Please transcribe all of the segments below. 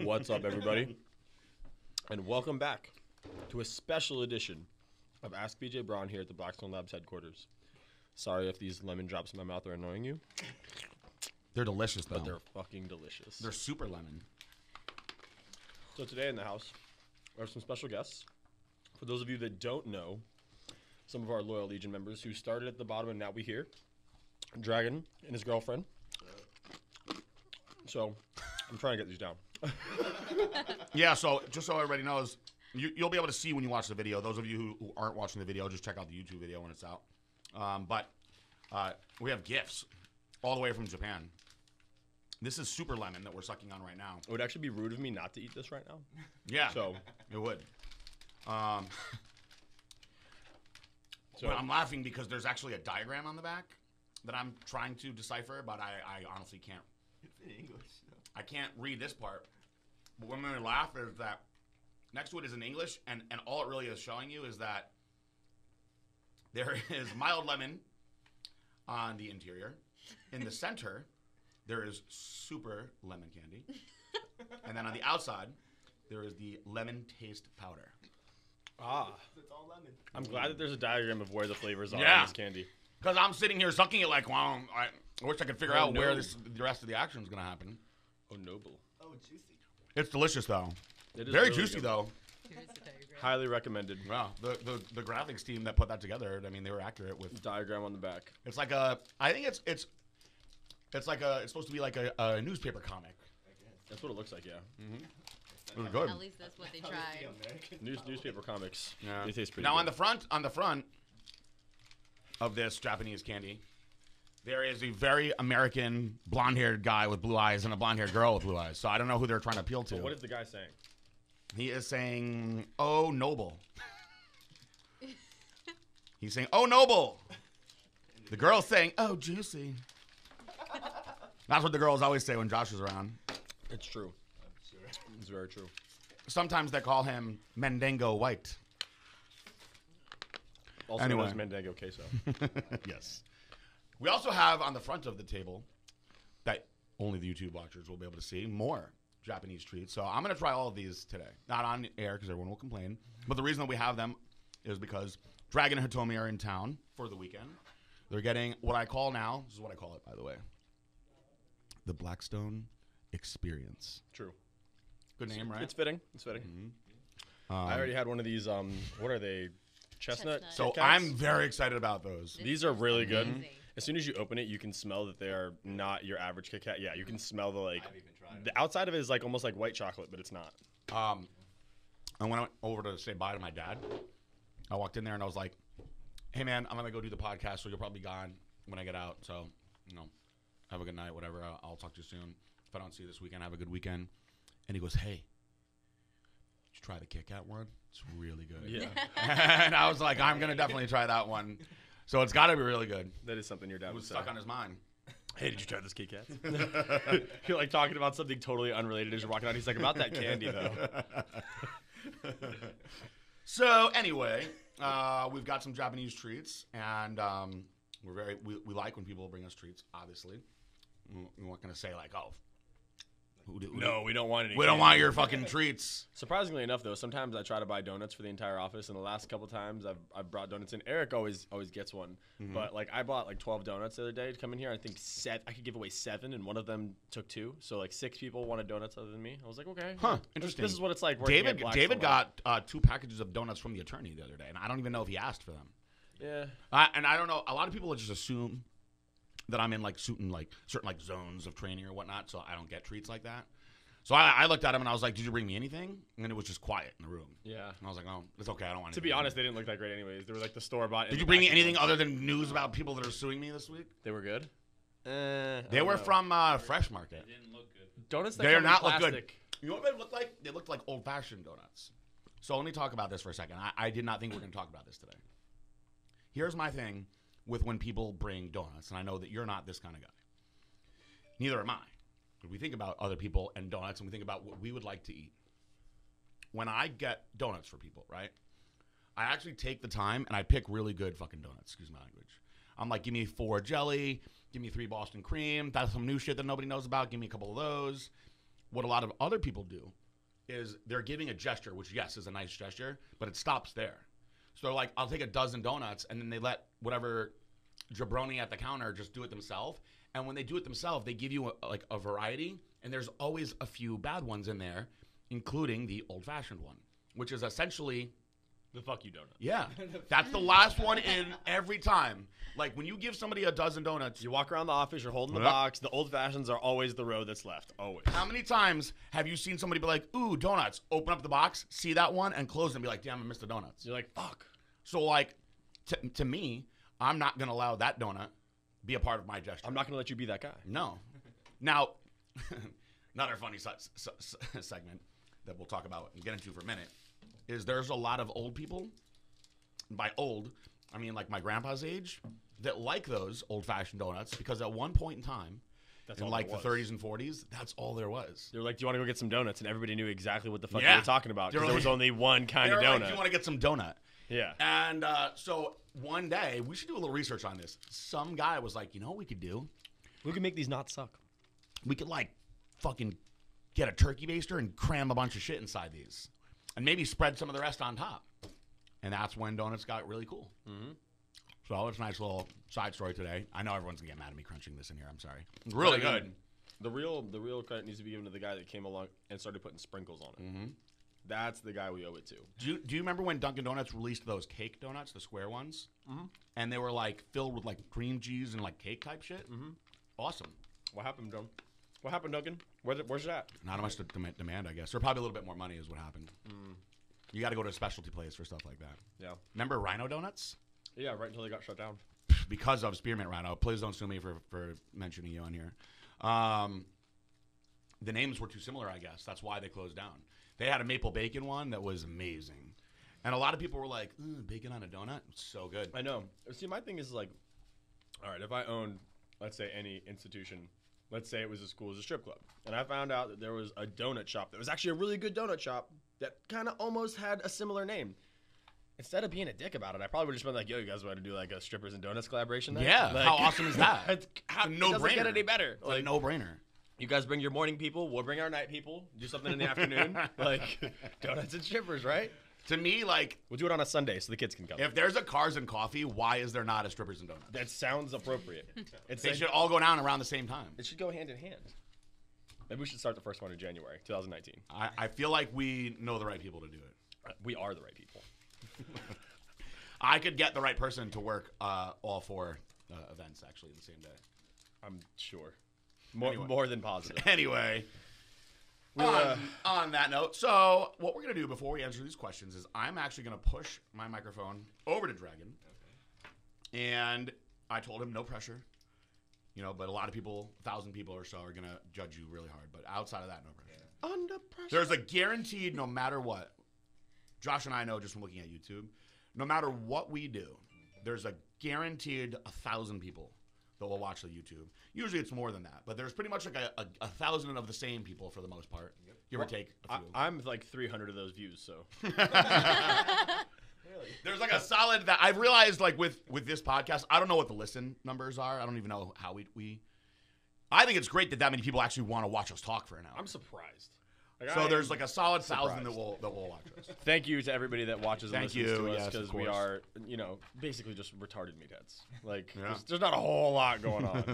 What's up, everybody? And welcome back to a special edition of Ask BJ Braun here at the Blackstone Labs headquarters. Sorry if these lemon drops in my mouth are annoying you. They're delicious, though. But they're fucking delicious. They're super lemon. So today in the house, we have some special guests. For those of you that don't know, some of our loyal Legion members who started at the bottom and now we here. Dragon and his girlfriend. So, I'm trying to get these down. Yeah, so just so everybody knows, you'll be able to see when you watch the video. Those of you who aren't watching the video, just check out the YouTube video when it's out. But we have gifts all the way from Japan. This is super lemon that we're sucking on right now. It would actually be rude of me not to eat this right now. Yeah, So, it would. So I'm laughing because there's actually a diagram on the back that I'm trying to decipher, but I honestly can't. It's in English. I can't read this part. But when we laugh is that next to it is in English, and all it really is showing you is that there is mild lemon on the interior. In the center, there is super lemon candy. And then on the outside, there is the lemon taste powder. It's all lemon. I'm glad that there's a diagram of where the flavors are Yeah. in this candy. Because I'm sitting here sucking it like, wow, I wish I could figure out no. where the rest of the action is going to happen. Oh, noble. Oh, juicy. It's delicious, though. It is Very really juicy, good. though. Here's the diagram. Highly recommended. Wow. The graphics team that put that together, I mean, they were accurate with. Diagram on the back. It's like I think it's supposed to be like a newspaper comic. That's what it looks like, yeah. It was good. At least that's what they tried. Newspaper comics. Yeah. They taste pretty Now good. on the front of this Japanese candy, there is a very American blonde-haired guy with blue eyes and a blonde-haired girl with blue eyes. So I don't know who they're trying to appeal to. What is the guy saying? He is saying, "Oh, noble." He's saying, "Oh, noble." The girl's saying, "Oh, juicy." That's what the girls always say when Josh is around. It's true. Sure. It's very true. Sometimes they call him Mendango White. Also Anyway. known as Mendango queso. Yes. We also have on the front of the table that only the YouTube watchers will be able to see more Japanese treats. So I'm going to try all of these today. Not on air because everyone will complain. But the reason that we have them is because Dragon and Hitomi are in town for the weekend. They're getting what I call now, this is what I call it, by the way, the Blackstone Experience. True. Good name, right? It's fitting. It's fitting. I already had one of these, what are they? Chestnut? Chestnut. So Kit Kats? I'm very excited about those. These are really good. amazing. As soon as you open it, you can smell that they are not your average Kit Kat. Yeah, you can smell the like. I've even tried The outside of it is like almost like white chocolate, but it's not. And when I went over to say bye to my dad, I walked in there and I was like, "Hey man, I'm gonna go do the podcast, so you'll probably be gone when I get out. So, have a good night, whatever. I'll talk to you soon. If I don't see you this weekend, have a good weekend." And he goes, "Hey, did you try the Kit Kat one? It's really good." Yeah, And I was like, "I'm gonna definitely try that one." So it's got to be really good. that is something your dad It would was say. stuck on his mind. Hey, did you try this Kit Kat? You're like talking about something totally unrelated as you're walking out. He's like, about that candy though. So anyway, we've got some Japanese treats, and we like when people bring us treats. Obviously, we're not gonna say like, "Oh, No, we don't want any. we don't candy. want your fucking treats." Surprisingly enough, though, sometimes I try to buy donuts for the entire office, and the last couple times I've brought donuts in. Eric always gets one, but like I bought like 12 donuts the other day to come in here. I think I could give away 7, and one of them took 2, so like 6 people wanted donuts other than me. I was like, okay, Huh, yeah, interesting. This is what it's like. Working at Blackstone David Labs. got 2 packages of donuts from the attorney the other day, and I don't even know if he asked for them. Yeah, And I don't know. A lot of people just assume that I'm in like certain zones of training or whatnot, so I don't get treats like that. So I looked at him and I was like, "Did you bring me anything?" And it was just quiet in the room. yeah. And I was like, "Oh, it's okay. I don't want To anything." be honest, they didn't look that great anyways. They were like the store bought. Did you bring me anything other than news about people that are suing me this week? They were good. They were from Fresh Market. Didn't look good. Donuts that They come do in not look good. plastic. You know what they looked like? They looked like old-fashioned donuts. So let me talk about this for a second. I did not think we were going to talk about this today. Here's my thing with when people bring donuts, and I know that you're not this kind of guy. Neither am I. But we think about other people and donuts, and we think about what we would like to eat. When I get donuts for people, right, I actually take the time and I pick really good fucking donuts. Excuse my language. I'm like, give me 4 jelly, give me 3 Boston cream. That's some new shit that nobody knows about. Give me a couple of those. what a lot of other people do is they're giving a gesture, which, yes, is a nice gesture, but it stops there. So they're like, I'll take a dozen donuts, and then they let whatever jabroni at the counter just do it themselves. And when they do it themselves, they give you a variety, and there's always a few bad ones in there, including the old-fashioned one, which is essentially The fuck you donut. yeah. That's the last one in every time. Like when you give somebody a dozen donuts, You walk around the office, you're holding the Yep. box. The old fashions are always the row that's left. Always. how many times have you seen somebody be like, "Ooh, donuts"? Open up the box, see that one, and close it and be like, "Damn, I missed the donuts." You're like, fuck. So like, to me, I'm not gonna allow that donut be a part of my gesture. I'm not gonna let you be that guy. No. Now, another funny segment that we'll talk about and get into for a minute is there's a lot of old people. By old, I mean like my grandpa's age that like those old-fashioned donuts because at one point in time, That's in all like there the was. 30s and 40s, that's all there was. They were like, do you want to go get some donuts? And everybody knew exactly what the fuck Yeah. you were talking about They were because there was like- only one kind They of were like, donut. "Do you want to get some donut?" Yeah. And so one day, we should do a little research on this. Some guy was like, you know what we could do? We can make these not suck. We could like fucking get a turkey baster and cram a bunch of shit inside these. And maybe spread some of the rest on top. And that's when donuts got really cool. Mm-hmm. So it's a nice little side story today. I know everyone's going to get mad at me crunching this in here. I'm sorry. Really But I mean, good. The real credit needs to be given to the guy that came along and started putting sprinkles on it. Mm-hmm. That's the guy we owe it to. Do you remember when Dunkin' Donuts released those cake donuts, the square ones? Mhm. And they were like filled with like cream cheese and like cake type shit? Mhm. Awesome. What happened, Duncan? What happened, Duncan? Where's that? Not much demand, I guess. Or probably a little bit more money is what happened. You got to go to a specialty place for stuff like that. Yeah. Remember Rhino Donuts? Yeah, right until they got shut down. Because of Spearmint Rhino. Please don't sue me for mentioning you on here. The names were too similar, I guess. That's why they closed down. They had a maple bacon one that was amazing. And a lot of people were like, bacon on a donut? It's so good. I know. See, my thing is like, all right, if I owned, let's say, any institution, let's say it was a school, it was a strip club, and I found out that there was a donut shop that was actually a really good donut shop that kind of almost had a similar name. Instead of being a dick about it, I probably would have just been like, yo, you guys want to do like a strippers and donuts collaboration night? Yeah, Like, how awesome is that? It's a it doesn't get no-brainer. any better. It's like a no-brainer. You guys bring your morning people, we'll bring our night people, do something in the afternoon. Like, donuts and strippers, right? To me, like, We'll do it on a Sunday so the kids can come. if there's a Cars and Coffee, why is there not a Strippers and Donuts? That sounds appropriate. It's They like- should all go down around the same time. It should go hand in hand. Maybe we should start the first one in January 2019. I feel like we know the right people to do it. We are the right people. I could get the right person to work all four events, actually, in the same day. I'm sure. More, Anyway. more than positive. Anyway, on that note, so what we're going to do before we answer these questions is I'm actually going to push my microphone over to Dragon. And I told him no pressure. You know, but a lot of people, 1,000 people or so, are going to judge you really hard. But outside of that, no pressure. Under pressure. There's a guaranteed, no matter what, Josh and I know just from looking at YouTube, no matter what we do, there's a guaranteed 1,000 people that will watch the YouTube. Usually it's more than that, but there's pretty much like a 1,000 of the same people for the most part, give or take a few. I'm like 300 of those views, so. There's like a solid that I've realized like with this podcast, I don't know what the listen numbers are. I don't even know how we I think it's great that many people actually want to watch us talk for an hour. I'm surprised. Like, So I there's am like a solid 1,000 that surprised. will watch us. Thank you to everybody that watches and Thank listens you, to us yes, of because we course. are, you know, basically just retarded meatheads. Like, Yeah. there's not a whole lot going on.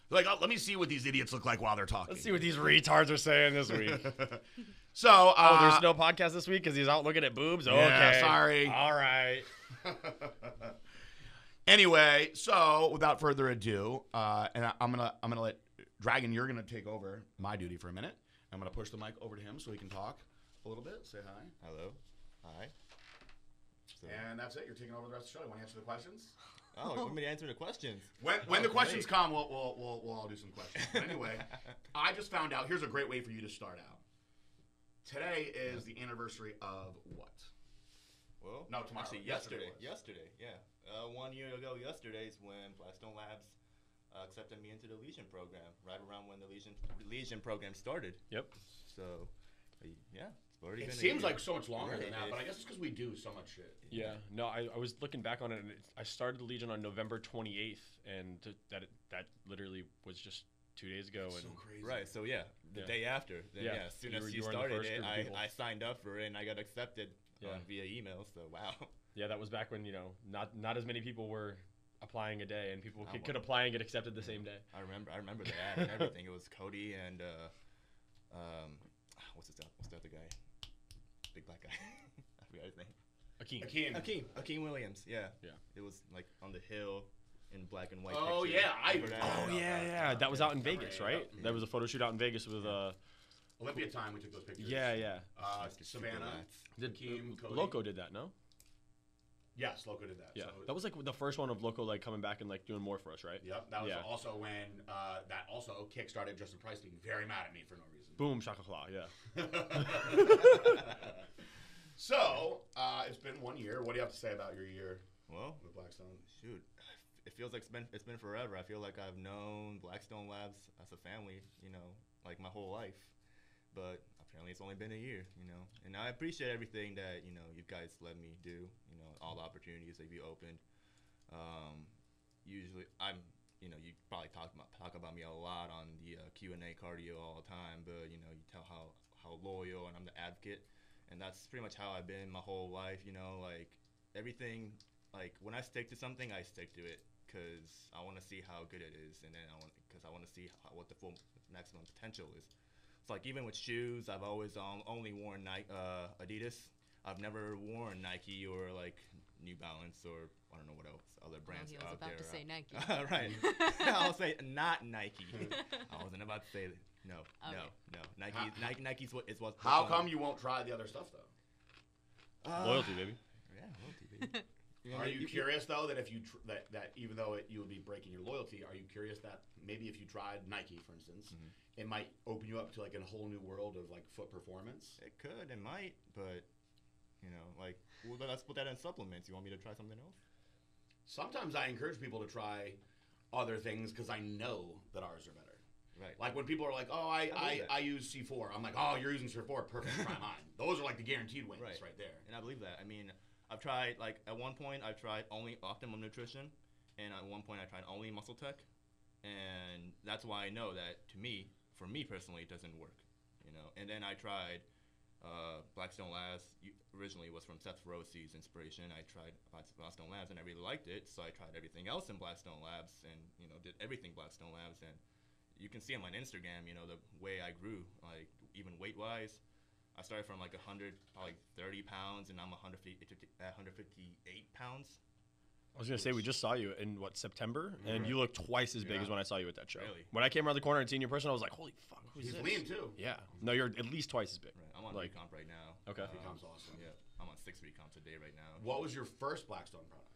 But Like, oh, let me see what these idiots look like while they're talking. let's see what these retards are saying this week. So, Oh, there's no podcast this week because he's out looking at boobs? Okay. Yeah, sorry. All right. Anyway, so without further ado, and I'm gonna let Dragon, you're gonna take over my duty for a minute. I'm gonna push the mic over to him so he can talk a little bit. Say hi. Hello. Hi. So, And that's it. You're taking over the rest of the show. You want to answer the questions? oh, you want me to answer the questions? When the questions great. come, we'll all do some questions. But anyway, I just found out. Here's a great way for you to start out. Today is the anniversary of what? Well, No, tomorrow. Actually, Yesterday yesterday, yeah. 1 year ago yesterday is when Blackstone Labs accepted me into the Legion program, right around when the Legion program started. Yep. So, yeah, it's already It been a seems year. like so much longer Right, than that, it but I is. guess it's because we do so much shit. Yeah, no, I was looking back on it, and I started the Legion on November 28th, and that literally was just 2 days ago. That's And so crazy. Right. So yeah, the Yeah. day after. Then Yeah. as soon You as were- you you were in the started first it, group of people. I signed up for it and I got accepted Yeah. via email. So wow. Yeah, that was back when, not as many people were applying a day, and people I could apply and get accepted the same day. I remember the ad and everything. It was Cody and what's the other guy? Big black guy. I forgot his name. Akeem Williams. Yeah. Yeah. It was like on the hill in black and white. Oh, picture. yeah, I- Remember that? Oh, Yeah. That was out in Definitely, Vegas, yeah. right? Yeah. That was a photo shoot out in Vegas with Olympia time, we took those pictures. yeah. Savannah. Did Hakeem, Cody. Loco did that, no? Yes, Loco did that. Yeah. So, That was like the first one of Loco like coming back and like doing more for us, right? Yep, that was Yeah. also when that also kickstarted Justin Price being very mad at me for no reason. Boom, shaka claw, yeah. So, it's been 1 year. What do you have to say about your year Well, with Blackstone? shoot, it feels like it's been forever. I feel like I've known Blackstone Labs as a family, like my whole life. But apparently, it's only been a year, And I appreciate everything that you guys let me do. All the opportunities that you opened. Usually, you probably talk about me a lot on the Q&A cardio all the time. But you tell how loyal and I'm the advocate, and that's pretty much how I've been my whole life. Like everything. Like when I stick to something, I stick to it because I want to see how good it is, and then I want to see what the full maximum potential is. It's like even with shoes, I've always only worn Adidas. I've never worn Nike or like New Balance or I don't know what else other brands he was out about there. to say Nike. Right. I'll say not Nike. I wasn't about to say no. Okay. No. Nike's what's How on- come you won't try the other stuff, though? Loyalty, baby. Yeah, loyalty, baby. Are you curious though that if you that even though you would be breaking your loyalty, are you curious that maybe if you tried Nike, for instance, it might open you up to like a whole new world of like foot performance? It could, it might, but let's put that in supplements. You want me to try something else? Sometimes I encourage people to try other things because I know that ours are better. Right. Like when people are like, "Oh, I use C4," I'm like, "Oh, you're using C4, perfect, try mine." Those are like the guaranteed wins right there. And I believe that. I mean, I've tried at one point I've tried only Optimum Nutrition, and at one point I tried only Muscle Tech, and that's why I know that for me personally, it doesn't work. And then I tried Blackstone Labs. Originally, it was from Seth Rossi's inspiration. I tried Blackstone Labs, and I really liked it. So I tried everything else in Blackstone Labs, and did everything Blackstone Labs. And you can see on my Instagram, the way I grew, like even weight wise. I started from like 130 pounds, and I'm 158 pounds. I was gonna say we just saw you in September, and you look twice as big as when I saw you at that show. Really? When I came around the corner and seen you in person, I was like, "Holy fuck, who's He's this?" lean too. Yeah, no, you're at least twice as big. Right. I'm on Like- recomp right now. Okay. Recomp's awesome. Yeah, I'm on 6 recomps a day right now. What was your first Blackstone product?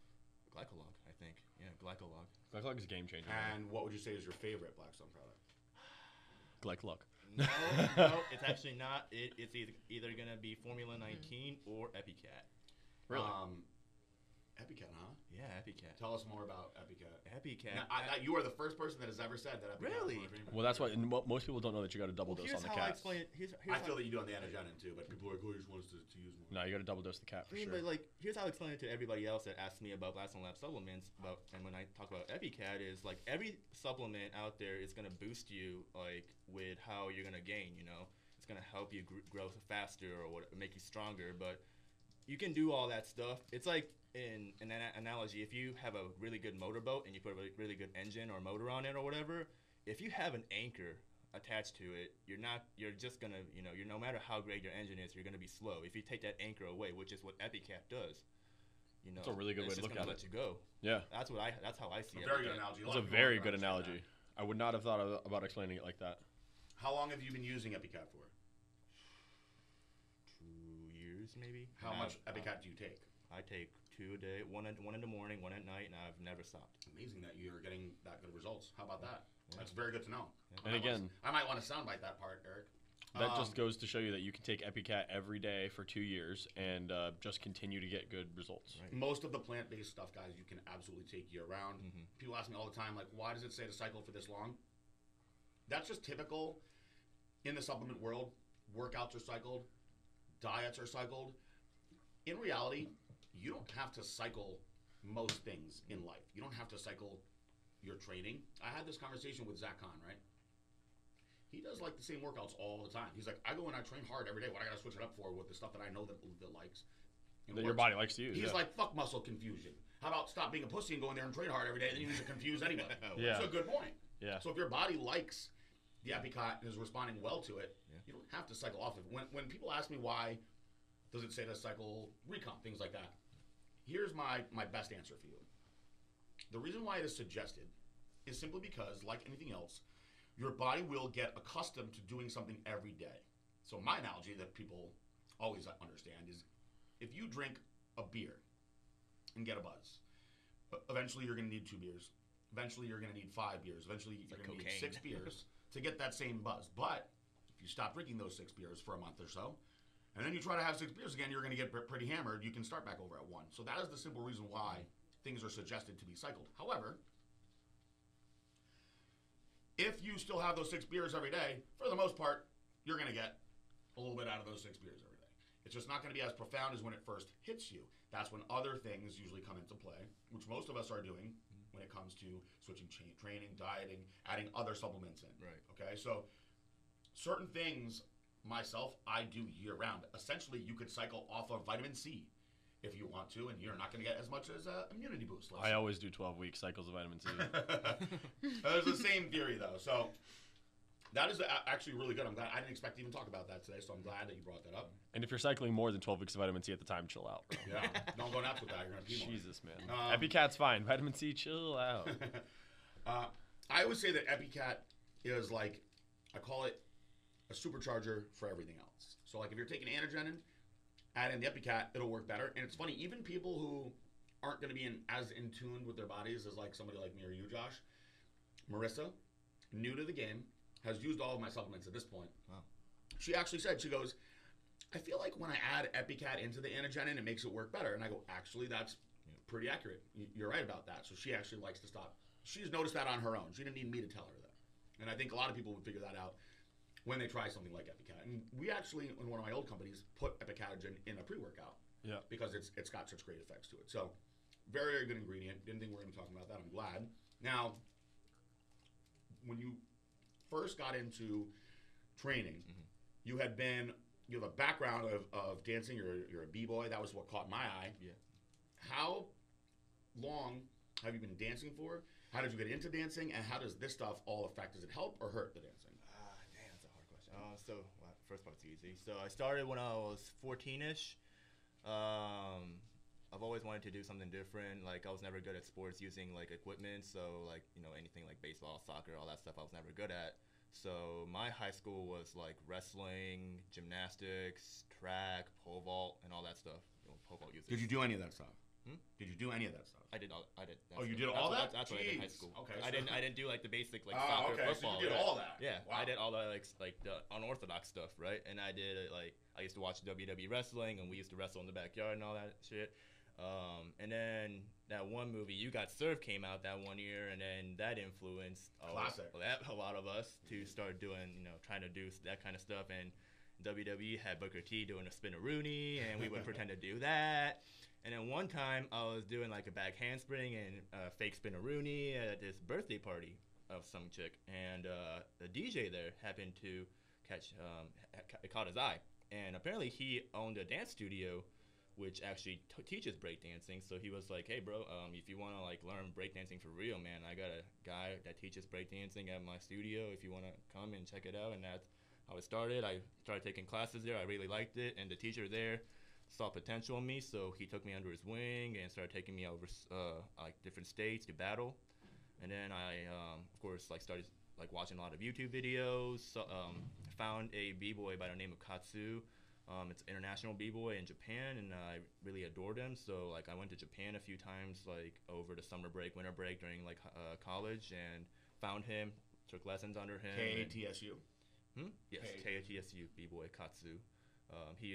Glycolog, I think. Yeah, Glycolog. Glycolog is a game changer. And what would you say is your favorite Blackstone product? Glycolog. No, it's actually not. It's either gonna be Formula 19 or EPI Cat. Really? EPI Cat, huh? Yeah, EPI Cat. Tell us more about EPI Cat. EPI Cat. Now, you are the first person that has ever said that EPI Cat Really? was my favorite. Well, that's why most people don't know that you got a double dose here's on the how I cat. explain it. Here's I how feel that you do on the Anogenin too, but people are like, "Oh, you just want us to use more." No, you got to double dose the cat for sure. But like, here's how I explain it to everybody else that asks me about Blackstone Lab supplements. And when I talk about EPI Cat, is like every supplement out there is gonna boost you like with how you're gonna gain. It's gonna help you grow faster or make you stronger. But you can do all that stuff. It's like in an analogy, if you have a really good motorboat and you put a really good engine or motor on it or whatever, if you have an anchor attached to it, you're just gonna, no matter how great your engine is, you're gonna be slow. If you take that anchor away, which is what EPI Cat does, That's a really good way to look at let it. you go. Yeah, That's how I see it. Very good analogy. that's a very good analogy. I would not have thought about explaining it like that. How long have you been using EPI Cat for? 2 years maybe. How much EPI Cat do you take? I take 2 a day, one in the morning, one at night, and I've never stopped. Amazing that you're getting that good results. How about that? That's very good to know. And again, I might want to soundbite that part, Eric. that just goes to show you that you can take EPI Cat every day for 2 years and just continue to get good results. Right. Most of the plant-based stuff, guys, you can absolutely take year-round. Mm-hmm. People ask me all the time, like, why does it say to cycle for this long? That's just typical in the supplement world. Workouts are cycled. Diets are cycled. In reality, you don't have to cycle most things in life. You don't have to cycle your training. I had this conversation with Zach Kahn, right? he does like the same workouts all the time. He's like, I go and I train hard every day. What I gotta switch it up for with the stuff that I know that likes. And That your body likes to use. He's like, fuck muscle confusion. How about stop being a pussy and go in there and train hard every day? Then you need to confuse anybody. Yeah. That's a good point. Yeah. So if your body likes the EPI Cat and is responding well to it, Yeah. you don't have to cycle off it. When people ask me why does it say to cycle recomp, things like that, here's my best answer for you. The reason why it is suggested is simply because, like anything else, your body will get accustomed to doing something every day. So my analogy that people always understand is if you drink a beer and get a buzz, eventually you're going to need 2 beers. Eventually you're going to need 5 beers. Eventually you're like going to need cocaine. 6 beers to get that same buzz. But if you stop drinking those 6 beers for a month or so, and then you try to have 6 beers again, you're going to get pretty hammered. You can start back over at 1. So that is the simple reason why things are suggested to be cycled. However, if you still have those 6 beers every day, for the most part, you're going to get a little bit out of those 6 beers every day. It's just not going to be as profound as when it first hits you. That's when other things usually come into play, which most of us are doing when it comes to switching training, dieting, adding other supplements in. Right. Okay, so certain things, myself, I do year round. Essentially, you could cycle off of vitamin C if you want to, and you're not going to get as much as immunity boost. I always do 12-week cycles of vitamin C. There's the same theory, though. So that is actually really good. I'm glad. I didn't expect to even talk about that today, so I'm glad that you brought that up. And if you're cycling more than 12 weeks of vitamin C at the time, chill out, bro. Yeah, don't go nuts with that. You're going to pee more. Jesus, man. EPI Cat's fine. Vitamin C, chill out. I always say that EPI Cat is like, I call it a supercharger for everything else. So like if you're taking Anogenin, add in the EPI Cat, it'll work better. And it's funny, even people who aren't going to be as in tune with their bodies as like somebody like me or you, Josh, Marissa, new to the game, has used all of my supplements at this point. Wow. She actually said, she goes, I feel like when I add EPI Cat into the Anogenin, it makes it work better. And I go, actually, that's pretty accurate. You're right about that. So she actually likes to stop. She's noticed that on her own. She didn't need me to tell her that. And I think a lot of people would figure that out when they try something like EPI Cat. And we actually, in one of my old companies, put Epicatogen in a pre-workout. Yeah. Because it's got such great effects to it. So, very, very good ingredient. Didn't think we were going to be talking about that. I'm glad. Now, when you first got into training, you have a background of dancing. You're a b-boy. That was what caught my eye. Yeah. How long have you been dancing for? How did you get into dancing? And how does this stuff all affect? Does it help or hurt the dancing? Damn, that's a hard question. First part's easy. So I started when I was 14-ish. I've always wanted to do something different. Like, I was never good at sports using, like, equipment. So, like, anything like baseball, soccer, all that stuff I was never good at. So my high school was, like, wrestling, gymnastics, track, pole vault, and all that stuff. Pole vault using. Did you do any of that stuff? Hmm? Did you do any of that stuff? I did. Oh, you did all that? That's what I did in high Jeez. school. Okay, I so- didn't do like the basic like Oh, soccer, okay, so football. you did right? all that. Yeah, Wow. I did all the like the unorthodox stuff, right? And I did like I used to watch WWE wrestling, and we used to wrestle in the backyard and all that shit. And then that one movie, You Got Served, came out that one year, and then that influenced Classic. a lot of us to start doing, trying to do that kind of stuff. And WWE had Booker T doing a spin-a-rooney, and we would pretend to do that. And then one time, I was doing like a back handspring and a fake spin-a-rooney at this birthday party of some chick, and the DJ there happened to caught his eye, and apparently he owned a dance studio which actually teaches breakdancing. So he was like, hey bro, if you want to like learn breakdancing for real, man, I got a guy that teaches breakdancing at my studio if you want to come and check it out. And that's how it started. I started taking classes there. I really liked it, and the teacher there saw potential in me, so he took me under his wing and started taking me over like different states to battle. And then I of course like started like watching a lot of YouTube videos. So, found a b-boy by the name of Katsu. It's an international b-boy in Japan, and I really adored him. So like I went to Japan a few times like over the summer break, winter break during like college, and found him, took lessons under him. KTSU. Yes, KTSU b-boy Katsu. He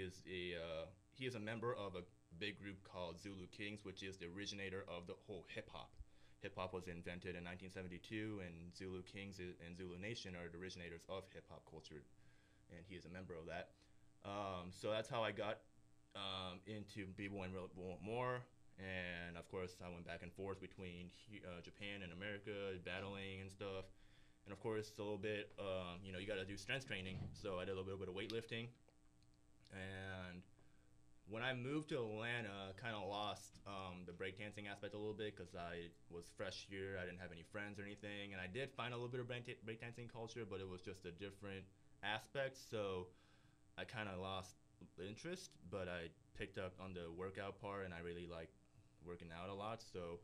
is a member of a big group called Zulu Kings, which is the originator of the whole hip hop. Hip hop was invented in 1972, and Zulu Kings and Zulu Nation are the originators of hip hop culture, and he is a member of that. So that's how I got into b-boying more, and of course I went back and forth between Japan and America, battling and stuff. And of course, a little bit, you know, you got to do strength training. So I did a little bit of weightlifting. And when I moved to Atlanta, I kind of lost the breakdancing aspect a little bit because I was fresh here. I didn't have any friends or anything. And I did find a little bit of breakdancing culture, but it was just a different aspect. So I kind of lost interest, but I picked up on the workout part, and I really like working out a lot. So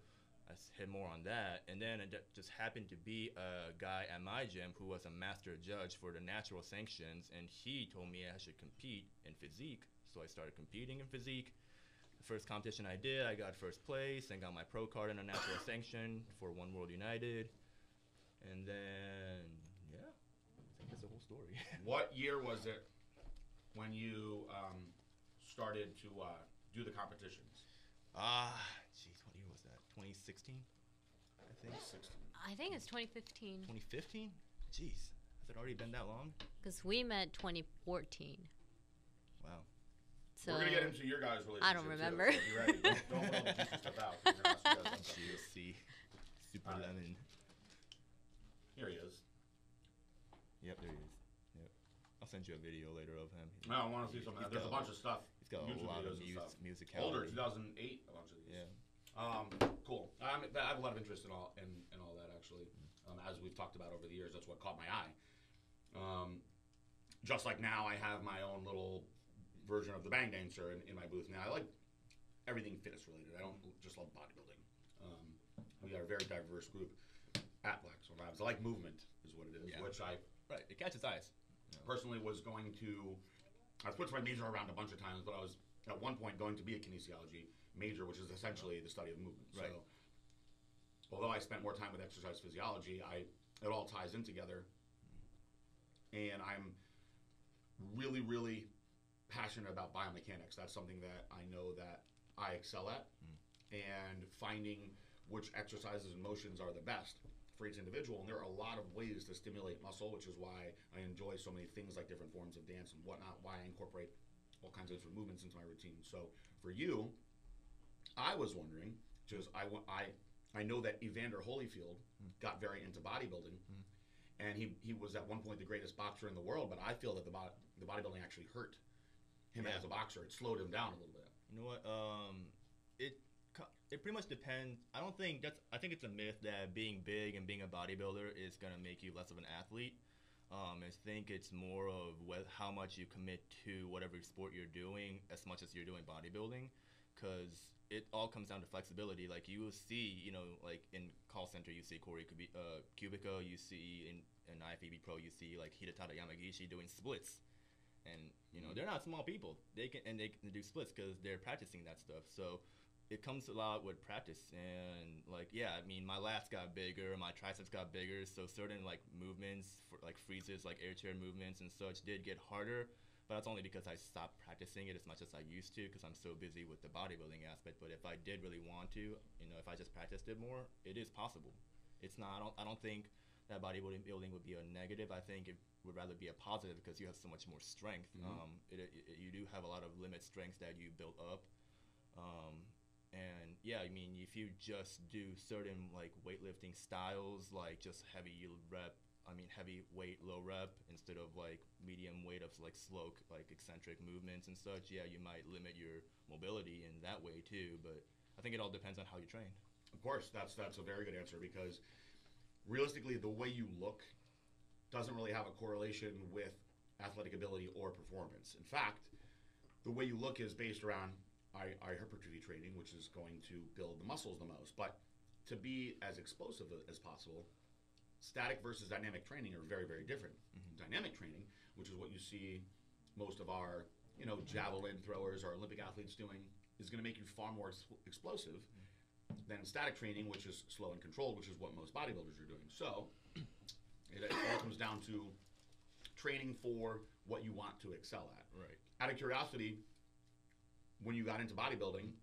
I hit more on that, and then it just happened to be a guy at my gym who was a master judge for the natural sanctions, and he told me I should compete in physique. So I started competing in physique. The first competition I did, I got first place and got my pro card in a natural sanction for One World United. And then, yeah, I think that's the whole story. What year was it when you started to do the competitions? Jeez, what year was that? 2016, I think. 16. I think it's 2015. 2015? Jeez, has it already been that long? Because we met 2014. Wow. So We're going to get into your guys' relationship. I don't remember. Too, so be ready. Don't put all the juicy stuff out. We're gonna ask you guys something. GSC, Super All right. Lemon. Here he is. Yep, there he is. Yep. I'll send you a video later of him. No, I want to see something. There's a bunch of stuff. He's got YouTube a lot of videos and stuff. musicality. Older, 2008, a bunch of these. Yeah. Cool. I have a lot of interest in all that actually. As we've talked about over the years, that's what caught my eye. Just like now, I have my own little version of the Bang Dancer in my booth. Now I like everything fitness related. I don't just love bodybuilding. We are a very diverse group at Blackstone Labs. I like movement, is what it is, Yeah. which I Right, it catches eyes. personally was going to. I switched my major around a bunch of times, but I was at one point going to be a kinesiology major, which is essentially the study of movement. Right. So, although I spent more time with exercise physiology, it all ties in together, and I'm really, really passionate about biomechanics. That's something that I know that I excel at, and finding which exercises and motions are the best for each individual. And there are a lot of ways to stimulate muscle, which is why I enjoy so many things like different forms of dance and whatnot, why I incorporate all kinds of different movements into my routine. So for you, I was wondering, because I know that Evander Holyfield got very into bodybuilding, and he was at one point the greatest boxer in the world, but I feel that the bodybuilding actually hurt him as a boxer. It slowed him down a little bit. You know what? It pretty much depends. I think it's a myth that being big and being a bodybuilder is gonna make you less of an athlete. I think it's more of how much you commit to whatever sport you're doing, as much as you're doing bodybuilding, because it all comes down to flexibility. Like you will see, you know, like in call center, you see Corey Kubica, you see in IFBB Pro, you see like Hidetada Yamagishi doing splits. And you know they're not small people. They can do splits because they're practicing that stuff. So it comes a lot with practice. And like I mean my lats got bigger, my triceps got bigger. So certain like movements for like freezes, like air chair movements and such, did get harder. But that's only because I stopped practicing it as much as I used to because I'm so busy with the bodybuilding aspect. But if I did really want to, you know, if I just practiced it more, it is possible. It's not. I don't think that bodybuilding would be a negative. I think it would rather be a positive because you have so much more strength. You do have a lot of limit strengths that you built up. And I mean, if you just do certain like weightlifting styles, like just heavy weight, low rep, instead of like medium weight of like slow, like eccentric movements and such, you might limit your mobility in that way too. But I think it all depends on how you train. Of course, that's a very good answer because realistically, the way you look doesn't really have a correlation with athletic ability or performance. In fact, the way you look is based around hypertrophy training, which is going to build the muscles the most. But to be as explosive as possible, static versus dynamic training are very, very different. Dynamic training, which is what you see most of our, you know, javelin throwers or Olympic athletes doing, is going to make you far more explosive than static training, which is slow and controlled, which is what most bodybuilders are doing. So it all comes down to training for what you want to excel at. Right. Out of curiosity, when you got into bodybuilding,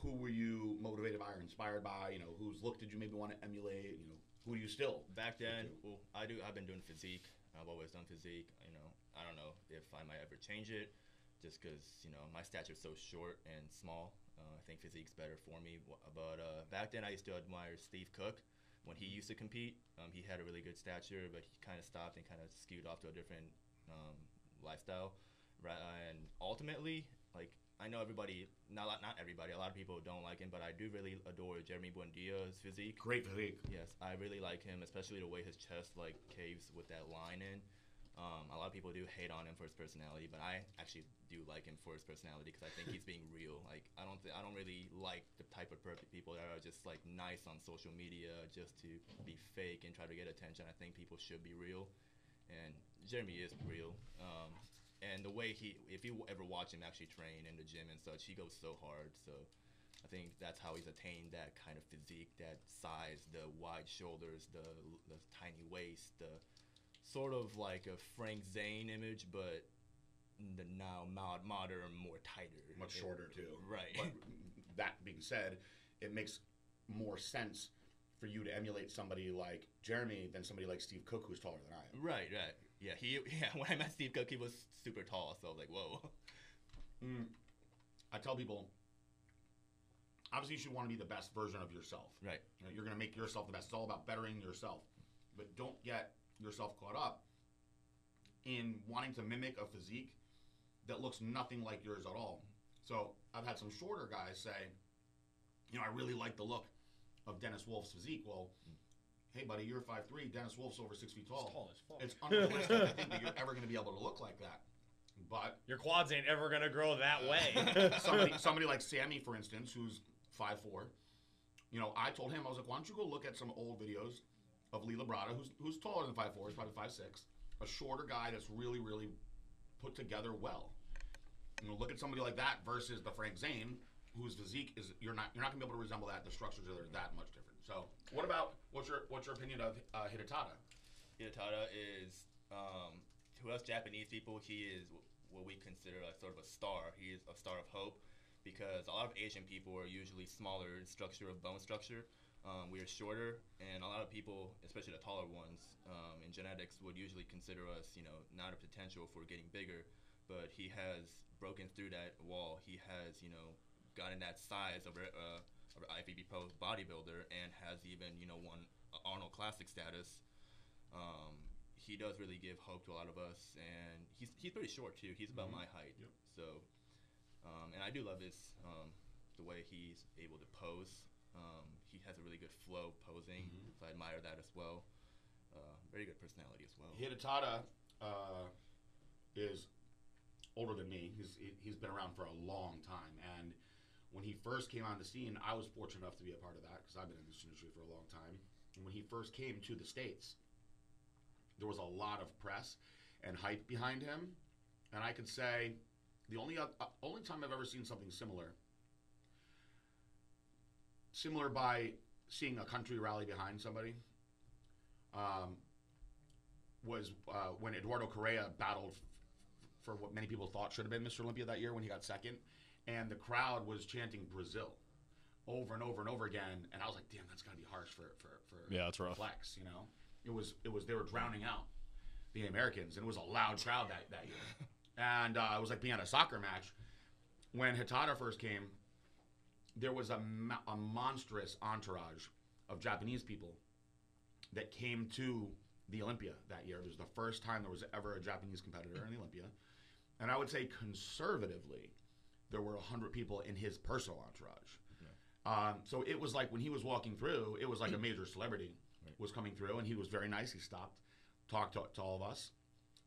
who were you motivated by or inspired by? You know, whose look did you maybe want to emulate? You know, who do you still? Back then, well, I've been doing physique. I've always done physique. You know, I don't know if I might ever change it, just because you know my stature's so short and small. I think physique's better for me. But back then, I used to admire Steve Cook when he used to compete, he had a really good stature, but he kind of stopped and kind of skewed off to a different lifestyle. Right, and ultimately, like, I know everybody, not everybody, a lot of people don't like him, but I do really adore Jeremy Buendia's physique. Great physique. Yes, I really like him, especially the way his chest like caves with that line in. A lot of people do hate on him for his personality, but I actually do like him for his personality because I think he's being real. Like, I don't really like the type of people that are just like nice on social media just to be fake and try to get attention. I think people should be real, and Jeremy is real. And the way if you ever watch him actually train in the gym and such, he goes so hard. So I think that's how he's attained that kind of physique, that size, the wide shoulders, the tiny waist, the sort of like a Frank Zane image, but the now modern, more tighter. Much shorter, too. Right. But that being said, it makes more sense for you to emulate somebody like Jeremy than somebody like Steve Cook, who's taller than I am. Right. Yeah, when I met Steve Cook, he was super tall, so I was like, whoa. I tell people, obviously you should want to be the best version of yourself. Right. You're going to make yourself the best. It's all about bettering yourself. But don't get yourself caught up in wanting to mimic a physique that looks nothing like yours at all. So I've had some shorter guys say, I really like the look of Dennis Wolf's physique. Well, hey, buddy, you're 5'3". Dennis Wolf's over 6 feet tall. It's tall as fuck. It's unrealistic to think that you're ever going to be able to look like that. But your quads ain't ever gonna grow that way. somebody like Sammy, for instance, who's 5'4", I told him, I was like, why don't you go look at some old videos of Lee Labrada, who's taller than 5'4", he's probably 5'6", a shorter guy that's really, really put together well. Look at somebody like that versus the Frank Zane, whose physique is you're not gonna be able to resemble that. The structures are that much different. So, what's your opinion of Hidetada? Hidetada is to us Japanese people, he is what we consider a sort of a star. He is a star of hope because a lot of Asian people are usually smaller in structure of bone structure. We are shorter, and a lot of people, especially the taller ones, in genetics would usually consider us, not a potential for getting bigger. But he has broken through that wall. He has, gotten that size of an IFBB Pro bodybuilder and has even, won Arnold Classic status. He does really give hope to a lot of us, and he's pretty short too. He's about my height. Yep. So, and I do love the way he's able to pose. He has a really good flow posing, so I admire that as well. Very good personality as well. Hidetada is older than me. He's been around for a long time, and when he first came on the scene, I was fortunate enough to be a part of that because I've been in this industry for a long time. And when he first came to the States, there was a lot of press and hype behind him, and I could say the only time I've ever seen something similar by seeing a country rally behind somebody was when Eduardo Correa battled for what many people thought should have been Mr. Olympia that year when he got second, and the crowd was chanting Brazil over and over and over again, and I was like, damn, that's gotta be harsh for Yeah, that's rough. Flex, It was they were drowning out the Americans, and it was a loud crowd that year. And it was like being at a soccer match. When Hidetada first came, there was a monstrous entourage of Japanese people that came to the Olympia that year. It was the first time there was ever a Japanese competitor in the Olympia. And I would say conservatively, there were 100 people in his personal entourage. Yeah. So it was like when he was walking through, it was like a major celebrity was coming through, and he was very nice. He stopped, talked to all of us.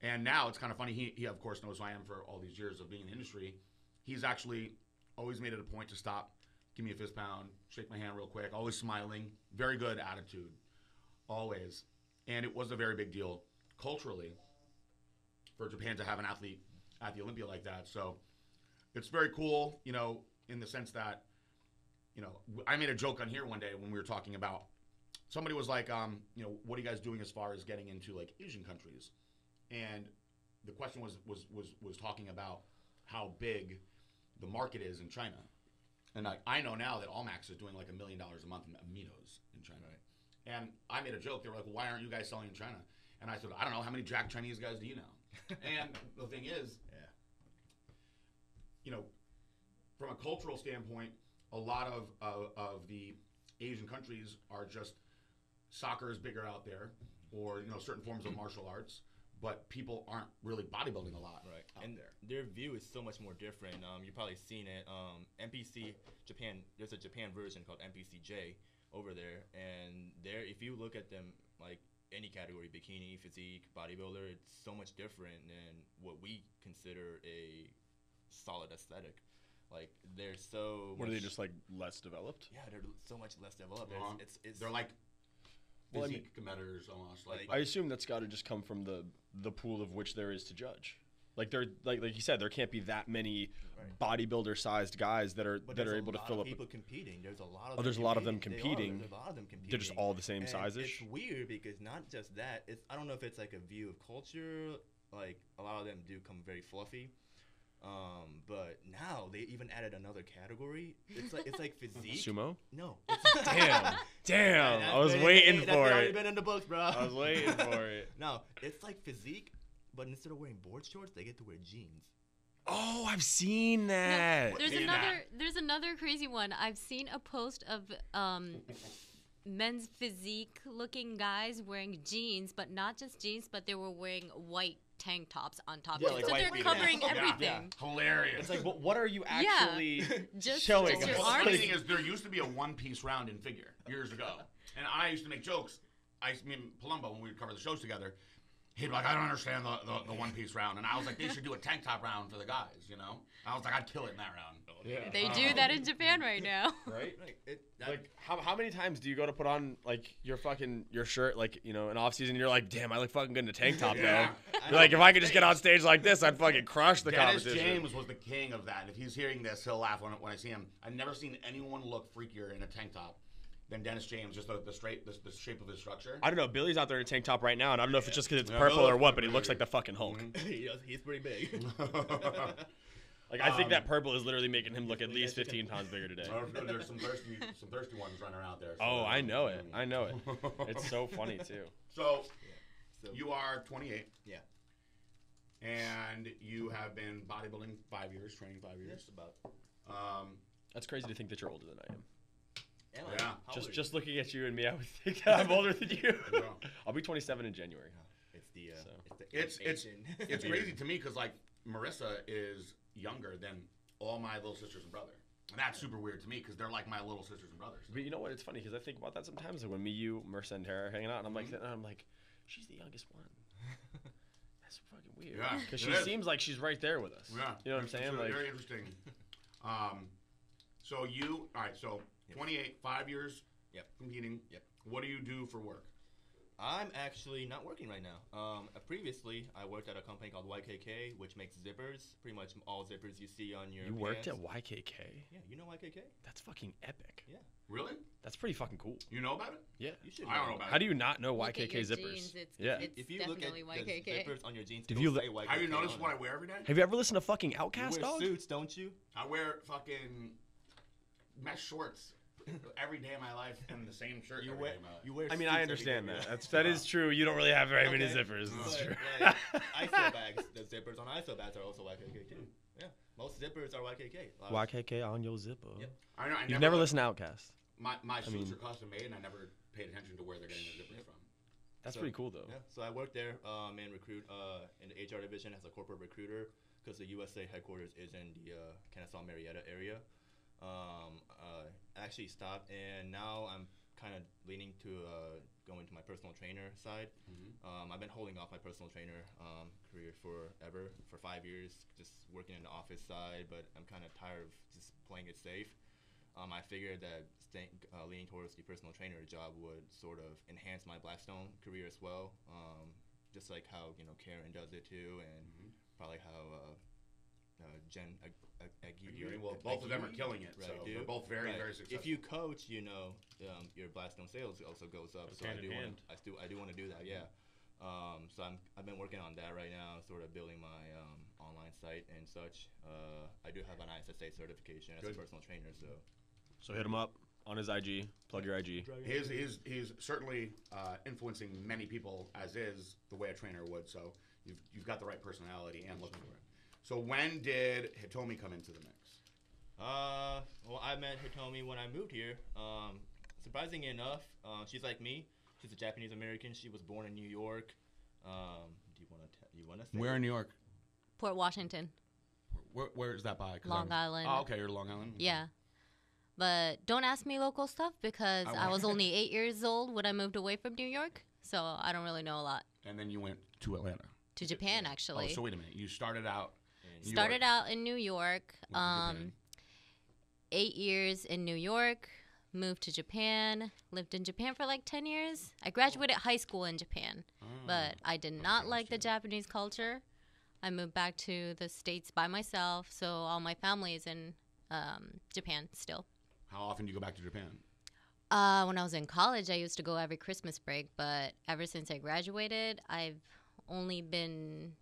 And now it's kind of funny. He of course knows who I am for all these years of being in the industry. He's actually always made it a point to stop, give me a fist pound, shake my hand real quick, always smiling, very good attitude, always. And it was a very big deal culturally for Japan to have an athlete at the Olympia like that. So it's very cool, in the sense that, I made a joke on here one day when we were talking about, somebody was like, what are you guys doing as far as getting into like Asian countries? And the question was talking about how big the market is in China. And I know now that Allmax is doing like $1 million a month in aminos in China. Right. And I made a joke. They were like, well, why aren't you guys selling in China? And I said, I don't know. How many Jack Chinese guys do you know? And the thing is, from a cultural standpoint, a lot of the Asian countries are just soccer is bigger out there, or certain forms of martial arts, but people aren't really bodybuilding a lot out and there. their view is so much more different. You've probably seen it. NPC Japan, there's a Japan version called NPCJ over there, and there, if you look at them like any category, bikini, physique, bodybuilder, it's so much different than what we consider a solid aesthetic. Like they're so. What are they, just like less developed? Yeah, they're so much less developed. It's They're like Well, I physique competitors almost. Like I assume that's got to just come from the pool of which there is to judge. Like there, like you said, there can't be that many bodybuilder-sized guys that are able to fill up. People competing. There's a lot of. Oh, there's a lot of them competing. There's a lot of them competing. They're just all the same And size-ish. It's weird because not just that. I don't know if it's like a view of culture. Like a lot of them do come very fluffy. But now they even added another category. It's like physique. Sumo? No. Damn! I was waiting that's for already it. been in the books, bro. I was waiting for it. No, it's like physique, but instead of wearing board shorts, they get to wear jeans. Oh, I've seen that. There's another crazy one. I've seen a post of men's physique looking guys wearing jeans, but not just jeans, but they were wearing white tank tops on top. Yeah, of like it. So white they're beaters. covering Yeah. everything. hilarious. It's like, what are you actually Just showing your us? The arms. funny thing is, there used to be a one-piece round in figure years ago, and I used to make jokes. Me and Palumbo, when we would cover the shows together, he'd be like, "I don't understand the one-piece round," and I was like, "They should do a tank top round for the guys," I was like, "I'd kill it in that round." Yeah. They do that in Japan right now. Right? Right. Like how many times do you go to put on like your shirt like in off season? You're like, damn, I look fucking good in a tank top Yeah. though. You're like, if I could just get on stage like this, I'd fucking crush the Dennis competition. James was the king of that. If he's hearing this, he'll laugh when I see him. I've never seen anyone look freakier in a tank top than Dennis James. Just the shape of his structure. I don't know. Billy's out there in a tank top right now, and I don't know if it's just because it's Yeah, purple Billy's or what, but he pretty looks big. like the fucking Hulk. He's pretty big. Like I think that purple is literally making him look at least 15 pounds bigger today. There's some thirsty ones running around there. So Oh, I know it. I know it. It's so funny too. So, So- you are 28. Yeah. And you have been bodybuilding 5 years, training 5 years. Just about. That's crazy to think that you're older than I am. Yeah. How old are Just looking at you and me, I would think I'm older than you. Yeah. I'll be 27 in January. you? It's the. So. It's It's the it's crazy to me because like Marissa is younger than all my little sisters and brother, and that's super weird to me because they're like my little sisters and brothers. But you know what? It's funny because I think about that sometimes. Like when me, you, Marissa, and Tara are hanging out, and I'm like, she's the youngest one. That's fucking weird. Yeah, Because it she is. seems like she's right there with us. Yeah, You know what I'm saying? It's Like, very interesting. So all right. So 28, 5 years. Yep. Competing. Yep. What do you do for work? I'm actually not working right now. Previously, I worked at a company called YKK, which makes zippers. Pretty much all zippers you see on your. you worked at pants. YKK? Yeah, you know YKK? That's fucking epic. Yeah, Really? That's pretty fucking cool. You know about it? Yeah. you should. I don't know about How do you not know Look at YKK your zippers? jeans, it's- Yeah. it's If you look at definitely the YKK. zippers on your jeans, If it'll you say YKK Have you noticed on what it. I wear every day? Have you ever listened to fucking You Outkast, wear dog? suits, don't you? I wear fucking mesh shorts every day of my life and the same shirt. You every wear. day of my life. You wear. I mean, suits I every understand day, that. yeah. That is true. You don't really have very many Okay. zippers. That's But, true. like, ISO bags, the zippers on ISO bags are also YKK too. Yeah, most zippers are YKK. A lot of- YKK on your zipper. Yep. I know. You've never listened to Outkast. My suits mean- are custom made, and I never paid attention to where they're getting their zippers from. That's So- pretty cool, though. Yeah, so I work there and recruit in the HR division as a corporate recruiter because the USA headquarters is in the Kennesaw Marietta area. I actually stopped, and now I'm kind of leaning to go into my personal trainer side. I've been holding off my personal trainer career for 5 years, just working in the office side, but I'm kind of tired of just playing it safe. I figured that leaning towards the personal trainer job would sort of enhance my Blackstone career as well, just like how Karen does it too, and probably how Jen Aguirre. Well, both of them are killing it, so they're both very, very successful. If you coach, your Blackstone sales also goes up. Goes So hand in hand. I do want to do that. Yeah. So I've been working on that right now, sort of building my online site and such. I do have an ISSA certification as a personal trainer, So hit him up on his IG. Plug your IG. He's certainly influencing many people, as is the way a trainer would. So you've got the right personality and look for it. So when did Hitomi come into the mix? Well, I met Hitomi when I moved here. Surprisingly enough, she's like me. she's a Japanese American. She was born in New York. Do you want to say? Where in New York? Port Washington, Where is that by? 'Cause Long Island. Oh, okay, you're Long Island. Yeah. But don't ask me local stuff because I was only 8 years old when I moved away from New York. So I don't really know a lot. And then you went to Atlanta. To Japan, actually. Oh, so wait a minute. You started out. Started out in New York. Went to Japan. 8 years in New York. Moved to Japan. Lived in Japan for like 10 years. I graduated high school in Japan. But I did not like the Japanese culture. I moved back to the States by myself. So all my family is in Japan still. How often do you go back to Japan? When I was in college, I used to go every Christmas break. But ever since I graduated, I've only been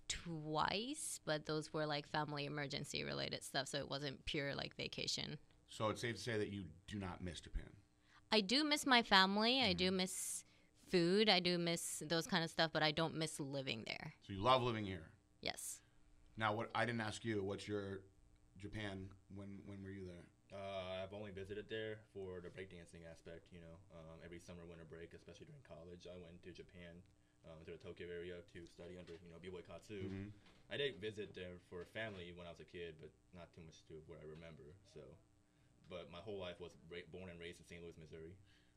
twice. But those were like family emergency related stuff. So it wasn't pure like vacation. So it's safe to say that you do not miss Japan. I do miss my family. I do miss food. I do miss those kind of stuff, but I don't miss living there. So you love living here. Yes. Now, what I didn't ask you, what's your Japan? When were you there? I've only visited there for the breakdancing aspect. Every summer, winter break, especially during college, I went to Japan, to the Tokyo area to study under B-boy Katsu. I did visit there for family when I was a kid, but not too much to what I remember. So, but my whole life was born and raised in St. Louis, Missouri.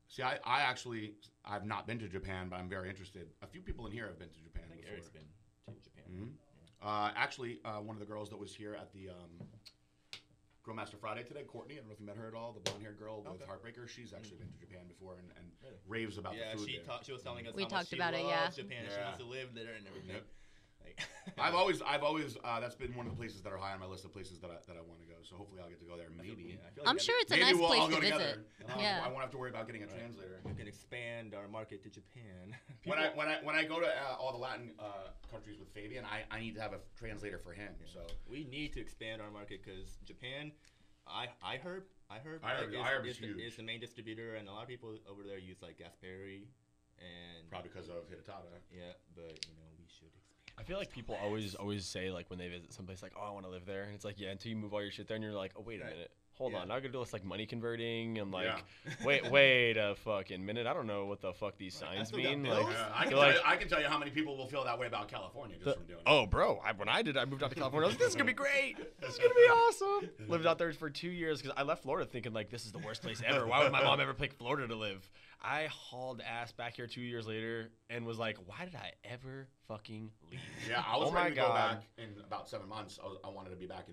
See, I've not been to Japan, but I'm very interested. A few people in here have been to Japan I think before. Eric's been to Japan. Actually, one of the girls that was here at the Girl Master Friday today, Courtney, I don't know if you met her at all, the blonde-haired girl with Heartbreaker. She's actually been to Japan before and Really? raves about the food there. She was telling us We how much talked she about it, loves yeah. Japan and she wants to live there and everything. Yep. Like, I've always that's been one of the places that are high on my list of places that I want to go. So hopefully I'll get to go there. Maybe. I feel like I'm sure it's a Maybe nice we'll all place go to together. visit. I won't have to worry about getting a translator. we can expand our market to Japan. When I go to all the Latin countries with Fabian, I need to have a translator for him. So we need to expand our market because Japan, I heard is huge. It's the main distributor, and a lot of people over there use like Gasperi, and probably because of Hidetada. yeah, but we should expand. I feel like people always say like when they visit someplace like, oh, I want to live there, and it's like, yeah, until you move all your shit there, and you're like, oh, wait a minute, hold on, now I gotta do this like money converting and like, wait a fucking minute, I don't know what the fuck these signs mean. Like, I can tell you how many people will feel that way about California just from doing it. Oh, bro, when I moved out to California, I was like, this is gonna be great, this is gonna be awesome. Lived out there for 2 years because I left Florida thinking like this is the worst place ever. Why would my mom ever pick Florida to live? I hauled ass back here 2 years later and was like, why did I ever fucking leave? Yeah, I was ready to go back in about 7 months. I wanted to be back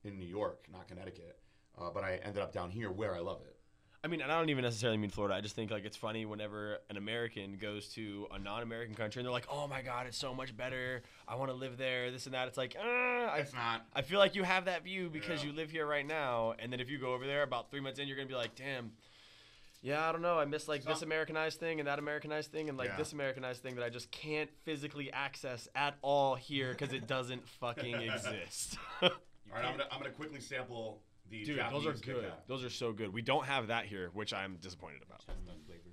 in New York, not Connecticut. But I ended up down here where I love it. I mean, and I don't even necessarily mean Florida. I just think like it's funny whenever an American goes to a non-American country and they're like, oh my God, it's so much better. I want to live there, this and that. It's like, it's not. I feel like you have that view because you live here right now. And then if you go over there about 3 months in, you're going to be like, damn. Yeah, I don't know. I miss like this Americanized thing and that Americanized thing and like this Americanized thing that I just can't physically access at all here because it doesn't fucking exist. All right, I'm gonna quickly sample the Dude, Japanese those are Kit good. Kat. Those are so good. We don't have that here, which I'm disappointed about. Chestnut flavor.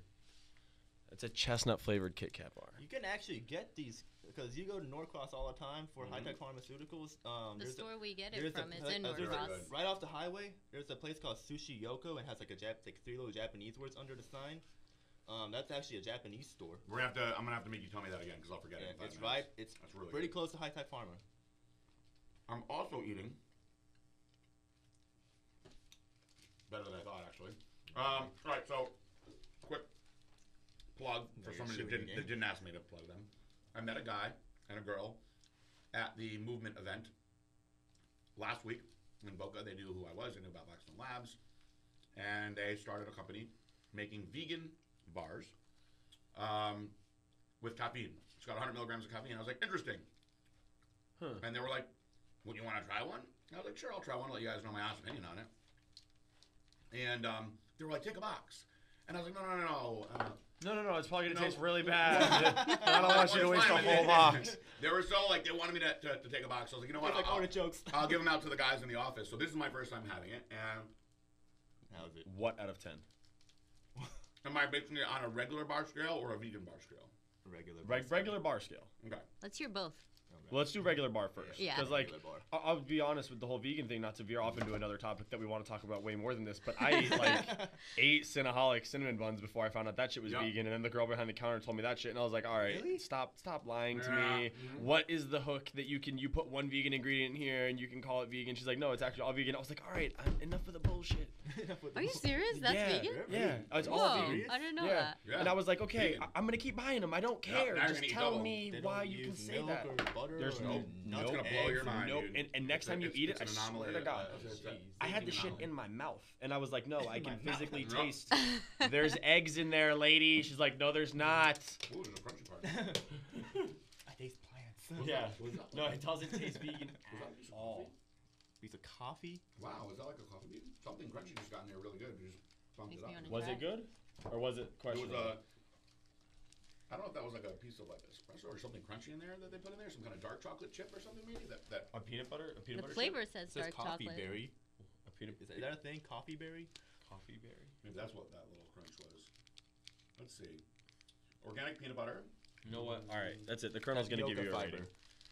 It's a chestnut flavored Kit Kat bar. You can actually get these because you go to Norcross all the time for high-tech pharmaceuticals. The store we get there's it from is in there's Norcross. right off the highway. There's a place called Sushi Yoko and has like three little Japanese words under the sign. That's actually a Japanese store. I'm gonna have to make you tell me that again because I'll forget it. It's right. It's really pretty good. close to high-tech pharma. I'm also eating better than I thought, actually. All right, so quick plug for somebody that didn't ask me to plug them. I met a guy and a girl at the movement event last week in Boca. They knew who I was. They knew about Blackstone Labs, and they started a company making vegan bars with caffeine. It's got 100 milligrams of caffeine. I was like, interesting. And they were like, would you want to try one? And I was like, sure, I'll try one. I'll let you guys know my honest opinion on it. And they were like, take a box. And I was like, no. No, it's probably going to taste really bad. I don't want you to waste the whole box. They were so like, they wanted me to take a box. So I was like, you know what? Like artichokes. I'll give them out to the guys in the office. So this is my first time having it. And how's it? What out of 10? Am I basing it on a regular bar scale or a vegan bar scale? Regular. Regular bar scale. Okay. Let's hear both. Well, let's do regular bar first. Yeah. Because, like, Regular bar. I'll be honest with the whole vegan thing, not to veer off into another topic that we want to talk about way more than this, but I ate, like, 8 Cinnaholic cinnamon buns before I found out that shit was vegan, and then the girl behind the counter told me that shit, and I was like, all right, Really? stop lying to me. What is the hook that you put one vegan ingredient in here, and you can call it vegan? She's like, no, it's actually all vegan. I was like, all right, enough of the bullshit. Are you serious? That's vegan? Yeah, it's all Whoa, vegan. I didn't know Yeah. that. Yeah. And I was like, okay, Vegan. I'm going to keep buying them. I don't care. now you're Just gonna eat tell double. me They why don't you can use say milk that. or butter There's or no it's gonna blow your mind, Nope. dude. And next time you eat it, I it's an swear anomaly. to God. It's a- I had the shit anomaly. in my mouth, and I was like, no, I can physically Yep. taste. There's eggs in there, lady. She's like, no, there's not. Ooh, there's a crunchy part. I taste plants. Yeah. What is that? No, it doesn't taste vegan Was that a piece at of all. coffee? Piece of coffee. Wow, is that like a coffee bean? Something crunchy just got in there really good. You just bumped Makes it me up. wanna Was try. it good, or was it It was questionable? I don't know if that was like a piece of like espresso or something crunchy in there that they put in there, some kind of dark chocolate chip or something maybe. That A peanut butter? A peanut The butter flavor says It says dark coffee chocolate. berry. chip? A peanut Is that a thing? Coffee berry? coffee berry. maybe that's what that little crunch was. Let's see. Organic peanut butter. You know what? All right, that's it. The Colonel's gonna give you a rating.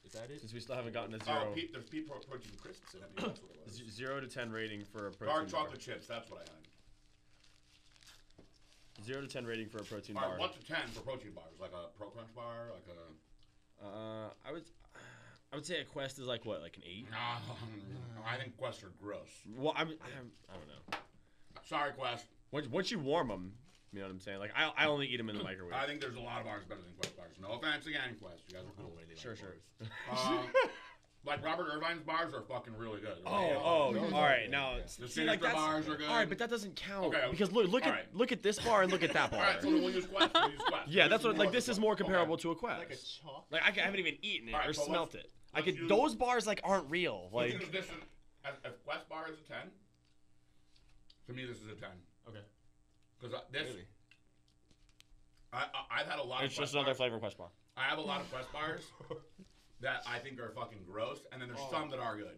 Is that it? Since we still haven't gotten a Oh, zero, there's pea protein crisps in it. Maybe that's what it was. 0 to 10 rating for a protein Dark bar. chocolate chips. That's what I had. 0 to 10 rating for a protein All right, bar. 1 to 10 for protein bars, like a Pro Crunch bar, like a. I would say a Quest is like what, like an 8? I think Quests are gross. Well, I don't know. Sorry, Quest. Once you warm them, you know what I'm saying? Like I only eat them in the microwave. I think there's a lot of bars better than Quest bars. No offense again, Quest. You guys are cool. Sure. Like Robert Irvine's bars are fucking really good. All right. Now, The see, like Sinister that's bars are good. all right, but that doesn't count Okay, because look all at right. look at this bar and look at that bar. All right, so then we'll use Quest. Yeah, that's what. Like this is more comparable to a Quest. Like a chalk. Like I haven't even eaten it All right, or so smelt it. I let's could. use- Those bars like aren't real. Like Like this is as Quest bar is a 10. To me, this is a 10 okay, because this. Really? I've had a lot. it's of Quest just another bars. flavor Quest bar. I have a lot of Quest bars that I think are fucking gross, and then there's some that are good.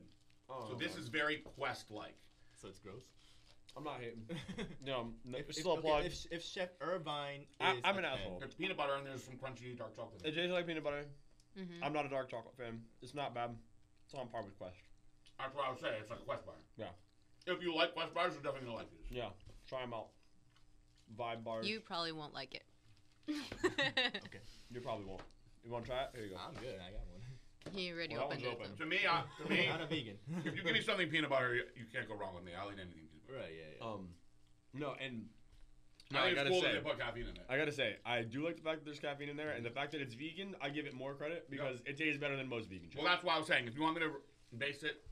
So this is very Quest-like. So it's gross. I'm not hating. No, If, still a plug. if Chef Irvine I'm is an a 10, asshole. There's peanut butter and there's some crunchy dark chocolate. It tastes like peanut butter. Mm-hmm. I'm not a dark chocolate fan. It's not bad. It's on par with Quest. That's what I would say. It's like a Quest bar. Yeah. If you like Quest bars, you're definitely gonna like these. Yeah, try them out. Vibe bars. You probably won't like it. You probably won't. You want to try it? Here you go. I'm good. I got one. He already Well, that opened one's it. open. To me, Not a vegan. if you give me something peanut butter, you can't go wrong with me. I'll eat anything peanut butter. Right. Yeah. No, and I I think gotta it's cool say, that they put caffeine in it. I gotta say, I do like the fact that there's caffeine in there, and the fact that it's vegan, I give it more credit because it tastes better than most vegan chips. Well, that's why I was saying, if you want me to base it,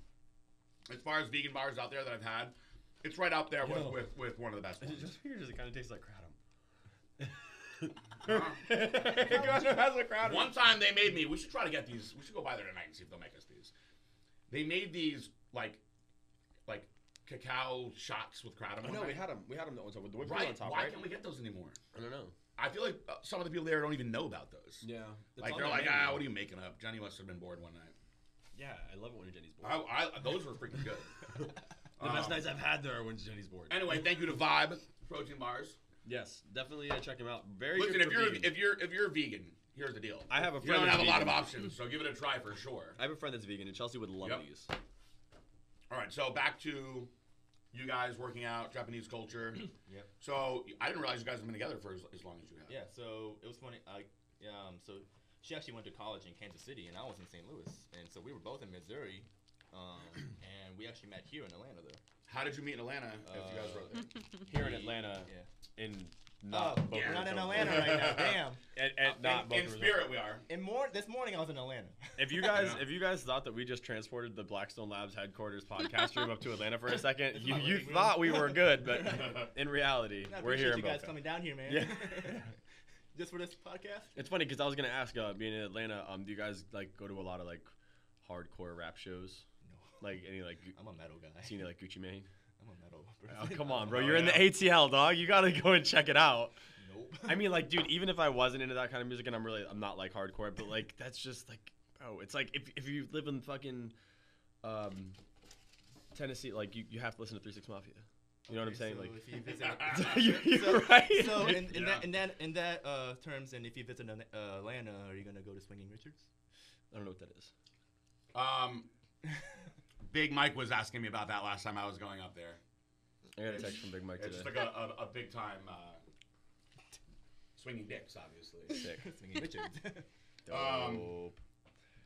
as far as vegan bars out there that I've had, it's right up there with one of the best Is it ones. just weird? Does it kind of taste like kratom? Uh, It kind of has a kratom. One time they made me. We should try to get these. We should go by there tonight and see if they'll make us these. They made these like cacao shots with kratom. I one know we night. had them. We had them with the whipped cream Right? on top, Why right? can't we get those anymore? I don't know. I feel like some of the people there don't even know about those. Yeah. Like they're like, what are you making up? Jenny must have been bored one night. Yeah, I love it when Jenny's bored. Those were freaking good. The best nights I've had there are when Jenny's bored. Anyway, thank you to Vibe Protein Bars. Yes, definitely check them out. Very Listen, good if for you're vegan. if you're vegan, here's the deal. I have a You friend don't that's have a lot of vegan. options, so give it a try for sure. I have a friend that's vegan, and Chelsea would love Yep. these. All right, so back to you guys working out, Japanese culture. Yep. So I didn't realize you guys have been together for as long as you have. Yeah. So it was funny. So she actually went to college in Kansas City, and I was in St. Louis, and so we were both in Missouri, and we actually met here in Atlanta, though. How did you meet in Atlanta if you guys were there? Here in Atlanta, Yeah. in Oh, not Boca we're not in Raton. Atlanta right now. Damn. And not Boca In Raton. spirit, we are. This morning I was in Atlanta. If you guys thought that we just transported the Blackstone Labs headquarters podcast room up to Atlanta for a second, you living room. thought we were good, but in reality, I we're appreciate here in you guys Boca. coming down here, man. Yeah. Just for this podcast. It's funny because I was gonna ask, being in Atlanta, do you guys like go to a lot of like hardcore rap shows? No. Like any like I'm a metal guy. seen it like Gucci Mane? I'm a metal Oh person. come on, bro! Oh, You're in the yeah. ATL, dog. You gotta go and check it out. Nope. I mean, like, dude, even if I wasn't into that kind of music, and I'm not like hardcore, but like that's just like, bro, it's like if you live in fucking Tennessee, like you have to listen to 3 6 Mafia. You know what I'm saying? So Like, if you visit, you're right. so Yeah. in that terms, and if you visit Atlanta, are you gonna go to Swinging Richards? I don't know what that is. Big Mike was asking me about that last time I was going up there. I got a text from Big Mike It's today. just like a big time swinging dicks, obviously. Sick. Swinging Richards. Dope.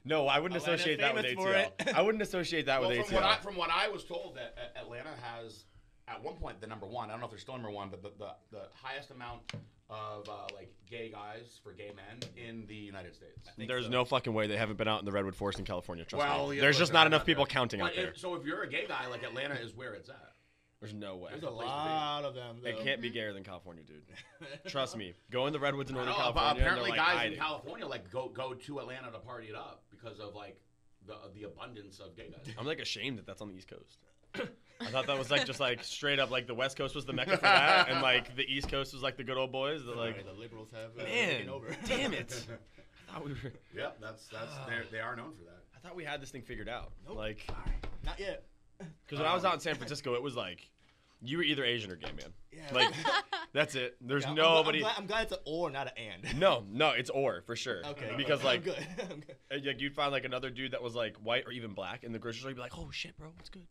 No, I wouldn't Atlanta's associate that with famous for ATL. it. I wouldn't associate that with ATL. From what I was told, that Atlanta has at one point the number one. I don't know if they're still number one, but the highest amount of like gay guys for gay men in the United States. There's no fucking way they haven't been out in the Redwood Forest in California. Trust me. Yeah, There's just listen, not I'm enough people there. counting out But there. so if you're a gay guy, like Atlanta is where it's at. There's no way. There's A a place to be. lot of them. It Though. can't be gayer than California, dude. Trust me. Go in the Redwoods in I Northern know, but California. apparently, and they're, guys like, in hiding. California like go to Atlanta to party it up because of like the abundance of gay guys. I'm like ashamed that that's on the East Coast. I thought that was like just like straight up like the West Coast was the mecca for that, and like the East Coast was like the good old boys. That like, the liberals have man, taken over. damn it. I thought we were. Yep, that's they are known for that. I thought we had this thing figured out. Nope. Like, Not yet. because when I was out in San Francisco, it was like you were either Asian or gay, man. Yeah. Like that's it. There's Yeah, nobody. I'm glad it's an or, not an and. No, it's or for sure. Okay. Because I'm like, good. I'm good. like you'd find like another dude that was like white or even black in the grocery store. You'd be like, oh shit, bro, what's good?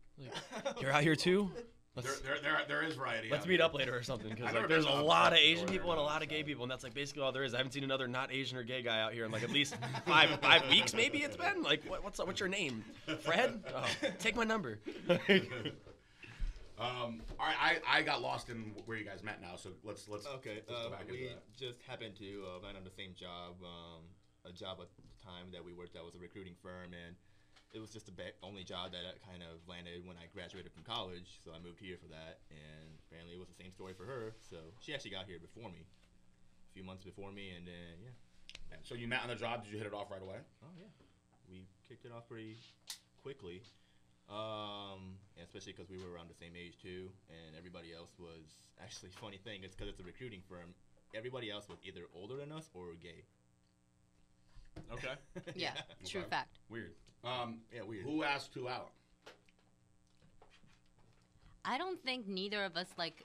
Like, you're out here too. There is variety. Let's out meet there. up later or something. Because I've like, never there's been a to lot of upstate Asian or people and a whatever, lot of gay so. people, and that's like basically all there is. I haven't seen another not Asian or gay guy out here in like at least five weeks. Maybe it's been like what's your name? Fred? Oh, take my number. All right, I got lost in where you guys met now, so let's Okay, go back into we that. just happened to land on the same job, a job at the time that we worked at was a recruiting firm, and it was just the only job that I kind of landed when I graduated from college, so I moved here for that, and apparently it was the same story for her, so she actually got here before me, a few months before me, and then, yeah. And so you met on the job, did you hit it off right away? Oh, yeah. We kicked it off pretty quickly. Especially because we were around the same age too, and everybody else was actually funny thing. It's because it's a recruiting firm. Everybody else was either older than us or gay. Okay. Yeah, true Okay. fact. Weird. Yeah, weird. Who asked who out? I don't think neither of us like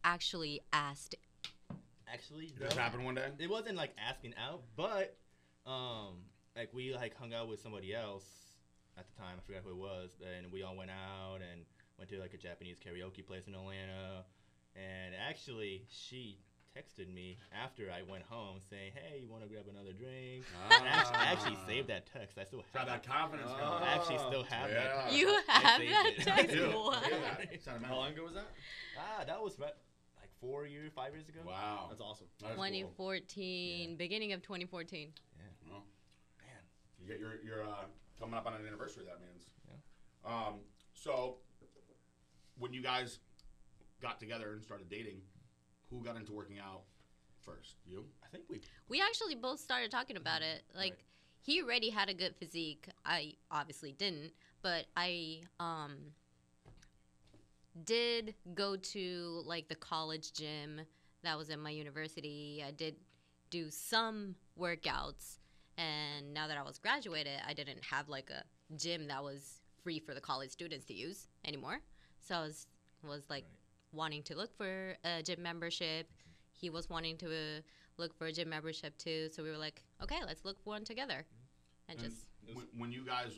actually asked. Actually, Did this happen one day? it wasn't like asking out, but like we like hung out with somebody else at the time. I forgot who it was, and we all went out and went to like a Japanese karaoke place in Atlanta. And actually, she texted me after I went home saying, "Hey, you want to grab another drink?" And I actually saved that text. I still Got have that confidence it. going. I actually still have that. Yeah. text. You I have saved that it. text? Dude, What? look at that. Sentimental. How long ago was that? That was like 5 years ago. Wow. That's awesome. That is cool. 2014, beginning of 2014. Well, Man. you get your coming up on an anniversary, that means. Yeah. So when you guys got together and started dating, who got into working out first? You? I think We actually both started talking about it. Like, Right. he already had a good physique. I obviously didn't, but I did go to like the college gym that was in my university. I did do some workouts, and now that I was graduated, I didn't have like a gym that was free for the college students to use anymore. So I was like wanting to look for a gym membership. He was wanting to look for a gym membership too. So we were like, okay, let's look for one together, and just When you guys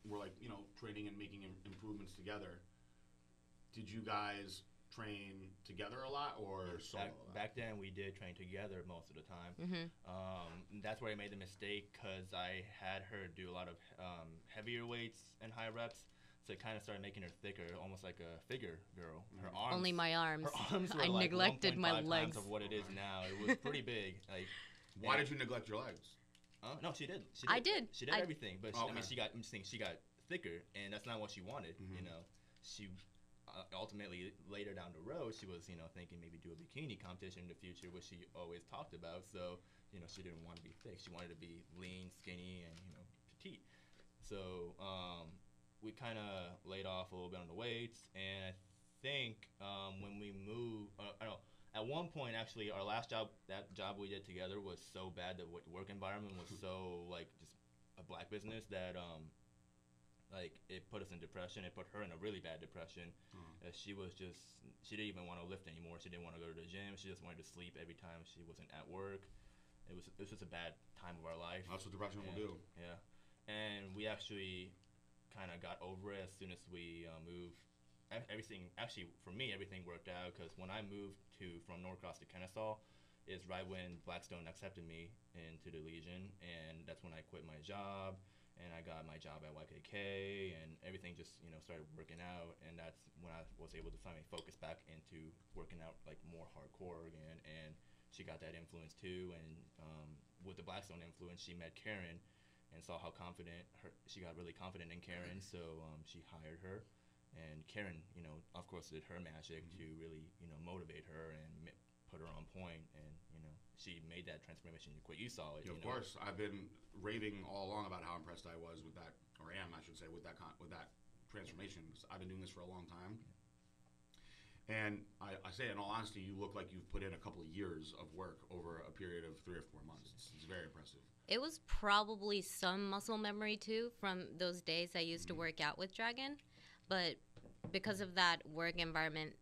were like, training and making improvements together, did you guys train together a lot or solo? a lot? back then we did train together most of the time. That's where I made the mistake because I had her do a lot of heavier weights and high reps, so it kind of started making her thicker, almost like a figure girl. Her arms, only my arms. her arms were I like neglected my 1.5 legs. times of what it is now. It was pretty big. Like, Why did you neglect your legs? No, she did. I did. She did I- everything, but Okay. I mean, I'm saying she got thicker, and that's not what she wanted. She ultimately later down the road, she was thinking maybe do a bikini competition in the future, which she always talked about. So she didn't want to be thick. She wanted to be lean, skinny, and petite. So we kind of laid off a little bit on the weights, and I think when we moved, I don't know. At one point, actually, our last job, that job we did together was so bad that the work environment was so like just a black business that like it put us in depression. It put her in a really bad depression. She didn't even want to lift anymore. She didn't want to go to the gym. She just wanted to sleep every time she wasn't at work. it was just a bad time of our life. That's what depression will do. Yeah, and we actually kind of got over it as soon as we moved. Everything actually for me, everything worked out because when I moved from Norcross to Kennesaw, is right when Blackstone accepted me into the Legion, and that's when I quit my job. And I got my job at YKK, and everything just started working out. And that's when I was able to finally focus back into working out like more hardcore again. And she got that influence too. And with the Blackstone influence, she met Karen and saw how confident she got really confident in Karen. So she hired her, and Karen, of course, did her magic to really motivate her and put her on point. And she made that transformation quick. You saw it. Of course, I've been raving all along about how impressed I was with that, or am, I should say, with that transformation. I've been doing this for a long time, and I say, in all honesty, you look like you've put in a couple of years of work over a period of 3 or 4 months. It's very impressive. It was probably some muscle memory too from those days I used to work out with Dragon, but because of that work environment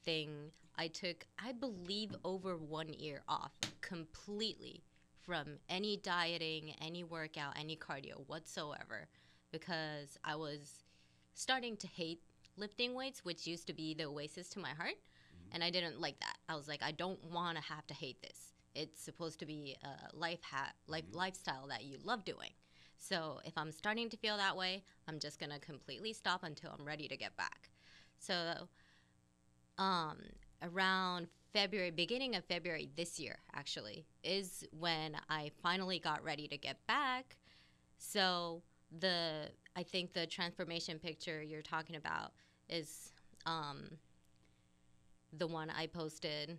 thing, I took, I believe, over 1 year off completely from any dieting, any workout, any cardio whatsoever, because I was starting to hate lifting weights, which used to be the oasis to my heart, and I didn't like that. I was like, I don't want to have to hate this. It's supposed to be a lifestyle that you love doing. So if I'm starting to feel that way, I'm just going to completely stop until I'm ready to get back. So around February, beginning of February this year, actually, is when I finally got ready to get back. So I think the transformation picture you're talking about is the one I posted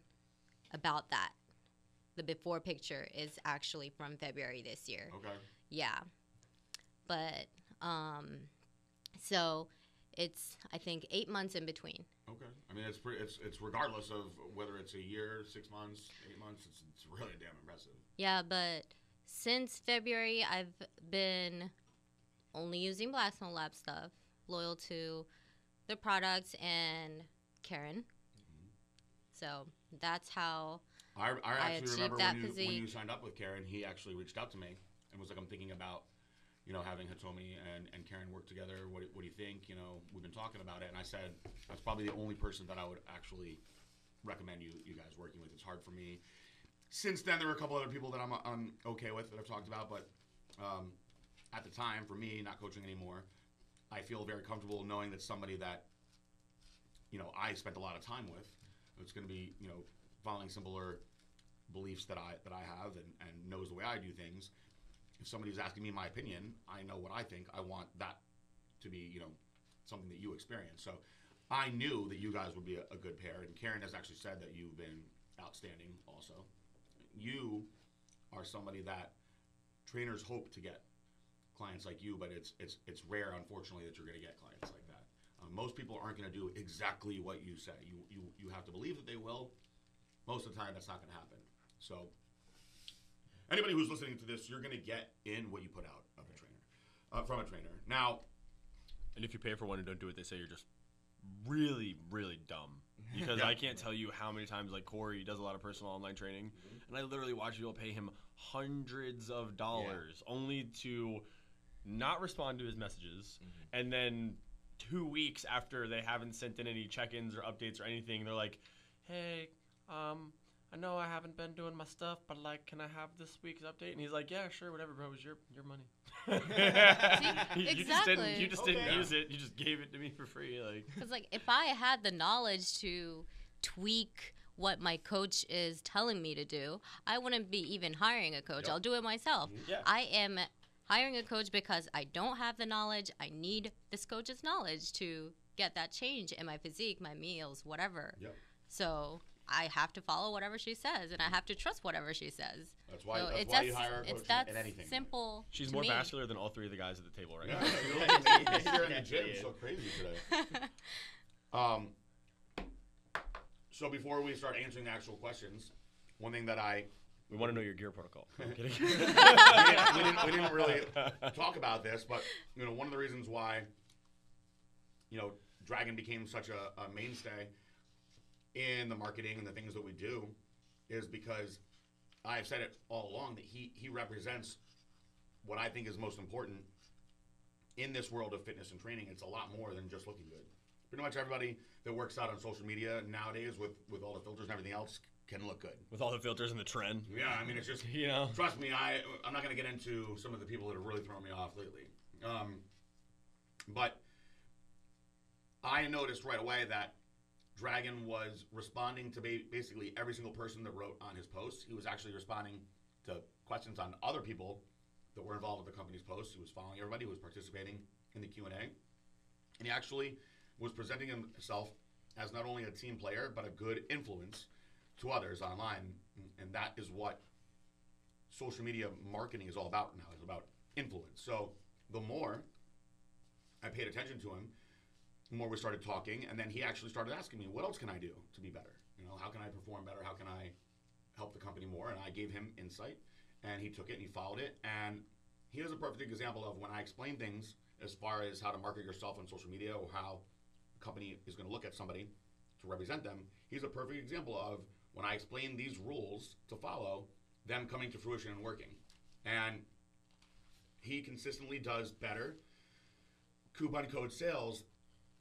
about that. The before picture is actually from February this year. Okay. Yeah. But, so it's, I think, 8 months in between. Okay. I mean, it's regardless of whether it's a year, 6 months, 8 months, it's really damn impressive. Yeah, but since February, I've been only using Blackstone Labs stuff, loyal to the products and Karen. So that's how I actually achieved remember that when physique. you signed up with Karen, he actually reached out to me and was like, I'm thinking about, having Hitomi and Karen work together. What do you think? We've been talking about it. And I said, that's probably the only person that I would actually recommend you guys working with. It's hard for me. Since then, there were a couple other people that I'm okay with that I've talked about. But at the time, for me, not coaching anymore, I feel very comfortable knowing that somebody that, I spent a lot of time with, it's going to be, following similar beliefs that I have and knows the way I do things. If somebody's asking me my opinion, I know what I think. I want that to be, something that you experience. So I knew that you guys would be a good pair, and Karen has actually said that you've been outstanding also. You are somebody that trainers hope to get clients like you, but it's rare, unfortunately, that you're going to get clients like that. Most people aren't going to do exactly what you say. You have to believe that they will. Most of the time, that's not going to happen. So anybody who's listening to this, you're going to get in what you put out of a trainer, from a trainer. Now, and if you pay for one and don't do it, they say you're just really, really dumb. Because I can't tell you how many times, like Corey does a lot of personal online training, and I literally watch people pay him hundreds of dollars only to not respond to his messages, and then 2 weeks after they haven't sent in any check-ins or updates or anything, they're like, hey, I know I haven't been doing my stuff, but like, can I have this week's update? And he's like, yeah, sure, whatever, bro. It was your money. See? Exactly. You just didn't use it. You just gave it to me for free. Like, because if I had the knowledge to tweak what my coach is telling me to do, I wouldn't be even hiring a coach. I'll do it myself. Yeah. I am hiring a coach because I don't have the knowledge. I need this coach's knowledge to get that change in my physique, my meals, whatever. Yep. So I have to follow whatever she says, and I have to trust whatever she says. That's why, So that's it's why that, you hire a coach it's that in anything. simple. she's to more me. vascular than all three of the guys at the table right Yeah, now. you're in the gym so crazy today. So before we start answering the actual questions, one thing that We want to know your gear protocol. I'm kidding. we didn't really talk about this, but one of the reasons why Dragon became such a mainstay in the marketing and the things that we do is because I've said it all along that he represents what I think is most important in this world of fitness and training. It's a lot more than just looking good. Pretty much everybody that works out on social media nowadays with all the filters and everything else can look good. With all the filters and the trend. Yeah, I mean, it's just, trust me, I'm not going to get into some of the people that have really thrown me off lately. But I noticed right away that Dragon was responding to basically every single person that wrote on his posts. He was actually responding to questions on other people that were involved with the company's posts. He was following everybody who was participating in the Q&A. And he actually was presenting himself as not only a team player, but a good influence to others online. And that is what social media marketing is all about now. It's about influence. So the more I paid attention to him, the more we started talking, and then he actually started asking me, what else can I do to be better? How can I perform better? How can I help the company more? And I gave him insight, and he took it and he followed it. And he is a perfect example of when I explain things as far as how to market yourself on social media or how a company is going to look at somebody to represent them. He's a perfect example of when I explain these rules to follow, them coming to fruition and working. And he consistently does better coupon code sales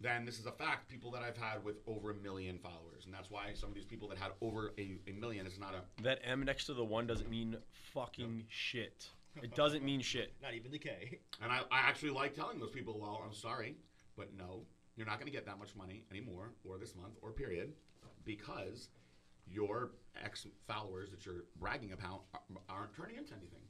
than, this is a fact, people that I've had with over 1 million followers. And that's why some of these people that had over a million is not a... That M next to the 1 doesn't mean fucking shit. It doesn't mean shit. Not even the K. And I actually like telling those people, well, I'm sorry, but no, you're not going to get that much money anymore, or this month, or period, because your X followers that you're bragging about aren't turning into anything.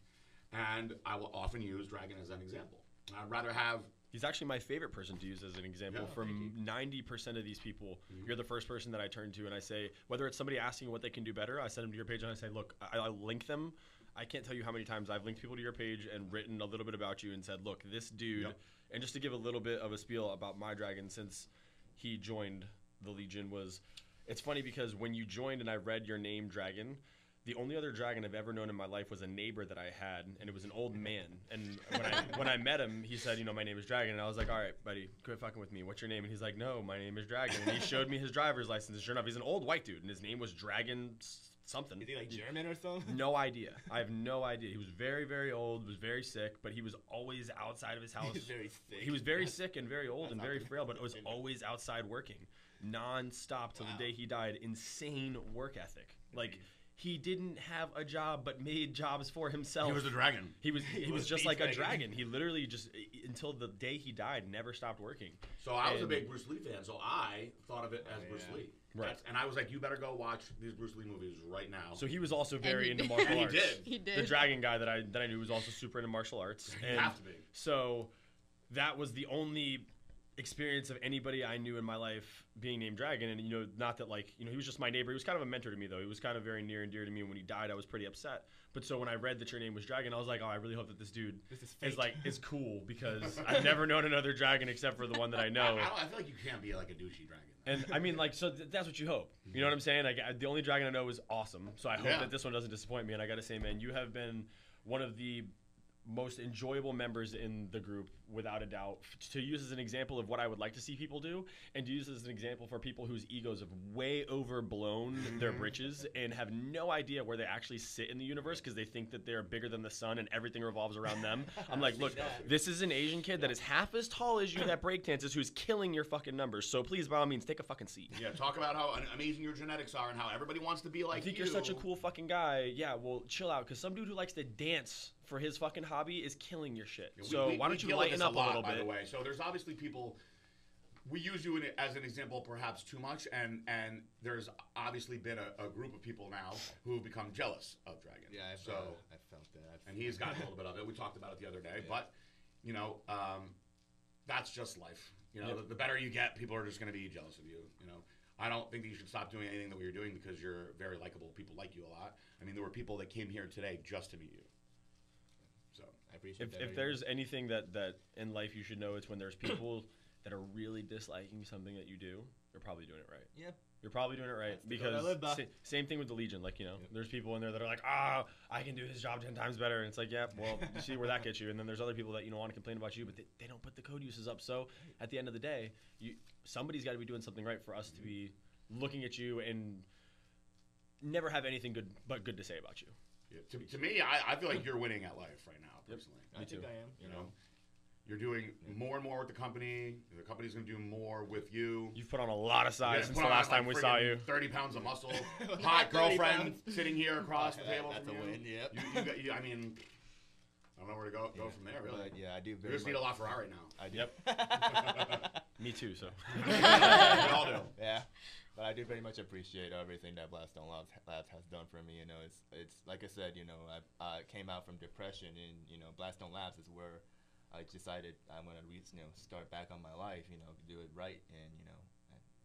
And I will often use Dragon as an example. I'd rather have... He's actually my favorite person to use as an example. Yeah, From 90% of these people, you're the first person that I turn to, and I say, whether it's somebody asking what they can do better, I send them to your page and I say, look, I link them. I can't tell you how many times I've linked people to your page and written a little bit about you and said, look, this dude, and just to give a little bit of a spiel about my Dragon since he joined the Legion was, it's funny because when you joined and I read your name, Dragon, the only other Dragon I've ever known in my life was a neighbor that I had, and it was an old man. And when I met him, he said, my name is Dragon. And I was like, all right, buddy, quit fucking with me. What's your name? And he's like, no, my name is Dragon. And he showed me his driver's license. And sure enough, he's an old white dude, and his name was Dragon something. Is he like German or something? No idea. I have no idea. He was very, very old, was very sick, but he was always outside of his house. He was very sick. He was very sick and very old and very frail, but it was always outside working, non-stop till the day he died. Insane work ethic. Like, he didn't have a job, but made jobs for himself. He was a dragon. He was just like a dragon. He literally just, until the day he died, never stopped working. So I was a big Bruce Lee fan, so I thought of it as Bruce Lee. Right. And I was like, you better go watch these Bruce Lee movies right now. So he was also very into martial arts. He did. The dragon guy that I knew was also super into martial arts. You have to be. So that was the only experience of anybody I knew in my life being named Dragon. And, not that he was just my neighbor. He was kind of a mentor to me, though. He was kind of very near and dear to me. And when he died, I was pretty upset. But so when I read that your name was Dragon, I was like, oh, I really hope that this dude is cool, because I've never known another dragon except for the one that I know. I feel like you can't be like a douchey dragon. And I mean, so that's what you hope. You know what I'm saying? The only dragon I know is awesome. So I hope that this one doesn't disappoint me. And I got to say, man, you have been one of the most enjoyable members in the group, without a doubt, to use as an example of what I would like to see people do, and to use as an example for people whose egos have way overblown their britches and have no idea where they actually sit in the universe because they think that they're bigger than the sun and everything revolves around them. I'm like, look, this is an Asian kid that is half as tall as you that breakdances who's killing your fucking numbers. So please, by all means, take a fucking seat. Yeah, talk about how amazing your genetics are and how everybody wants to be like you. I think you're such a cool fucking guy. Yeah, well, chill out, because some dude who likes to dance for his fucking hobby is killing your shit. So why don't you lighten up a little bit? By the way, so there's obviously people. We use you as an example perhaps too much, and there's obviously been a group of people now who have become jealous of Dragon. Yeah, I felt that. And he's gotten a little bit of it. We talked about it the other day, but that's just life. The better you get, people are just going to be jealous of you. I don't think that you should stop doing anything that you're doing because you're very likable. People like you a lot. I mean, there were people that came here today just to meet you. So I appreciate that. If there's anything that in life you should know, it's when there's people that are really disliking something that you do, you're probably doing it right. Yeah. You're probably doing it right. Because same thing with the Legion. There's people in there that are like, I can do his job 10 times better. And it's like, yeah, well, you see where that gets you. And then there's other people that want to complain about you, but they don't put the code uses up. So at the end of the day, somebody's got to be doing something right for us to be looking at you and never have anything good to say about you. Yeah, to me, I feel like you're winning at life right now, personally. I think I am. You know, you're doing more and more with the company. The company's going to do more with you. You've put on a lot of size Yeah, since put the on, last time we saw friggin' you. 30 pounds of muscle. Not Hot 30 girlfriend pounds. sitting here across the table That's from a you. win. Yep. I mean, I don't know where to go from there, really. But, yeah, I do. You Very just need a LaFerrari now. I do. Yep. Me too. So. We all do. Yeah, but I do very much appreciate everything that Blackstone Labs has done for me. You know, it's like I said. You know, I came out from depression, and you know, Blackstone Labs is where I decided I'm gonna start back on my life. You know, do it right, and you know,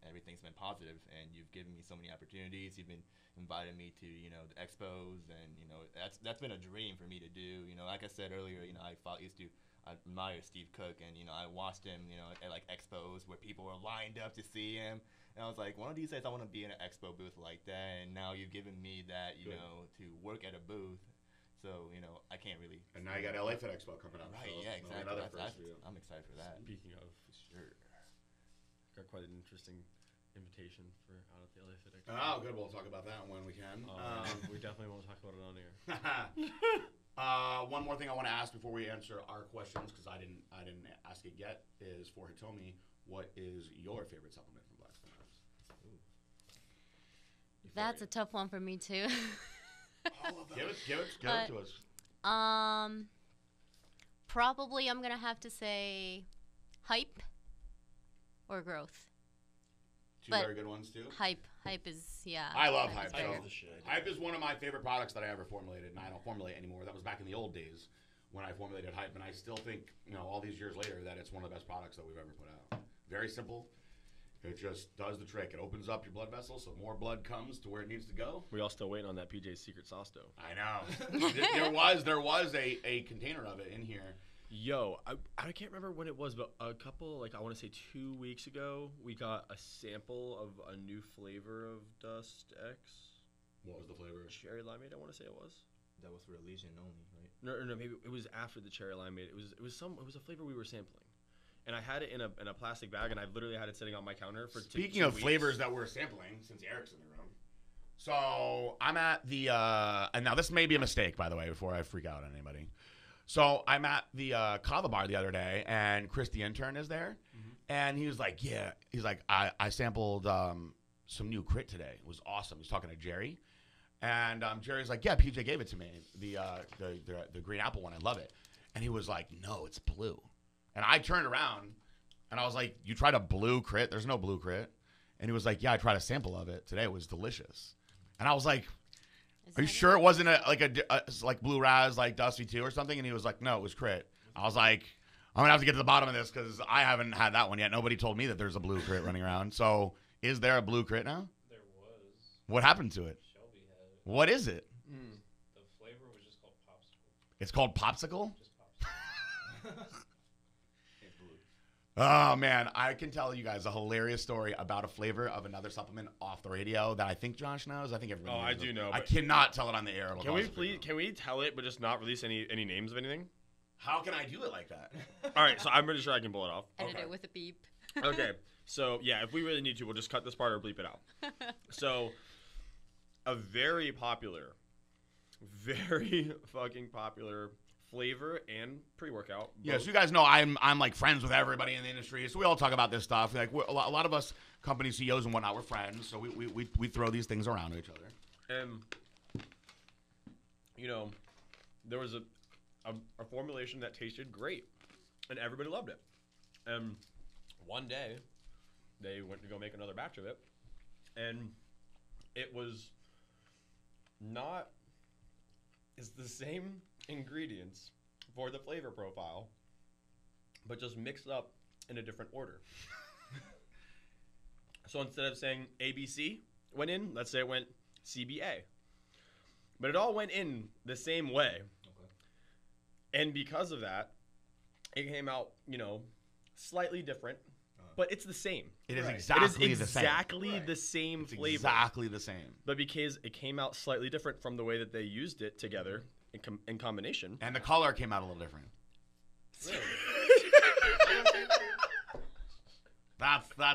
everything's been positive. And you've given me so many opportunities. You've been inviting me to the expos, and you know, that's been a dream for me to do. You know, like I said earlier, you know, I admire Steve Cook, and you know, I watched him, you know, at like expos where people were lined up to see him, and I was like, one of these days I want to be in an expo booth like that. And now you've given me that, you know, to work at a booth, so you know, I can't really. And now you got LA Fit Expo coming up. Right? So yeah, exactly. I'm excited for that. Speaking of, For sure. got quite an interesting invitation for out at the LA Fit Expo. Oh, good. We'll talk about that when we can. We definitely won't talk about it on air. One more thing I want to ask before we answer our questions, because I didn't ask it yet, is for Hitomi, what is your favorite supplement from Blackstone Labs? That's a tough one for me too. Give it to us. Probably I'm gonna have to say hype or growth. Two but very good ones too. Hype is I love is Hype. better. So Hype is one of my favorite products that I ever formulated, and I don't formulate anymore. That was back in the old days when I formulated Hype, and I still think, you know, all these years later, that it's one of the best products that we've ever put out. Very simple. It just does the trick. It opens up your blood vessels, so more blood comes to where it needs to go. We all still waiting on that PJ's secret sauce dough. I know. there was a container of it in here. Yo, I can't remember when it was, but a couple, like I want to say 2 weeks ago, we got a sample of a new flavor of Dust X. What was the flavor? Cherry limeade, I want to say it was. That was for a Legion only, right? No, maybe it was after the cherry limeade. It was a flavor we were sampling. And I had it in a plastic bag, and I literally had it sitting on my counter for Speaking two of weeks. flavors that we're sampling, since Eric's in the room. So I'm at the, and now this may be a mistake, by the way, before I freak out on anybody. So I'm at the Kava bar the other day, and Chris, the intern, is there. Mm-hmm. And he was like, yeah. He's like, I sampled some new crit today. It was awesome. He's talking to Jerry. And Jerry's like, yeah, PJ gave it to me, the green apple one. I love it. And he was like, no, it's blue. And I turned around, and I was like, you tried a blue crit? There's no blue crit. And he was like, yeah, I tried a sample of it today. It was delicious. And I was like, are you sure it wasn't like Blue Raz, like Dusty 2 or something? And he was like, no, it was crit. I was like, I'm going to have to get to the bottom of this because I haven't had that one yet. Nobody told me that there's a blue crit running around. So is there a blue crit now? There was. What happened to it? Shelby had it. What is it? The flavor was just called Popsicle. It's called Popsicle? Just Popsicle. Oh, man. I can tell you guys a hilarious story about a flavor of another supplement off the radio that I think Josh knows. I think everybody knows. I do know. I cannot tell it on the air. Can we tell it but just not release any names of anything? How can I do it like that? All right, so I'm pretty sure I can pull it off. Edit it with a beep. Okay, so yeah, if we really need to, we'll just cut this part or bleep it out. So, a very fucking popular flavor and pre-workout. Yeah, so you guys know I'm like friends with everybody in the industry, so we all talk about this stuff. Like a lot of us company CEOs and whatnot, we're friends, so we throw these things around to each other. And you know, there was a formulation that tasted great, and everybody loved it. And one day, they went to go make another batch of it, and it was not. It's the same ingredients for the flavor profile, but just mixed up in a different order. So instead of saying ABC went in, let's say it went CBA. But it all went in the same way. Okay. And because of that, it came out, you know, slightly different, but it's the same. It is exactly the same. Exactly the same flavor. Exactly the same. But because it came out slightly different from the way that they used it together in combination. And the color came out a little different. Really?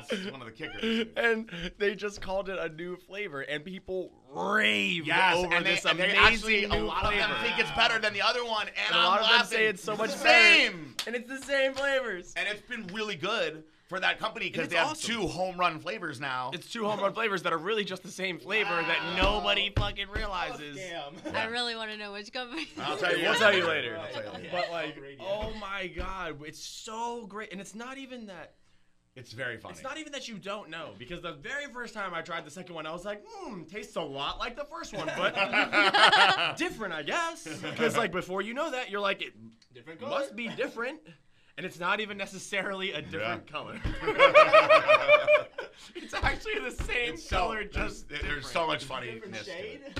that's one of the kickers. And they just called it a new flavor, and people rave Yes, over and this they amazing actually, new a lot flavor. of them think it's better than the other one, and And a I'm lot of them laughing. say it's so much the better. same. And it's the same flavors. And it's been really good for that company because it's they have awesome. 2 home run flavors now. It's 2 home run flavors that are really just the same flavor that nobody fucking realizes. I really want to know which company. I'll tell you. We'll tell you later. I'll tell you later. But like, oh my god, it's so great, and it's not even that. It's very funny. It's not even that you don't know, because the very first time I tried the second one, I was like, tastes a lot like the first one, but different, I guess. Because like before you know that, you're like, it Different color. must be different, and it's not even necessarily a different color. It's actually the same color, just there's so much funniness Different to shade. it.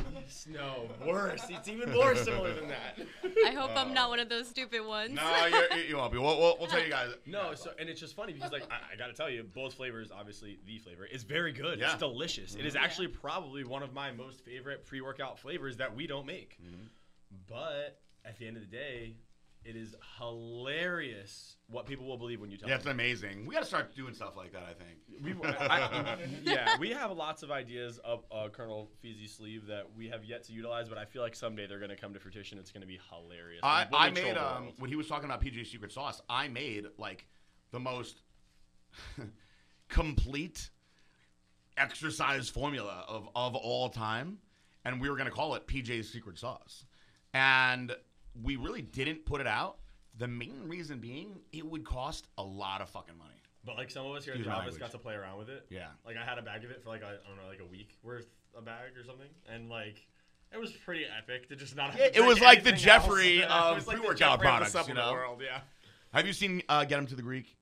no worse. It's even more similar than that. I hope I'm not one of those stupid ones. No, you won't be. We'll tell you guys. No, so and it's just funny because like I gotta tell you, both flavors, obviously the flavor is very good. Yeah. It's delicious. It is actually probably one of my most favorite pre-workout flavors that we don't make. But at the end of the day, it is hilarious what people will believe when you tell Yeah, it's them. amazing. We got to start doing stuff like that, I think. Yeah, we have lots of ideas up Colonel Feezy's sleeve that we have yet to utilize, but I feel like someday they're going to come to fruition. It's going to be hilarious. I We'll made troll the world. when he was talking about PJ's Secret Sauce, I made like the most complete exercise formula of all time, and we were going to call it PJ's Secret Sauce. And we really didn't put it out. The main reason being, it would cost a lot of fucking money. But like some of us here at Excuse the my office language. got to play around with it. Yeah. Like I had a bag of it for like I don't know, like a week worth a bag or something, and like it was pretty epic to just not have to It drink was like the anything Jeffrey else. of It was like the pre-workout Jeffrey of the products, supplement you know? world, yeah. Have you seen Get Him to the Greek?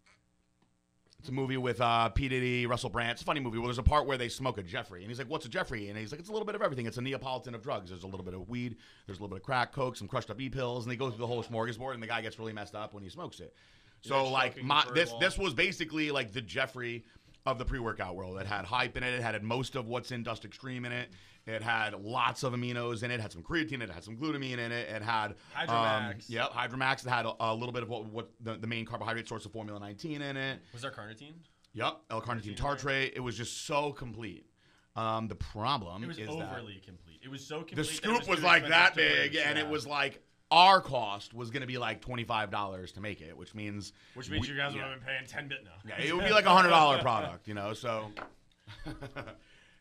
It's a movie with P. Diddy, Russell Brand. It's a funny movie. Well, there's a part where they smoke a Jeffrey. And he's like, what's a Jeffrey? And he's like, it's a little bit of everything. It's a Neapolitan of drugs. There's a little bit of weed. There's a little bit of crack, coke, some crushed up E-pills. And they go through the whole smorgasbord. And the guy gets really messed up when he smokes it. So, like like, stroking the fur wall. this was basically like the Jeffrey of the pre-workout world. It had hype in it. It had most of what's in Dust Extreme in it. It had lots of aminos in it. It had some creatine in it. It had some glutamine in it. It had Hydromax. Yep, Hydromax. It had a little bit of what the main carbohydrate source of Formula 19 in it. Was there carnitine? Yep, L-carnitine tartrate. It was just so complete. The problem It was is overly complete. It was so complete. the that it scoop was too like that expensive to big, produce, and yeah. it was like our cost was going to be like $25 to make it, which means Which means you guys would yeah. have been paying 10 bit now. Yeah, it would be like $100 product, you know. So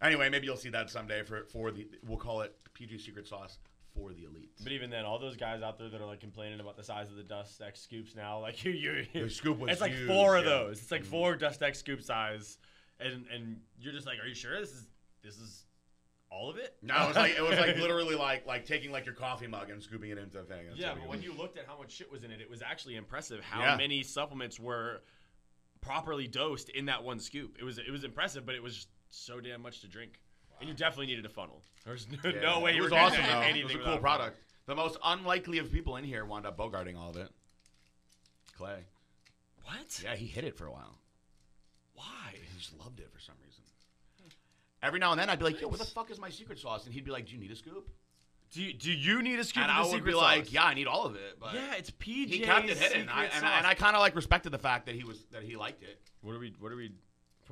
anyway, maybe you'll see that someday for the we'll call it PG Secret Sauce for the elite. But even then, all those guys out there that are like complaining about the size of the Dust X scoops now, like you The scoop was it's like huge, 4 of yeah. those. It's like 4 Dust X scoop size, and you're just like, are you sure this is all of it? No, it was like literally like taking like your coffee mug and scooping it into a thing. That's Yeah, what but it when was. you looked at how much shit was in it, it was actually impressive how Yeah. many supplements were properly dosed in that one scoop. It was impressive, but it was just so damn much to drink. And you definitely needed a funnel. There was no way it you was were awesome getting though. anything It was a without cool a funnel. product. The most unlikely of people in here wound up bogarting all of it. Clay. What? Yeah, he hid it for a while. Why? He just loved it for some reason. Every now and then I'd be like, yo, where the fuck is my secret sauce? And he'd be like, do you need a scoop? Do you need a scoop And of I the would secret be like, sauce? yeah, I need all of it. But Yeah, it's PJ's he kept it hidden. secret sauce. And I kind of like respected the fact that he liked it. What are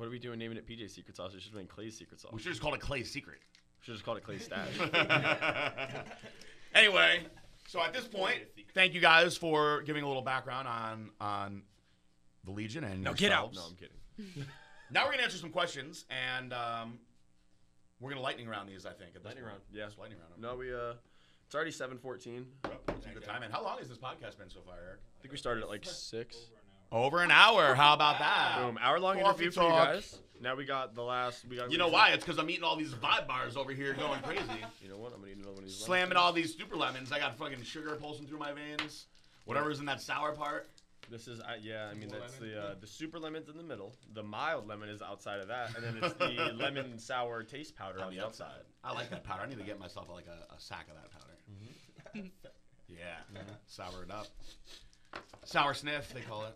we doing naming it PJ's secret sauce? It should have been Clay's secret sauce. We should just call it Clay's secret. We should just call it Clay's stash. Anyway, so at this point, thank you guys for giving a little background on the Legion and No, get out. yourselves. No, I'm kidding. Now we're gonna answer some questions, and we're gonna lightning round these. I think at this Lightning point. round. Yeah. Just lightning round. 'em. No, we it's already 7:14. It's a good time. And how long has this podcast been so far, Eric? I think we started at like 6. Over an hour. How about that? Boom. Hour-long Coffee interview for you talk. guys. Now we got the last. You know why? It's because I'm eating all these Vibe bars over here, going crazy, You know what? I'm gonna eat another one of these. slamming all these super lemons. I got fucking sugar pulsing through my veins. Whatever's in that sour part. This is yeah. I mean that's the super lemon's in the middle. The mild lemon is outside of that, and then it's the lemon sour taste powder on the outside. I like that powder. I need to get myself like a sack of that powder. Yeah, sour it up. Sour sniff, they call it.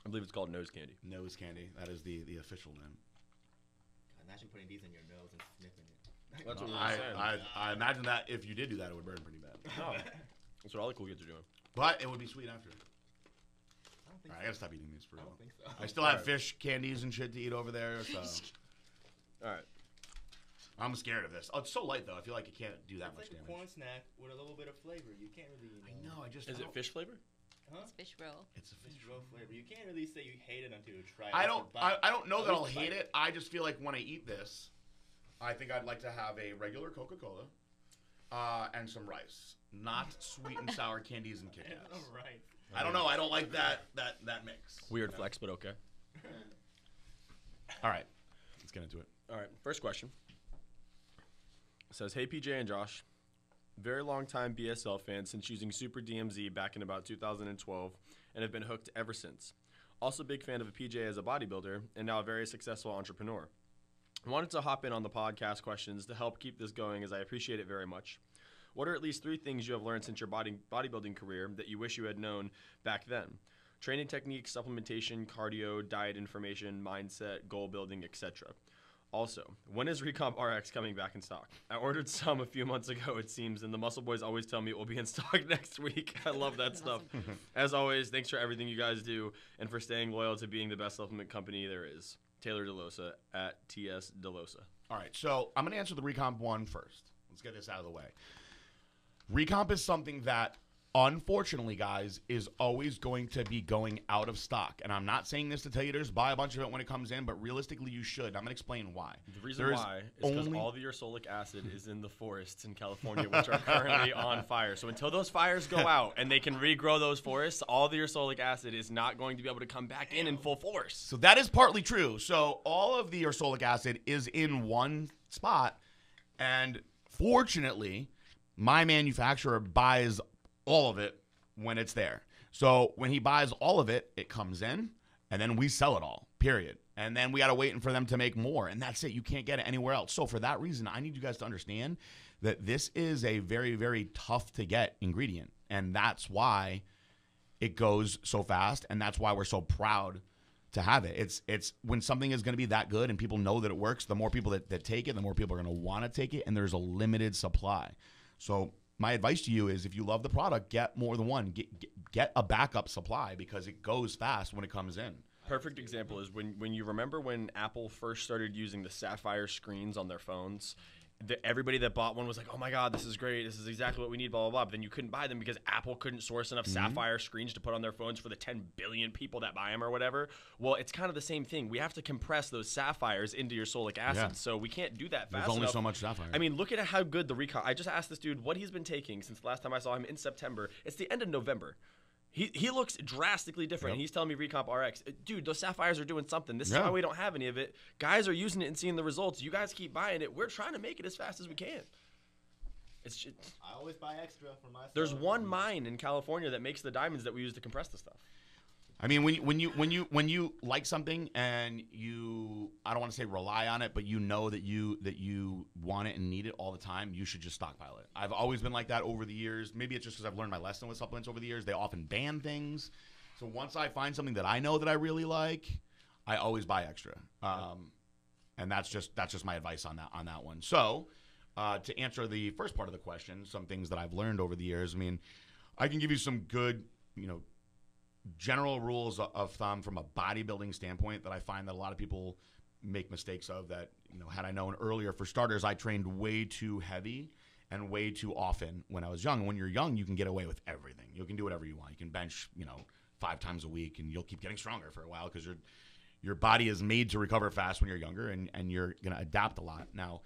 I believe it's called nose candy. Nose candy. That is the official name. Imagine putting these in your nose and sniffing it. That's what we were saying. I imagine that if you did do that, it would burn pretty bad. No, that's what all the cool kids are doing. But it would be sweet after. All right, I gotta stop eating these for I real. don't think so. I still have fish, candies, and shit to eat over there. So All right. I'm scared of this. Oh, it's so light though. I feel like it can't do that It's much like a damage. corn snack with a little bit of flavor. You can't really. I know. I just Is it fish flavor? Huh? It's fish roll. It's a Fish fish roll flavor. You can't really say you hate it until you try it. I That's don't. the bite. I don't know At that least I'll the hate bite. it. I just feel like when I eat this, I think I'd like to have a regular Coca-Cola and some rice, not sweet and sour candies and Kit Kats. All right. I don't know. I don't like that mix. Weird flex, but okay. All right, let's get into it. All right. First question. It says, "Hey PJ and Josh, very long time BSL fan since using Super DMZ back in about 2012, and have been hooked ever since. Also big fan of a PJ as a bodybuilder, and now a very successful entrepreneur. I wanted to hop in on the podcast questions to help keep this going, as I appreciate it very much. What are at least 3 things you have learned since your bodybuilding career that you wish you had known back then? Training techniques, supplementation, cardio, diet information, mindset, goal building, etc. Also, when is Recomp RX coming back in stock? I ordered some a few months ago, it seems, and the muscle boys always tell me it will be in stock next week. I love that stuff. As always, thanks for everything you guys do and for staying loyal to being the best supplement company there is. Taylor DeLosa at TS DeLosa." All right, so I'm going to answer the Recomp one first. Let's get this out of the way. Recomp is something that, unfortunately, guys, is always going to be going out of stock. And I'm not saying this to tell you to just buy a bunch of it when it comes in, but realistically, you should. I'm going to explain why. The reason There's why is because only- all the ursolic acid is in the forests in California, which are currently on fire. So until those fires go out and they can regrow those forests, all the ursolic acid is not going to be able to come back in full force. So that is partly true. So all of the ursolic acid is in one spot. And fortunately, my manufacturer buys all of it when it's there. So when he buys all of it, it comes in, and then we sell it all, period. And then we got to wait for them to make more, and that's it. You can't get it anywhere else. So for that reason, I need you guys to understand that this is a very, very tough to get ingredient, and that's why it goes so fast, and that's why we're so proud to have it. It's when something is going to be that good and people know that it works, the more people that take it, the more people are going to want to take it, and there's a limited supply. So my advice to you is if you love the product, get more than one. Get a backup supply because it goes fast when it comes in. Perfect example is when you remember when Apple first started using the sapphire screens on their phones. Everybody that bought one was like, "Oh my God, this is great! This is exactly what we need." Blah blah blah. But then you couldn't buy them because Apple couldn't source enough sapphire screens to put on their phones for the 10 billion people that buy them or whatever. Well, it's kind of the same thing. We have to compress those sapphires into your ursolic acid, Yeah. so we can't do that fast There's only enough. so much sapphire. I mean, look at how good the recon. I just asked this dude what he's been taking since the last time I saw him in September. It's the end of November. He looks drastically different. Yep. And he's telling me Recomp RX. Dude, those sapphires are doing something. This is Yeah. why we don't have any of it. Guys are using it and seeing the results. You guys keep buying it. We're trying to make it as fast as we can. It's just, I always buy extra for myself. there's one mine in California that makes the diamonds that we use to compress the stuff. I mean, when you like something and you, I don't want to say rely on it, but you know that you want it and need it all the time, you should just stockpile it. I've always been like that over the years. Maybe it's just because I've learned my lesson with supplements over the years. They often ban things, so once I find something that I know that I really like, I always buy extra. And that's just my advice on that one. So to answer the first part of the question, some things that I've learned over the years. I mean, I can give you some good, general rules of thumb from a bodybuilding standpoint that I find that a lot of people make mistakes of that, had I known earlier. For starters, I trained way too heavy and way too often when I was young. And when you're young, you can get away with everything. You can do whatever you want. You can bench, 5 times a week and you'll keep getting stronger for a while because your body is made to recover fast when you're younger and you're going to adapt a lot. Now,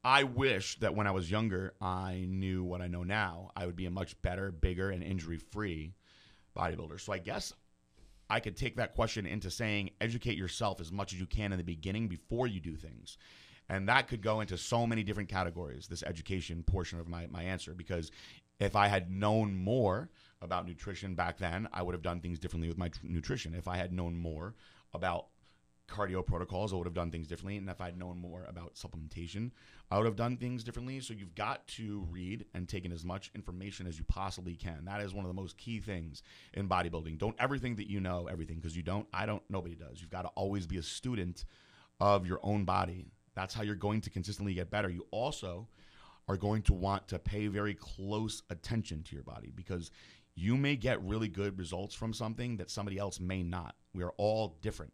I wish that when I was younger, I knew what I know now. I would be a much better, bigger, and injury-free bodybuilder. So I guess I could take that question into saying educate yourself as much as you can in the beginning before you do things. And that could go into so many different categories, this education portion of my answer, because if I had known more about nutrition back then, I would have done things differently with my nutrition. If I had known more about cardio protocols, I would have done things differently. And if I'd known more about supplementation, I would have done things differently. So you've got to read and take in as much information as you possibly can. That is one of the most key things in bodybuilding. Don't ever think that you know everything, because you don't. I don't. Nobody does. You've got to always be a student of your own body. That's how you're going to consistently get better. You also are going to want to pay very close attention to your body, because You may get really good results from something that somebody else may not. We are all different.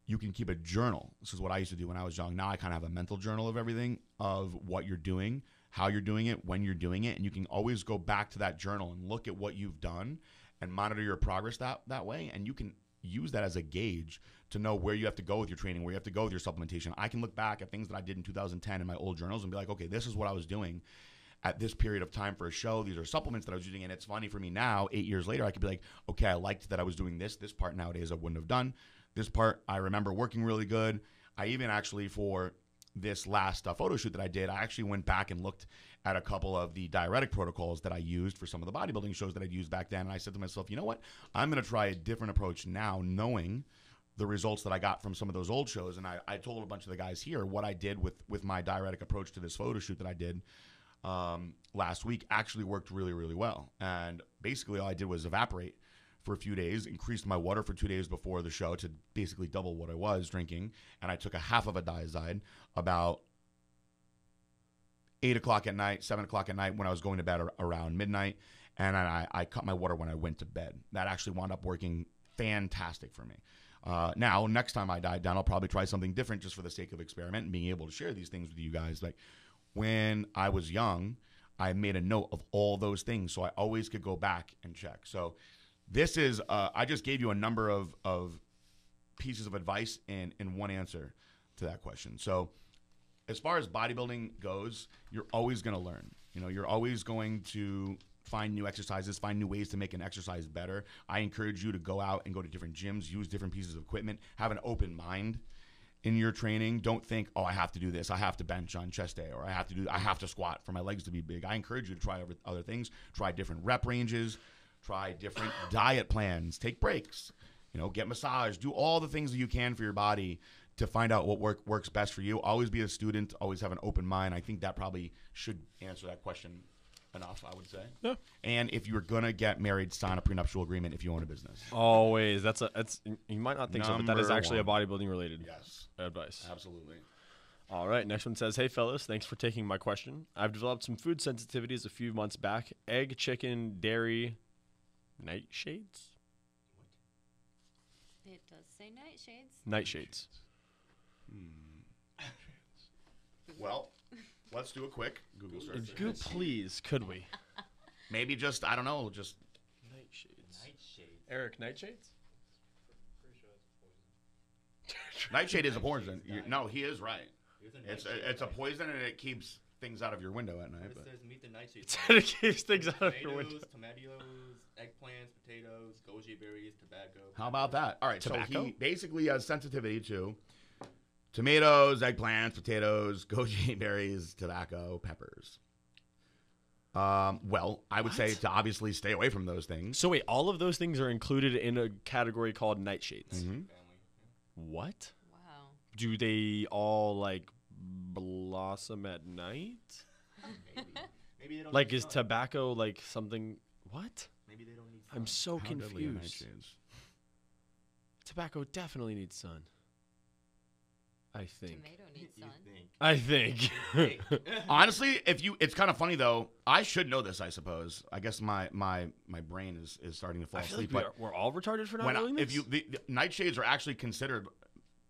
You can keep a journal. This is what I used to do when I was young. Now I kind of have a mental journal of everything, of what you're doing, how you're doing it, when you're doing it. And you can always go back to that journal and look at what you've done and monitor your progress that way. And you can use that as a gauge to know where you have to go with your training, where you have to go with your supplementation. I can look back at things that I did in 2010 in my old journals and be like, okay, this is what I was doing at this period of time for a show. These are supplements that I was using. And it's funny for me now, 8 years later, I could be like, okay, I liked that I was doing this. This part nowadays I wouldn't have done. This part I remember working really good. I even actually, for this last photo shoot that I did, I actually went back and looked at a couple of the diuretic protocols that I used for some of the bodybuilding shows that I'd used back then. And I said to myself, you know what? I'm going to try a different approach now, knowing the results that I got from some of those old shows. And I told a bunch of the guys here what I did with my diuretic approach to this photo shoot that I did last week actually worked really, really well. And basically all I did was evaporate for a few days, increased my water for 2 days before the show to basically double what I was drinking. And I took a half of a Diazide about 8 o'clock at night, 7 o'clock at night when I was going to bed around midnight. And I cut my water when I went to bed. That actually wound up working fantastic for me. Now, next time I diet down, I'll probably try something different just for the sake of experiment and being able to share these things with you guys. Like when I was young, I made a note of all those things so I always could go back and check. So this is, I just gave you a number of pieces of advice in one answer to that question. So as far as bodybuilding goes, you're always going to learn. You know, you're always going to find new exercises, find new ways to make an exercise better. I encourage you to go out and go to different gyms, use different pieces of equipment, have an open mind in your training. Don't think, oh, I have to do this. I have to bench on chest day, or I have to squat for my legs to be big. I encourage you to try other things, try different rep ranges, try different diet plans, take breaks, get massage, do all the things that you can for your body to find out what works best for you. Always be a student, always have an open mind. I think that probably should answer that question enough, I would say. Yeah. And if you're gonna get married, sign a prenuptial agreement if you own a business. Always. That's you might not think so, but that is actually a bodybuilding related advice. Absolutely. All right, next one says, hey fellas, thanks for taking my question. I've developed some food sensitivities a few months back. Egg, chicken, dairy, nightshades? It does say nightshades. Nightshades. Well, let's do a quick Google search. Please, could we? Maybe just, I don't know, just Nightshades. Nightshades. Eric, nightshades? Pretty sure it's poison. nightshade is a poison. No, he is right. There's It's a poison and it keeps things out of your window at night. It But says meet the nightshades. It keeps things out of your window. Tomatoes, eggplants, potatoes, goji berries, tobacco. how about that? All right, Tobacco? so he basically has sensitivity to tomatoes, eggplants, potatoes, goji berries, tobacco, peppers. Well, I would say to obviously stay away from those things. So wait, all of those things are included in a category called nightshades. Family. What? Wow. Do they all blossom at night? Maybe they don't Like need is sun. tobacco something? What? Maybe they don't need sun. I'm so How deadly are confused. nightshades? Tobacco definitely needs sun. I think. Tomato needs You sun. think. I think. Honestly, it's kind of funny though. I should know this, I suppose. I guess my brain is starting to fall I feel asleep. like But we're all retarded for not when knowing this. the nightshades are actually considered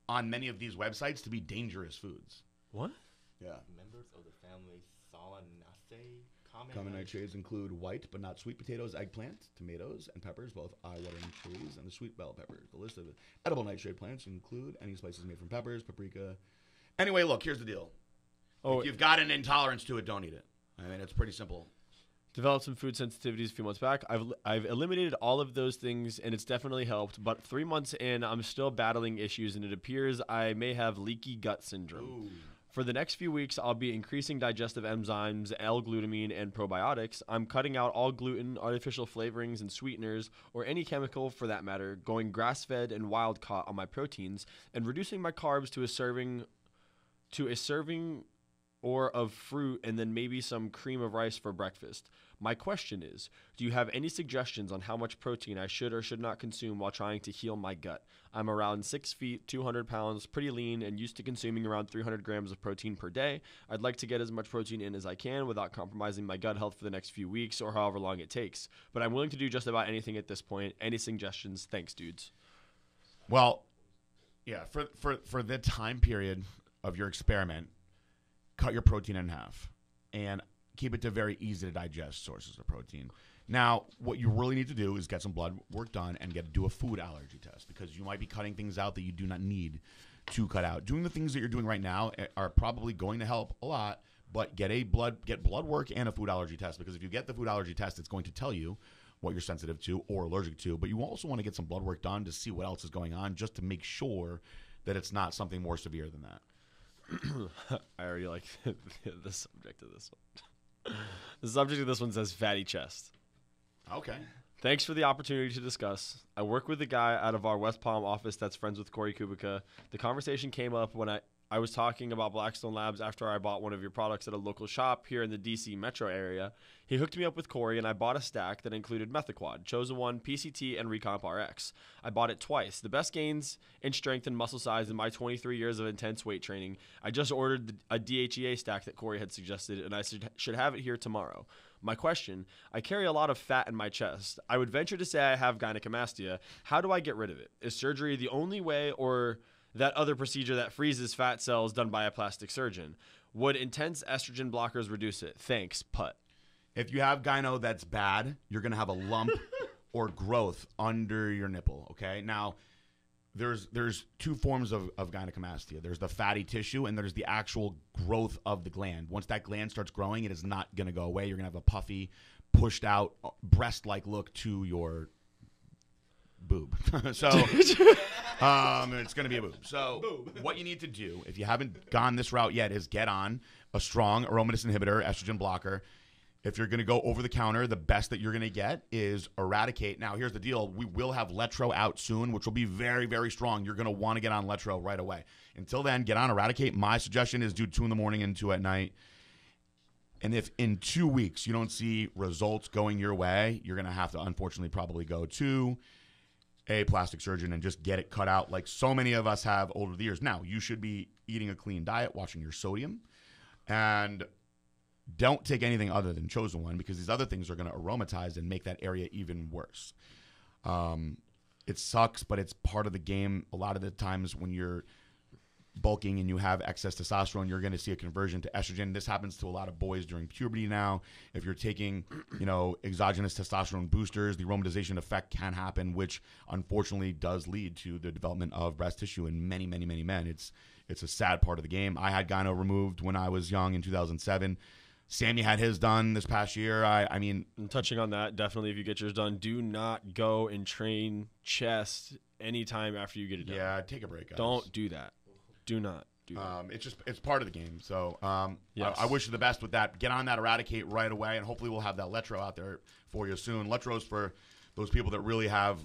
on many of these websites to be dangerous foods. What? Yeah. Members of the family Solanaceae, Common nightshades include white but not sweet potatoes, eggplant, tomatoes, and peppers, both eye-watering chilies, and the sweet bell pepper. The list of edible nightshade plants include any spices made from peppers, paprika. Anyway, look, here's the deal. Oh, If you've got an intolerance to it, don't eat it. I mean, it's pretty simple. developed some food sensitivities a few months back. I've eliminated all of those things, and it's definitely helped. But 3 months in, I'm still battling issues, and it appears I may have leaky gut syndrome. Ooh. For the next few weeks, I'll be increasing digestive enzymes, L-glutamine, and probiotics. I'm cutting out all gluten, artificial flavorings, and sweeteners, or any chemical for that matter, going grass-fed and wild-caught on my proteins, and reducing my carbs to a serving or of fruit, and then maybe some cream of rice for breakfast. My question is, do you have any suggestions on how much protein I should or should not consume while trying to heal my gut? I'm around 6 feet, 200 pounds, pretty lean, and used to consuming around 300 grams of protein per day. I'd like to get as much protein in as I can without compromising my gut health for the next few weeks or however long it takes. But I'm willing to do just about anything at this point. Any suggestions? Thanks, dudes. Well, yeah, for the time period of your experiment, cut your protein in half and keep it to very easy to digest sources of protein. Now, what you really need to do is get some blood work done and do a food allergy test, because you might be cutting things out that you do not need to cut out. Doing the things that you're doing right now are probably going to help a lot, but get blood work and a food allergy test, because if you get the food allergy test, it's going to tell you what you're sensitive to or allergic to. But you also want to get some blood work done to see what else is going on, just to make sure that it's not something more severe than that. I already like the subject of this one. The subject of this one says fatty chest. Okay. Thanks for the opportunity to discuss. I work with a guy out of our West Palm office that's friends with Corey Kubica. The conversation came up when I was talking about Blackstone Labs after I bought one of your products at a local shop here in the DC metro area. He hooked me up with Corey, and I bought a stack that included Methaquad, Chosen One, PCT, and Recomp RX. I bought it twice. The best gains in strength and muscle size in my 23 years of intense weight training. I just ordered a DHEA stack that Corey had suggested, and I should have it here tomorrow. My question, I carry a lot of fat in my chest. I would venture to say I have gynecomastia. How do I get rid of it? Is surgery the only way, or that other procedure that freezes fat cells done by a plastic surgeon? Would intense estrogen blockers reduce it? Thanks, Putt. If you have gyno that's bad, you're going to have a lump or growth under your nipple, okay? Now, there's two forms of gynecomastia. There's the fatty tissue, and there's the actual growth of the gland. Once that gland starts growing, it is not going to go away. You're going to have a puffy, pushed out, breast-like look to your boob. So it's going to be a boob. So what you need to do, if you haven't gone this route yet, is get on a strong aromatase inhibitor, estrogen blocker. If you're going to go over the counter, the best that you're going to get is Eradicate. Now, here's the deal. We will have Letro out soon, which will be very, very strong. You're going to want to get on Letro right away. Until then, get on Eradicate. My suggestion is do 2 in the morning and 2 at night. And if in 2 weeks you don't see results going your way, you're going to have to, unfortunately, probably go to a plastic surgeon and just get it cut out like so many of us have over the years. Now, you should be eating a clean diet, watching your sodium, and don't take anything other than Chosen One, because these other things are going to aromatize and make that area even worse. It sucks, but it's part of the game. A lot of the times when you're bulking and you have excess testosterone, you're going to see a conversion to estrogen. This happens to a lot of boys during puberty now. If you're taking, exogenous testosterone boosters, the aromatization effect can happen, which unfortunately does lead to the development of breast tissue in many, many, many men. It's a sad part of the game. I had gyno removed when I was young in 2007. Sammy had his done this past year. I mean, touching on that, definitely if you get yours done, do not go and train chest anytime after you get it done. Yeah, take a break, guys. Don't do that. Do not do that. It's part of the game. So yes. I wish you the best with that. Get on that Eradicate right away, and hopefully we'll have that Letro out there for you soon. Letro's for those people that really have,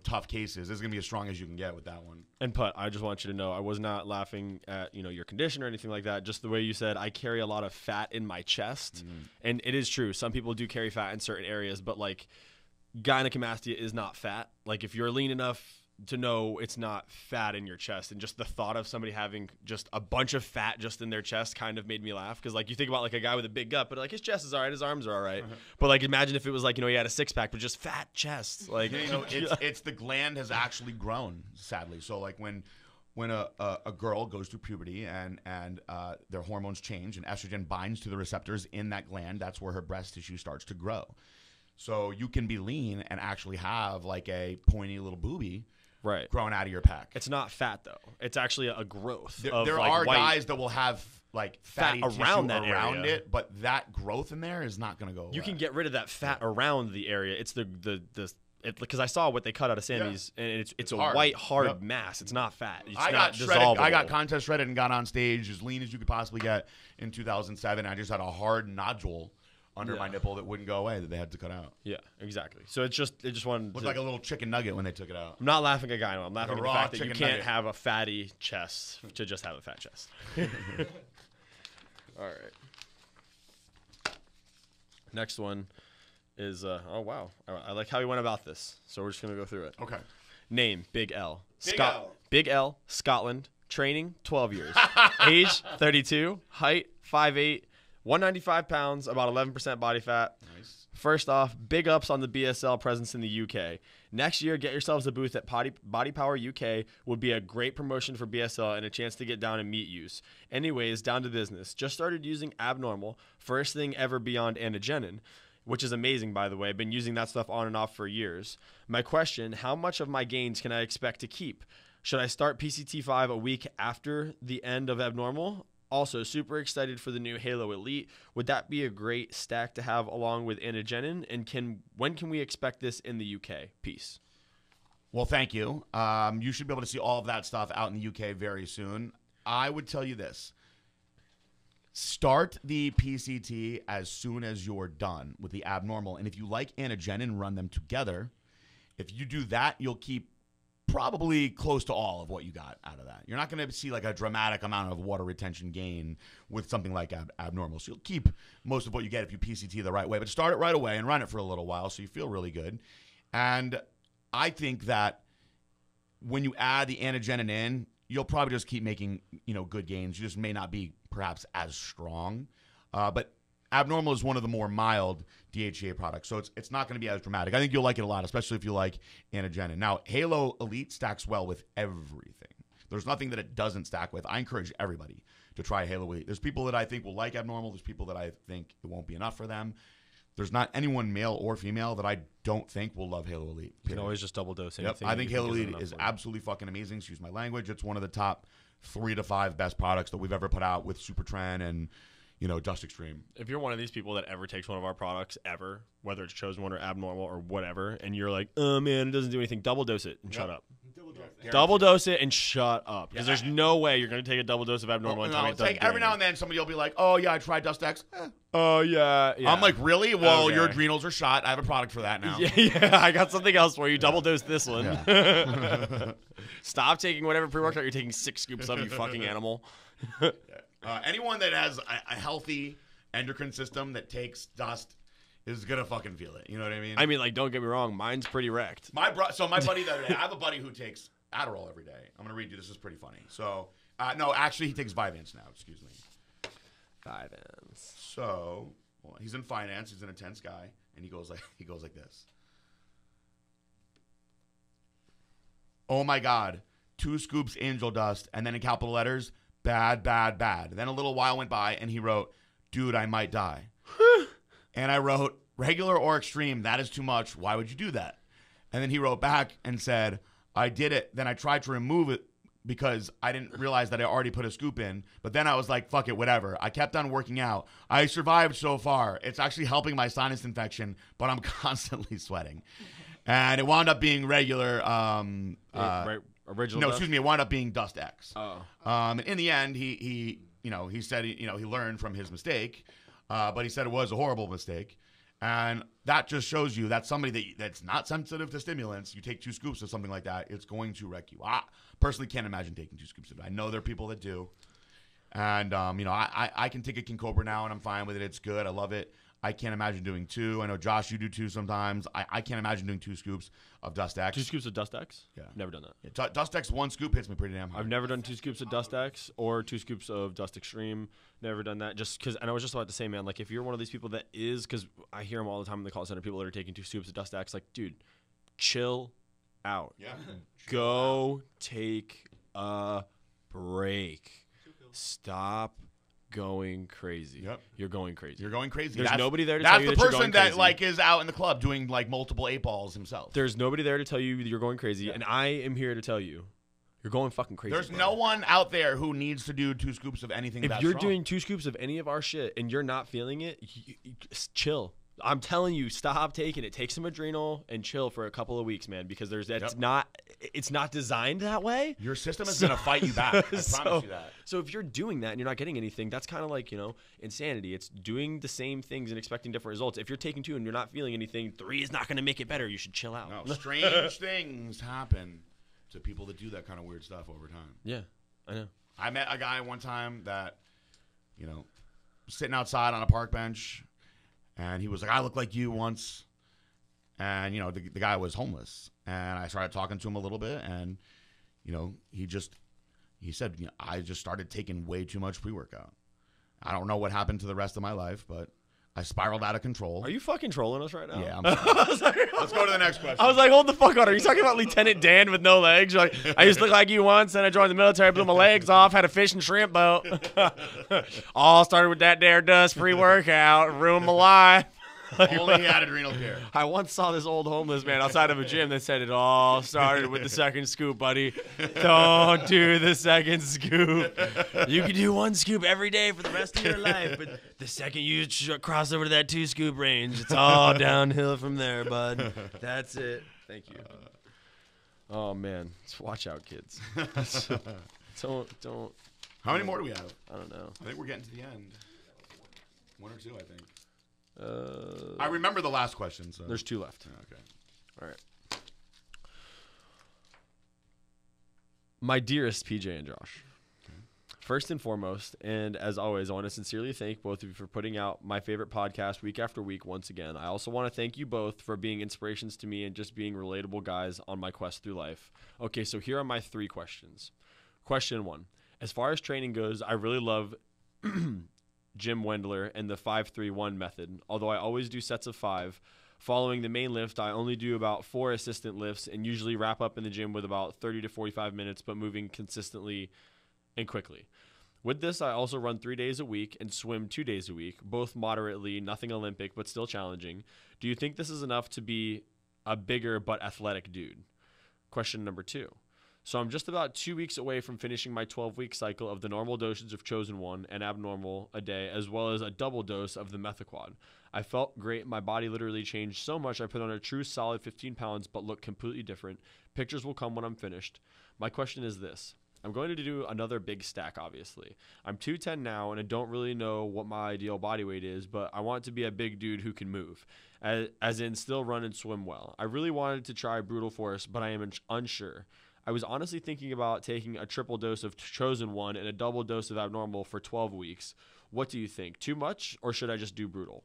tough cases. This is going to be as strong as you can get with that one. And Putt, I just want you to know, I was not laughing at, your condition or anything like that. Just the way you said, I carry a lot of fat in my chest. Mm-hmm. And it is true. Some people do carry fat in certain areas, but gynecomastia is not fat. If you're lean enough to know it's not fat in your chest, and just the thought of somebody having just a bunch of fat just in their chest kind of made me laugh, because you think about a guy with a big gut, but his chest is all right, his arms are all right, but imagine if it was he had a six-pack but just fat chest. It's the gland has actually grown, sadly. So when a girl goes through puberty and their hormones change and estrogen binds to the receptors in that gland, that's where her breast tissue starts to grow. So you can be lean and actually have a pointy little boobie right growing out of your pack. It's not fat though. It's actually a growth. There are guys that will have fatty fat around tissue that around area. it, but that growth in there is not going to go away. You can get rid of that fat around the area. It's because I saw what they cut out of Sammy's, and it's a hard. white hard mass. It's not fat. It's I not got shredded. dissolvable. I got contest shredded and got on stage as lean as you could possibly get in 2007. I just had a hard nodule under my nipple that wouldn't go away that they had to cut out. Yeah, exactly. So it just wanted looked like a little chicken nugget when they took it out. I'm not laughing at gyno. I'm laughing at the raw fact that you chicken can't nugget. have a fatty chest to just have a fat chest. All right. Next one is oh wow, I like how he went about this. So we're just gonna go through it. Okay. Name Big L. Big L. Big L. Scotland. Training 12 years. Age 32. Height 5'8". 195 pounds. About 11% body fat. Nice. First off, big ups on the BSL presence in the UK. Next year, get yourselves a booth at Body Power UK. Would be a great promotion for BSL and a chance to get down and meet use. Anyways, down to business. Just started using Abnormal. First thing ever beyond Anogenin, which is amazing, by the way. Been using that stuff on and off for years. My question, how much of my gains can I expect to keep? Should I start PCT5 a week after the end of Abnormal? Also, super excited for the new Halo Elite. Would that be a great stack to have along with Anogenin? And when can we expect this in the UK? Peace. Well, thank you. You should be able to see all of that stuff out in the UK very soon. I would tell you this. Start the PCT as soon as you're done with the Abnormal. And if you like Anogenin, run them together. If you do that, you'll keep probably close to all of what you got out of that. You're not going to see like a dramatic amount of water retention gain with something like Abnormal. So you'll keep most of what you get if you PCT the right way. But start it right away and run it for a little while so you feel really good. And I think that when you add the Anogenin in, you'll probably just keep making, good gains. You just may not be perhaps as strong. But Abnormal is one of the more mild DHEA products, so it's not going to be as dramatic. I think you'll like it a lot, especially if you like Anogenin. Now, Halo Elite stacks well with everything. There's nothing that it doesn't stack with. I encourage everybody to try Halo Elite. There's people that I think will like Abnormal. There's people that I think it won't be enough for them. There's not anyone, male or female, that I don't think will love Halo Elite. You can always just double dose anything. I think Halo Elite is absolutely fucking amazing. Excuse my language. It's one of the top 3 to 5 best products that we've ever put out with Super Tren and Dust Extreme. If you're one of these people that ever takes one of our products ever, whether it's Chosen One or Abnormal or whatever, and you're like, oh man, it doesn't do anything, double dose it and shut up. Double dose it and shut up. Because there's no way you're going to take a double dose of Abnormal and tell me it doesn't do every now and then somebody will be like, oh yeah, I tried Dust X. Oh yeah. I'm like, really? Well, your adrenals are shot. I have a product for that now. Yeah, I got something else for you. Double dose this one. Yeah. Stop taking whatever pre-workout you're taking 6 scoops of, you fucking animal. Anyone that has a healthy endocrine system that takes dust is gonna fucking feel it. You know what I mean? I mean, like, don't get me wrong, mine's pretty wrecked. So my buddy the other day, I have a buddy who takes Adderall every day. I'm gonna read you. This is pretty funny. So no, actually, he takes Vyvanse now. Excuse me. Vyvanse. So he's in finance. He's an intense guy, and he goes like this. Oh my God! 2 scoops angel dust, and then in capital letters. Bad, bad, bad. Then a little while went by, and he wrote, dude, I might die. And I wrote, regular or extreme, that is too much. Why would you do that? And then he wrote back and said, I did it. Then I tried to remove it because I didn't realize that I already put a scoop in. But then I was like, fuck it, whatever. I kept on working out. I survived so far. It's actually helping my sinus infection, but I'm constantly sweating. And it wound up being regular. Original. No, dust? excuse me. It wound up being Dust X. Oh. And in the end, he said he learned from his mistake, but he said it was a horrible mistake, and that just shows you that somebody that's not sensitive to stimulants, you take 2 scoops of something like that, it's going to wreck you. I personally can't imagine taking 2 scoops of it. I know there are people that do, and I can take a King Cobra now, and I'm fine with it. It's good. I love it. I can't imagine doing 2. I know, Josh, you do 2 sometimes. I can't imagine doing 2 scoops of Dust X. 2 scoops of Dust X? Yeah. Never done that. Yeah, Dust X 1 scoop hits me pretty damn hard. I've never done 2 scoops of Dust X or 2 scoops of Dust Extreme. Never done that. Just because, and I was just about to say, man, like, if you're one of these people that is, because I hear them all the time in the call center, people that are taking 2 scoops of Dust X, like, dude, chill out. Yeah. Go take a break. Stop going crazy. Yep. You're going crazy. You're going crazy. There's nobody there to tell you that you're going crazy. That's the person that like is out in the club doing like multiple 8 balls himself. There's nobody there to tell you that you're going crazy, and I am here to tell you, you're going fucking crazy. There's no one out there who needs to do 2 scoops of anything. If that you're strong. doing 2 scoops of any of our shit and you're not feeling it, just chill. I'm telling you, stop taking it. Take some adrenal and chill for a couple of weeks, man, because it's not designed that way. Your system is gonna fight you back. I promise you that. So if you're doing that and you're not getting anything, that's kind of like, insanity. It's doing the same things and expecting different results. If you're taking 2 and you're not feeling anything, 3 is not going to make it better. You should chill out. No, strange things happen to people that do that kind of weird stuff over time. Yeah, I know. I met a guy one time that, sitting outside on a park bench, and he was like, I look like you once. And, the guy was homeless. And I started talking to him a little bit, and, he said, I just started taking way too much pre-workout. I don't know what happened to the rest of my life, but I spiraled out of control. Are you fucking trolling us right now? Yeah, I'm sorry. Let's go to the next question. I was like, hold the fuck on. Are you talking about Lieutenant Dan with no legs? You're like, I used to look like you once, then I joined the military, blew my legs off, had a fish and shrimp boat. All started with that Dare Dust pre-workout, ruined my life. Only he had adrenal care. I once saw this old homeless man outside of a gym that said it all started with the second scoop, buddy. Don't do the second scoop. You can do one scoop every day for the rest of your life, but the second you cross over to that 2 scoop range, it's all downhill from there, bud. That's it. Thank you. Oh, man. Just watch out, kids. Don't. How many more do we have? I don't know. I think we're getting to the end. 1 or 2, I think. I remember the last question. So there's 2 left. Okay. All right. My dearest PJ and Josh. Okay. First and foremost, and as always, I want to sincerely thank both of you for putting out my favorite podcast week after week once again. I also want to thank you both for being inspirations to me and just being relatable guys on my quest through life. Okay, so here are my 3 questions. Question 1. As far as training goes, I really love Jim Wendler and the 5-3-1 method. Although I always do sets of 5. Following the main lift, I only do about 4 assistant lifts and usually wrap up in the gym with about 30 to 45 minutes, but moving consistently and quickly. With this, I also run 3 days a week and swim 2 days a week, both moderately, nothing Olympic, but still challenging. Do you think this is enough to be a bigger but athletic dude? Question number 2. So I'm just about 2 weeks away from finishing my 12-week cycle of the normal dosage of Chosen One and abnormal a day, as well as a double dose of the Methaquad. I felt great. My body literally changed so much. I put on a true solid 15 pounds, but look completely different. Pictures will come when I'm finished. My question is this. I'm going to do another big stack, obviously. I'm 210 now, and I don't really know what my ideal body weight is, but I want to be a big dude who can move, as in still run and swim well. I really wanted to try Brutal Force, but I am unsure. I was honestly thinking about taking a triple dose of Chosen One and a double dose of Abnormal for 12 weeks. What do you think? Too much, or should I just do Brutal?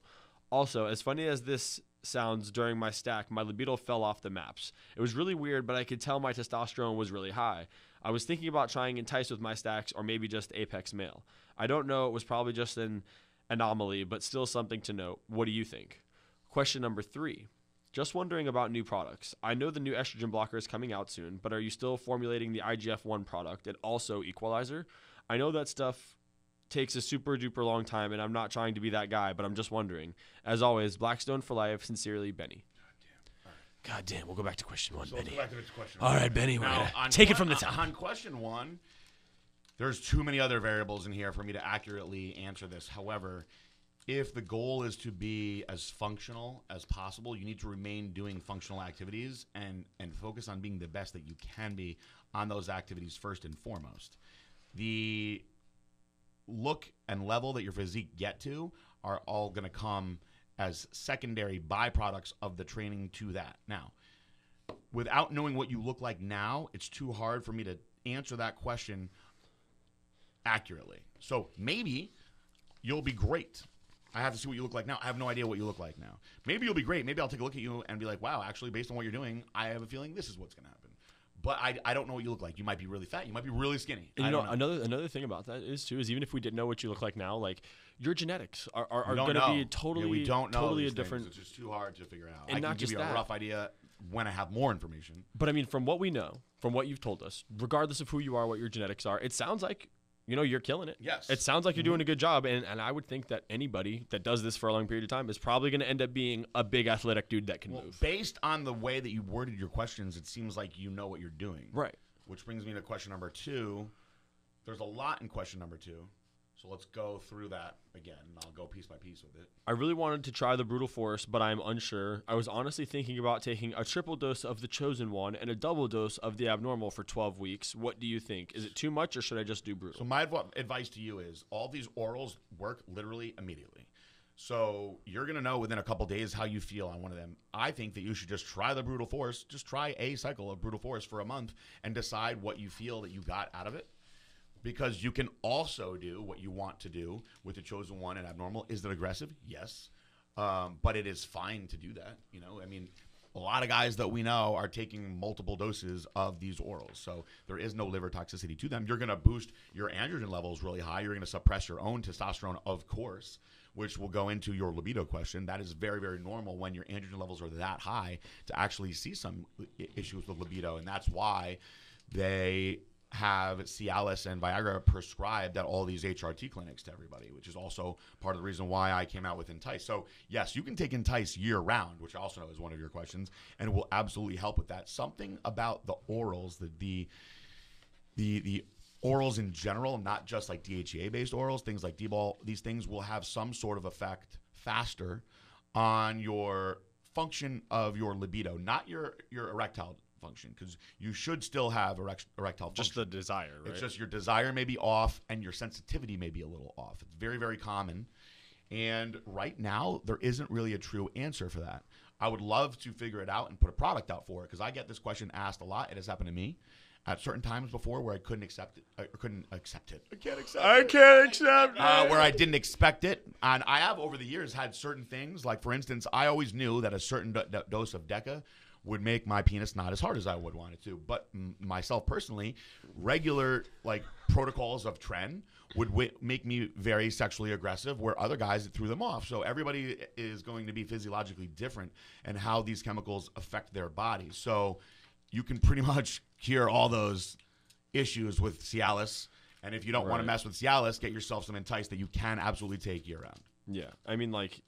Also, as funny as this sounds, during my stack, my libido fell off the maps. It was really weird, but I could tell my testosterone was really high. I was thinking about trying Entice with my stacks or maybe just Apex Male. I don't know. It was probably just an anomaly, but still something to note. What do you think? Question number 3. Just wondering about new products. I know the new estrogen blocker is coming out soon, but are you still formulating the IGF-1 product and also Equalizer? I know that stuff takes a super duper long time, and I'm not trying to be that guy, but I'm just wondering. As always, Blackstone for life. Sincerely, Benny. God damn, we'll go back to question 1, So Benny. let's go back to this question. All right, Benny, Now, take it from the top. On question 1, there's too many other variables in here for me to accurately answer this. However, if the goal is to be as functional as possible, you need to remain doing functional activities and focus on being the best that you can be on those activities first and foremost. The look and level that your physique get to are all going to come as secondary byproducts of the training to that. Now, without knowing what you look like now, it's too hard for me to answer that question accurately. So maybe you'll be great. I have to see what you look like now. I have no idea what you look like now. Maybe you'll be great. Maybe I'll take a look at you and be like, wow, actually, based on what you're doing, I have a feeling this is what's going to happen. But I don't know what you look like. You might be really fat. You might be really skinny. And another thing about that is even if we didn't know what you look like now, like your genetics are going to be totally, we don't know totally these a different. Things. It's just too hard to figure out. And I not can give just you that. a rough idea when I have more information. But I mean, from what we know, from what you've told us, regardless of who you are, what your genetics are, it sounds like you're killing it. Yes. It sounds like you're doing a good job, and I would think that anybody that does this for a long period of time is probably going to end up being a big athletic dude that can move. Based on the way that you worded your questions, it seems like you know what you're doing. Right. Which brings me to question number 2. There's a lot in question number 2. So let's go through that again, and I'll go piece by piece with it. I really wanted to try the Brutal Force, but I'm unsure. I was honestly thinking about taking a triple dose of the Chosen One and a double dose of the Abnormal for 12 weeks. What do you think? Is it too much, or should I just do Brutal? So my advice to you is all these orals work literally immediately. So you're going to know within a couple days how you feel on one of them. I think that you should just try the Brutal Force. Just try a cycle of Brutal Force for a month and decide what you feel that you got out of it. because you can also do what you want to do with the chosen one and abnormal. Is it aggressive? Yes. But it is fine to do that. You know, I mean, a lot of guys that we know are taking multiple doses of these orals. So there is no liver toxicity to them. You're going to boost your androgen levels really high. You're going to suppress your own testosterone, of course, which will go into your libido question. That is very, very normal when your androgen levels are that high to actually see some issues with libido. And that's why they have Cialis and Viagra prescribed at all these HRT clinics to everybody, which is also part of the reason why I came out with Entice. So yes, you can take Entice year round, which I also know is one of your questions, and it will absolutely help with that. Something about the orals, the orals in general, not just like DHEA-based orals, things like D-bol, these things will have some sort of effect faster on your function of your libido, not your erectile function, because you should still have erectile function. Just the desire, right? It's just your desire may be off and your sensitivity may be a little off. It's very, very common. And right now, there isn't really a true answer for that. I would love to figure it out and put a product out for it, because I get this question asked a lot. It has happened to me at certain times before where I couldn't accept it. I couldn't accept it. I can't accept it. I can't accept it. Where I didn't expect it. And I have over the years had certain things. Like, for instance, I always knew that a certain dose of Deca would make my penis not as hard as I would want it to. But myself personally, regular like protocols of tren would make me very sexually aggressive, where other guys, it threw them off. So everybody is going to be physiologically different and how these chemicals affect their bodies. So you can pretty much cure all those issues with Cialis. And if you don't want to mess with Cialis, get yourself some Entice that you can absolutely take year round. Yeah, I mean, like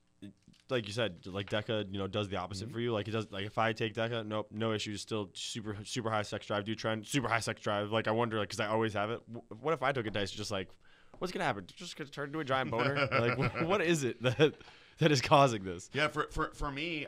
you said, like Deca, does the opposite for you. Like it does. Like if I take Deca, nope, no issues. Still super high sex drive. Do trend, super high sex drive. Like I wonder, like, because I always have it. What if I took a dice? Just like, what's gonna happen? Just gonna turn into a giant boner? Like what is it that is causing this? Yeah, for me,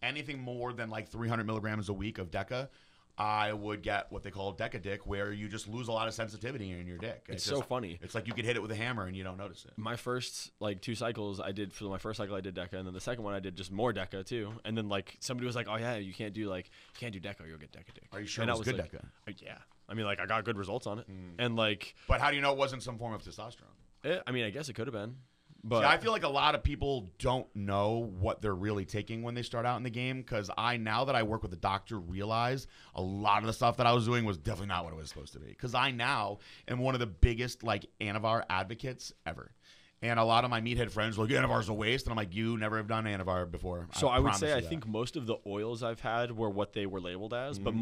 anything more than like 300 milligrams a week of Deca, I would get what they call Deca dick, where you just lose a lot of sensitivity in your dick. It's so funny. It's like you could hit it with a hammer and you don't notice it. My first like 2 cycles I did, for my first cycle I did Deca, and then the second one I did just more Deca too. And then like somebody was like, "Oh yeah, you can't do Deca, or you'll get Deca dick." Are you sure and it was good like, Deca? Yeah. I mean, like I got good results on it, and like. But how do you know it wasn't some form of testosterone? I mean, I guess it could have been. But see, I feel like a lot of people don't know what they're really taking when they start out in the game, because now that I work with a doctor, realize a lot of the stuff that I was doing was definitely not what it was supposed to be. Because I now am one of the biggest like Anavar advocates ever. And a lot of my meathead friends are like, Anavar's a waste. And I'm like, you never have done Anavar before. So I would say I think most of the oils I've had were what they were labeled as, but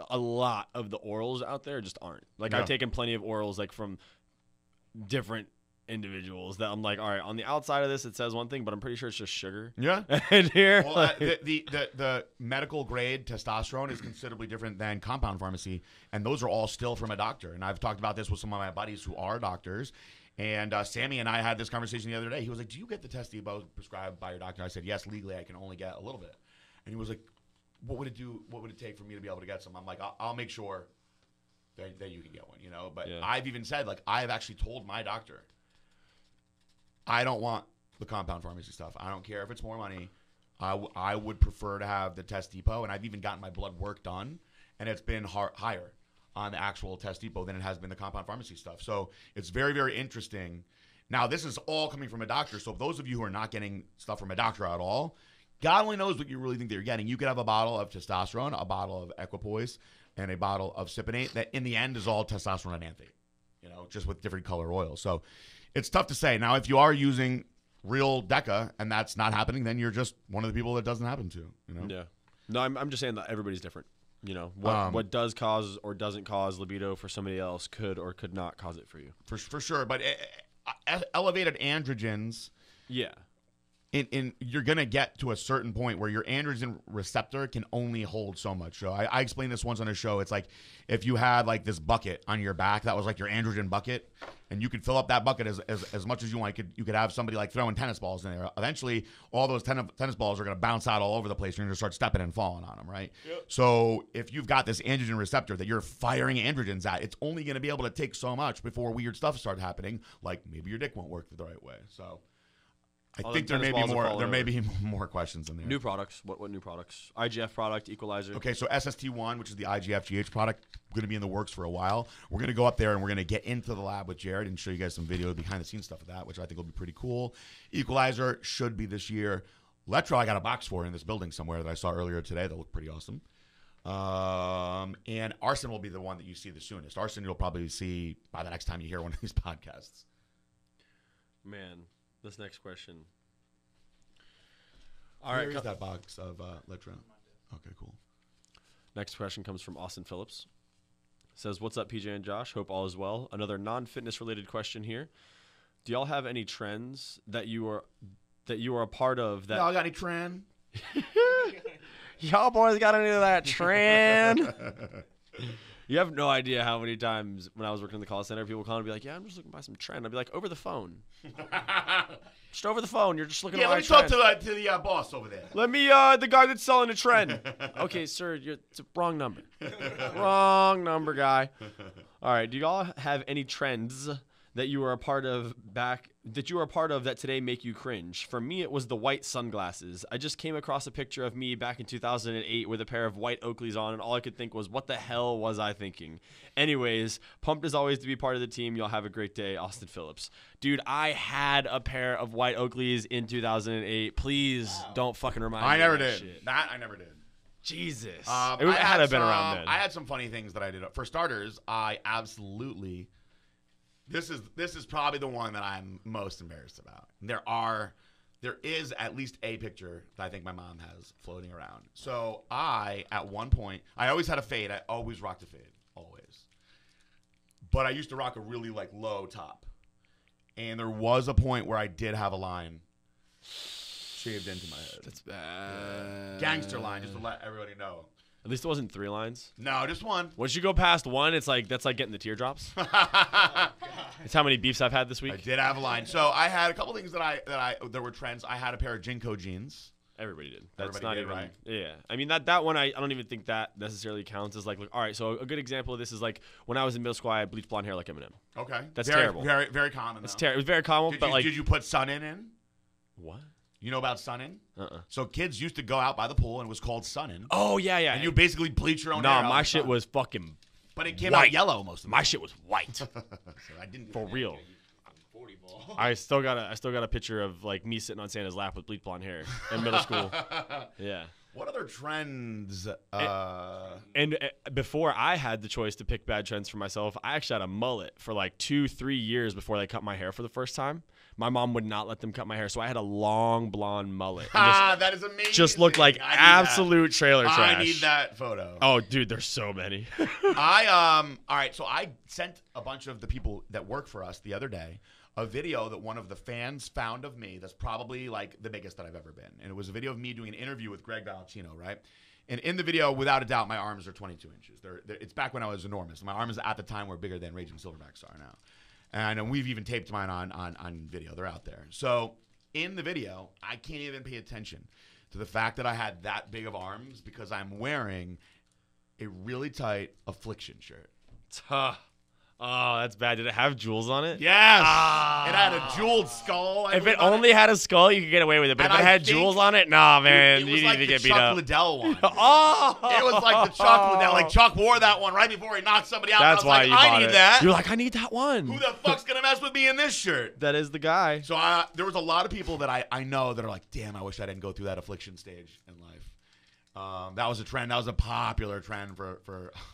a lot of the orals out there just aren't. Like I've taken plenty of orals like from different individuals that I'm like, all right, on the outside of this it says one thing, but I'm pretty sure it's just sugar. Yeah. And here, well, the medical grade testosterone is considerably different than compound pharmacy, and those are all still from a doctor. And I've talked about this with some of my buddies who are doctors. And Sammy and I had this conversation the other day. He was like, "Do you get the Testebo prescribed by your doctor?" I said, "Yes, legally I can only get a little bit." And he was like, "What would it do? What would it take for me to be able to get some?" I'm like, "I'll make sure that you can get one." But yeah. I've even said, like, I have actually told my doctor, I don't want the compound pharmacy stuff. I don't care if it's more money. I would prefer to have the Test Depot, and I've even gotten my blood work done, and it's been higher on the actual Test Depot than it has been the compound pharmacy stuff. So it's very, very interesting. Now, this is all coming from a doctor, so those of you who are not getting stuff from a doctor at all, God only knows what you really think that you're getting. You could have a bottle of testosterone, a bottle of equipoise, and a bottle of Cypionate that in the end is all testosterone and anthate, just with different color oils. So it's tough to say. Now, if you are using real Deca and that's not happening, then you're just one of the people that doesn't happen to. Yeah. No, I'm just saying that everybody's different. What does cause or doesn't cause libido for somebody else could or could not cause it for you. For sure. But elevated androgens. Yeah. You're going to get to a certain point where your androgen receptor can only hold so much. So I explained this once on a show. It's like if you had like this bucket on your back that was like your androgen bucket, and you could fill up that bucket as much as you want. You could have somebody like throwing tennis balls in there. Eventually, all those tennis balls are going to bounce out all over the place. You're going to start stepping and falling on them, right? Yep. So if you've got this androgen receptor that you're firing androgens at, it's only going to be able to take so much before weird stuff starts happening, like maybe your dick won't work the right way. So I All think them there may tennis be balls are more. There falling may over. be more questions in there. New products. What new products? IGF product, equalizer. Okay, so SST1, which is the IGF-GH product, going to be in the works for a while. We're going to go up there and we're going to get into the lab with Jared and show you guys some video behind-the-scenes stuff of that, which I think will be pretty cool. Equalizer should be this year. Letro, I got a box for in this building somewhere that I saw earlier today that looked pretty awesome. And Arson will be the one that you see the soonest. Arson you'll probably see by the next time you hear one of these podcasts. Man, this next question. All right, here's that box of Letro. Okay, cool. Next question comes from Austin Phillips. Says, "What's up, PJ and Josh? Hope all is well. Another non-fitness related question here. Do y'all have any trends that you are a part of that?" Y'all got any trend? Y'all boys got any of that trend? You have no idea how many times when I was working in the call center, people would call and be like, "Yeah, I'm just looking to buy some trend." I'd be like, "Over the phone." Just over the phone. You're just looking to buy let me talk trend. to the boss over there. Let me, the guy that's selling a trend. Okay, sir, it's a wrong number. Wrong number, guy. All right, do y'all have any trends that you were a part of that today make you cringe? For me, it was the white sunglasses. I just came across a picture of me back in 2008 with a pair of white Oakleys on, and all I could think was, what the hell was I thinking? Anyways, pumped as always to be part of the team. Y'all have a great day. Austin Phillips. Dude, I had a pair of white Oakleys in 2008. Please don't fucking remind me I never of that did. shit. That I never did. Jesus. It I had to have been some- around then. I had some funny things that I did. For starters, I absolutely... This is probably the one that I'm most embarrassed about. There is at least a picture that I think my mom has floating around. So at one point, I always had a fade. I always rocked a fade, always. But I used to rock a really low top, and there was a point where I did have a line shaved into my head. That's bad. Gangster line, just to let everybody know. At least it wasn't 3 lines. No, just one. Once you go past 1, that's like getting the teardrops. It's how many beefs I've had this I week. did have a line. So I had a couple things that were trends. I had a pair of Jinko jeans. Everybody did. That's Everybody not did, even right? Yeah. I mean that one I don't even think that necessarily counts as like, all right, so a good example of this is like when I was in middle school I had bleached blonde hair like Eminem. Okay. That's very, terrible. Very, very common. It's though. terrible. It was very common, Did but you, like did you put sun in? what? You know about sunning? Uh-uh. So kids used to go out by the pool and it was called sunning. Oh yeah. And you basically bleach your own hair. Nah, out my in the shit sun. was fucking But it came white. out yellow most of the my time. shit was white. So I didn't For real. 40 ball. I still got a picture of like me sitting on Santa's lap with bleached blonde hair in middle school. Yeah. What other trends? And before I had the choice to pick bad trends for myself, I actually had a mullet for like 2-3 years before they cut my hair for the first time. My mom would not let them cut my hair, so I had a long blonde mullet. And that is amazing. just looked like I need absolute trailer that. trash. I need that photo. Oh, dude, there's so many. All right, so I sent a bunch of the people that work for us the other day a video that one of the fans found of me that's probably like the biggest that I've ever been. And it was a video of me doing an interview with Greg Valentino, right? And in the video, without a doubt, my arms are 22 inches. It's back when I was enormous. My arms at the time were bigger than Raging Silverbacks are now. And we've even taped mine on video. They're out there. So in the video, I can't even pay attention to the fact that I had that big of arms because I'm wearing a really tight Affliction shirt. Oh, that's bad. Did it have jewels on it? Yes! It had a jeweled skull. If it only had a skull, you could get away with it. But And if it I had think- jewels on it, nah, man, It you was need like to the get beat Chuck up. Liddell one. Oh, It was like the Chuck Liddell. Like Chuck wore that one right before he knocked somebody out. That's and I was why like, you I bought need it. that. You're like, I need that one. Who the fuck's gonna mess with me in this shirt? That is the guy. So there was a lot of people that I know that are like, damn, I wish I didn't go through that Affliction stage in life. That was a trend. That was a popular trend for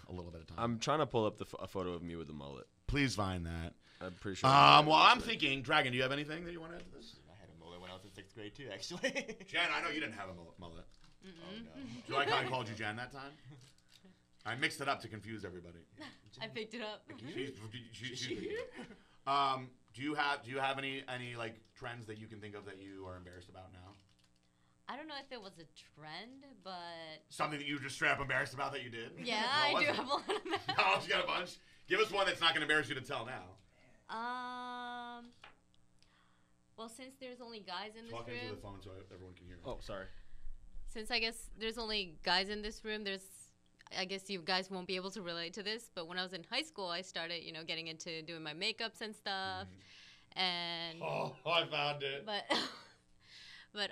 a little bit of time. I'm trying to pull up a photo of me with a mullet. Please find that. I'm pretty sure. Well, I'm thinking, Dragon, do you have anything that you want to add to this? I had a mullet when I was in 6th grade too, actually. Jen, I know you didn't have a mullet. Oh no. Do you like how I called you Jen that time? I mixed it up to confuse everybody. I picked it up. She's do you have any like trends that you can think of that you are embarrassed about now? I don't know if it was a trend, but Something that you were just straight up embarrassed about that you did? yeah, What I was do it? have a lot of that. Oh, you got a bunch. Give us one that's not going to embarrass you to tell now. Well, since there's only guys in this Talk into room, the phone so everyone can hear. Oh, sorry. since I guess there's only guys in this room, I guess you guys won't be able to relate to this, but when I was in high school, I started, getting into doing my makeups and stuff, and Oh, I found it. but But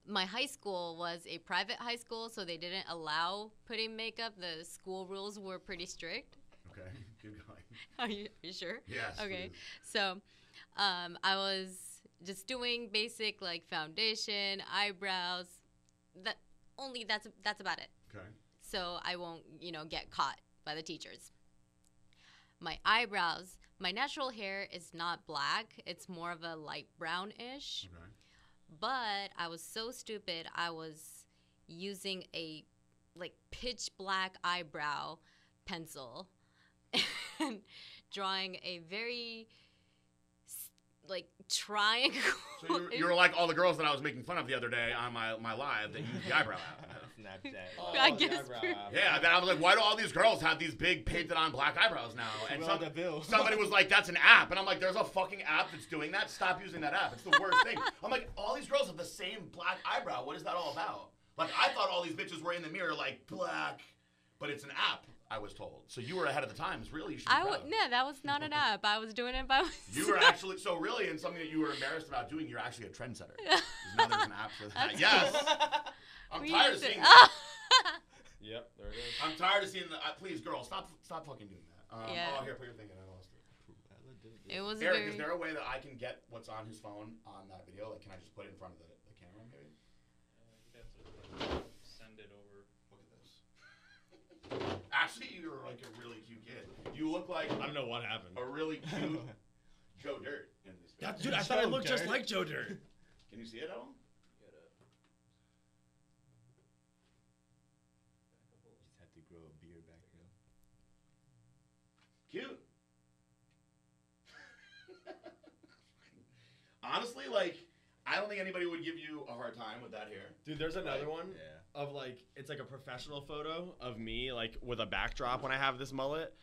my high school was a private high school, so they didn't allow putting makeup. The school rules were pretty strict. Okay, keep going. Are you sure? Yes. Okay. Please. So, I was just doing basic like foundation, eyebrows. That's about it. Okay. So I won't, get caught by the teachers. My eyebrows, my natural hair is not black. It's more of a light brownish. Okay. But I was so stupid. I was using a like pitch black eyebrow pencil and drawing a very like triangle. So you were like all the girls that I was making fun of the other day on my live that used the eyebrow app. Snapchat. I guess. Yeah, then I was like, why do all these girls have these big painted on black eyebrows now? And somebody was like, that's an app. And I'm like, there's a fucking app that's doing that? Stop using that app. It's the worst thing. I'm like, all these girls have the same black eyebrow. What is that all about? Like, I thought all these bitches were in the mirror like black, but it's an app, I was told. So you were ahead of the times. Really, you should be proud. No, that was not an app. I was doing it by myself. You were actually, so really, in something that you were embarrassed about doing, you're actually a trendsetter. Now there's an app for that. Yes. I'm tired of seeing that. Yep, there it is. I'm tired of seeing the. Please, girl, stop fucking doing that. Yeah. Oh, here, put your thing in. I lost it. It was Eric, very... is there a way that I can get what's on his phone on that video? Like, can I just put it in front of the camera, maybe? You'd have to send it over. Look at this. Actually, you're like a really cute kid. You look like I don't know what happened. a really cute Joe Dirt in this video. Dude, I thought I looked just like Joe Dirt. Can you see it at all? Just had to grow a beard back there. Cute. Honestly, like, I don't think anybody would give you a hard time with that hair. Dude, there's another one Yeah. of like, it's like a professional photo of me like with a backdrop when I have this mullet,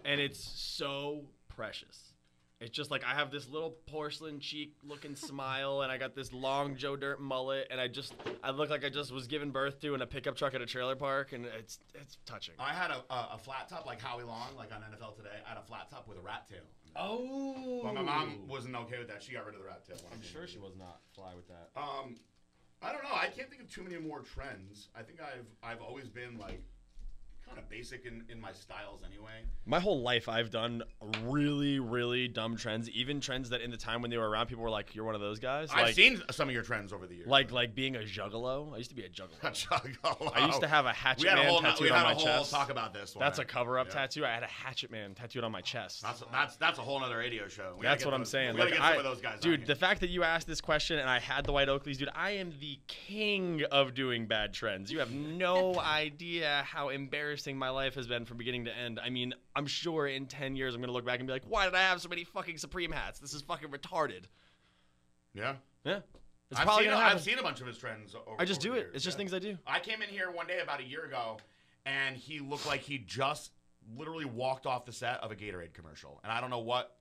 and it's so precious. It's just like I have this little porcelain cheek looking smile, and I got this long Joe Dirt mullet, and I look like I just was given birth to in a pickup truck at a trailer park, and it's touching. I had a flat top like Howie Long, like on NFL Today. I had a flat top with a rat tail. Oh. But my mom wasn't okay with that. She got rid of the rat tail. I'm sure she was not fly with that. I don't know. I can't think of too many more trends. I think I've always been like kind of basic in my styles anyway. My whole life, I've done really, really dumb trends. Even trends that in the time when they were around, people were like, "You're one of those guys." I've seen some of your trends over the years. Like being a juggalo. I used to be a juggalo. Juggalo. I used to have a hatchet man tattooed on my chest. We had a whole talk about this one. That's a cover-up tattoo. I had a hatchet man tattooed on my chest. That's a whole other radio show. That's what I'm saying. We gotta get some of those guys. Dude, the fact that you asked this question and I had the white Oakleys, dude, I am the king of doing bad trends. You have no idea how embarrassing my life has been from beginning to end. I mean, I'm sure in 10 years I'm gonna look back and be like, why did I have so many fucking Supreme hats? This is fucking retarded. Yeah. Yeah. I've seen a bunch of his trends over I just do the it. years, It's just things I do. I came in here one day about a year ago, and he looked like he just literally walked off the set of a Gatorade commercial. And I don't know what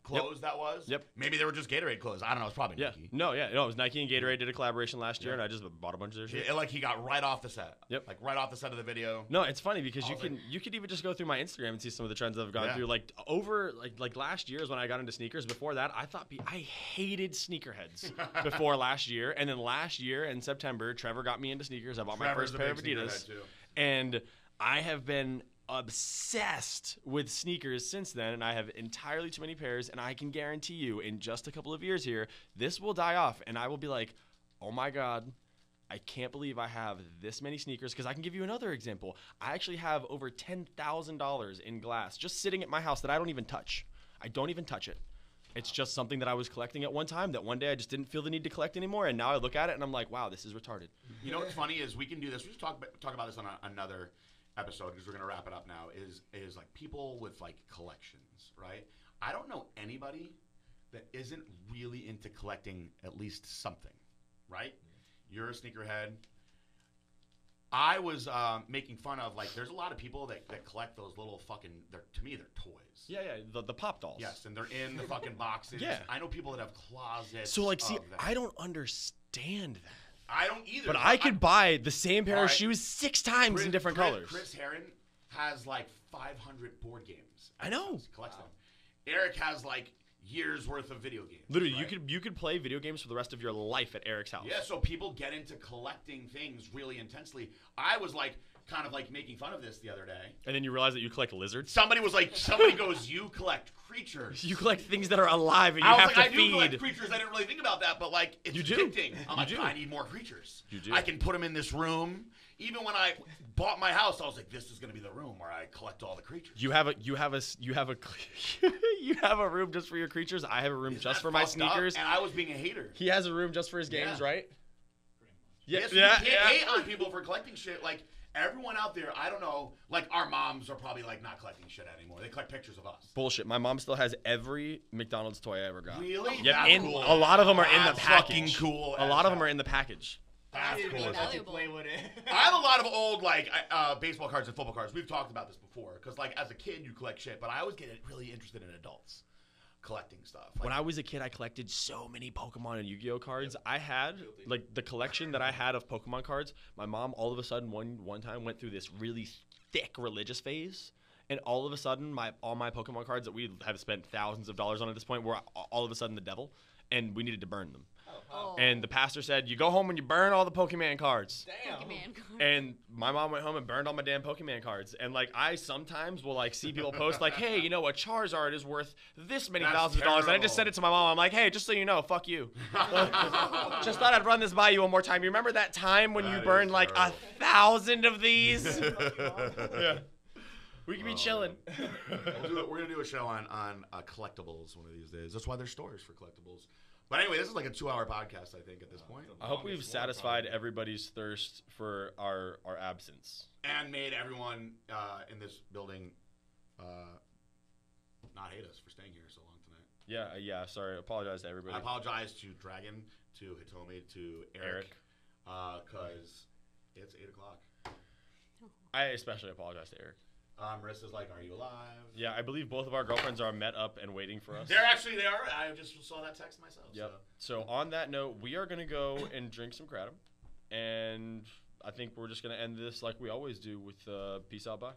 clothes that was. Yep. Maybe they were just Gatorade clothes. I don't know. It's probably Nike. No, it was Nike and Gatorade did a collaboration last year, and I just bought a bunch of their shit. Yeah, like he got right off the set. Yep. Like right off the set of the video. No, it's funny because I you was could even just go through my Instagram and see some of the trends I've gone Yeah. through. Like over like last year is when I got into sneakers. Before that, I hated sneakerheads before last year, and then last year in September, Trevor got me into sneakers. I bought my first pair of Adidas, and I have been obsessed with sneakers since then, and I have entirely too many pairs, and I can guarantee you in just a couple of years here, this will die off, and I will be like, oh my God, I can't believe I have this many sneakers, because I can give you another example. I actually have over $10,000 in glass just sitting at my house that I don't even touch. I don't even touch it. It's just something that I was collecting at one time that one day I just didn't feel the need to collect anymore, and now I look at it and I'm like, wow, this is retarded. You know what's funny is we can do this. We just talk about this on another episode because we're gonna wrap it up now. Is like people with like collections, right? I don't know anybody that isn't really into collecting at least something, right? You're a sneakerhead. I was making fun of like there's a lot of people that collect those little fucking to me they're toys. Yeah, the pop dolls. Yes, and they're in the fucking boxes. Yeah. I know people that have closets. So like, see, of them. I don't understand that. I don't either. But I could buy the same pair of shoes 6 times in different colors. Chris Herron has like 500 board games. I know. He collects them. Eric has like years worth of video games. Literally, right? you could play video games for the rest of your life at Eric's house. Yeah, so people get into collecting things really intensely. I was like, kind of like making fun of this the other day. And then you realize that you collect lizards. Somebody goes, you collect creatures. You collect things that are alive and you I was have like, to I do feed. collect creatures. I didn't really think about that, but like, it's You do. addicting. I'm You like, do. I need more creatures. You do. I can put them in this room. Even when I bought my house, I was like, this is going to be the room where I collect all the creatures. You have a room just for your creatures. I have a room Isn't just that for my fucked up? sneakers. And I was being a hater. He has a room just for his games, Yeah. right? Yes, you can't hate on people for collecting shit. Like, everyone out there, I don't know, like, our moms are probably, like, not collecting shit anymore. They collect pictures of us. Bullshit. My mom still has every McDonald's toy I ever got. Really? Yep, That's and cool. a lot of them are in the That's package. fucking cool A as lot of them hell. are in the package. That's It's cool. good as to hell. play with it. I have a lot of old, like, baseball cards and football cards. We've talked about this before. Because, like, as a kid, you collect shit. But I always get really interested in adults collecting stuff. Like, When I was a kid, I collected so many Pokemon and Yu-Gi-Oh cards. I had, like, the collection that I had of Pokemon cards. My mom, all of a sudden, one time went through this really thick religious phase. And all of a sudden, all my Pokemon cards that we have spent thousands of dollars on at this point were all of a sudden the devil. And we needed to burn them. Oh. And the pastor said, you go home and you burn all the Pokemon cards. Damn. Pokemon card. And my mom went home and burned all my damn Pokemon cards. And, like, I sometimes will, like, see people post, like, hey, you know, a Charizard is worth this many That's thousands of dollars. And I just terrible. sent it to my mom. I'm like, hey, just so you know, fuck you. Just thought I'd run this by you one more time. You remember that time when That you is burned, like, terrible. 1,000 of these? Yeah. We could be chilling. We're going to do a show on collectibles one of these days. That's why there's stores for collectibles. But anyway, this is like a 2-hour podcast, I think, at this point. I hope we've satisfied everybody's thirst for our absence. And made everyone in this building not hate us for staying here so long tonight. Yeah, sorry. Apologize to everybody. I apologize to Dragon, to Hitomi, to Eric. Because it's 8 o'clock. I especially apologize to Eric. Marissa's like, are you alive? Yeah, I believe both of our girlfriends are met up and waiting for us. They are. I just saw that text myself. Yep. So on that note, we are going to go and drink some kratom. And I think we're just going to end this like we always do with peace out, bye.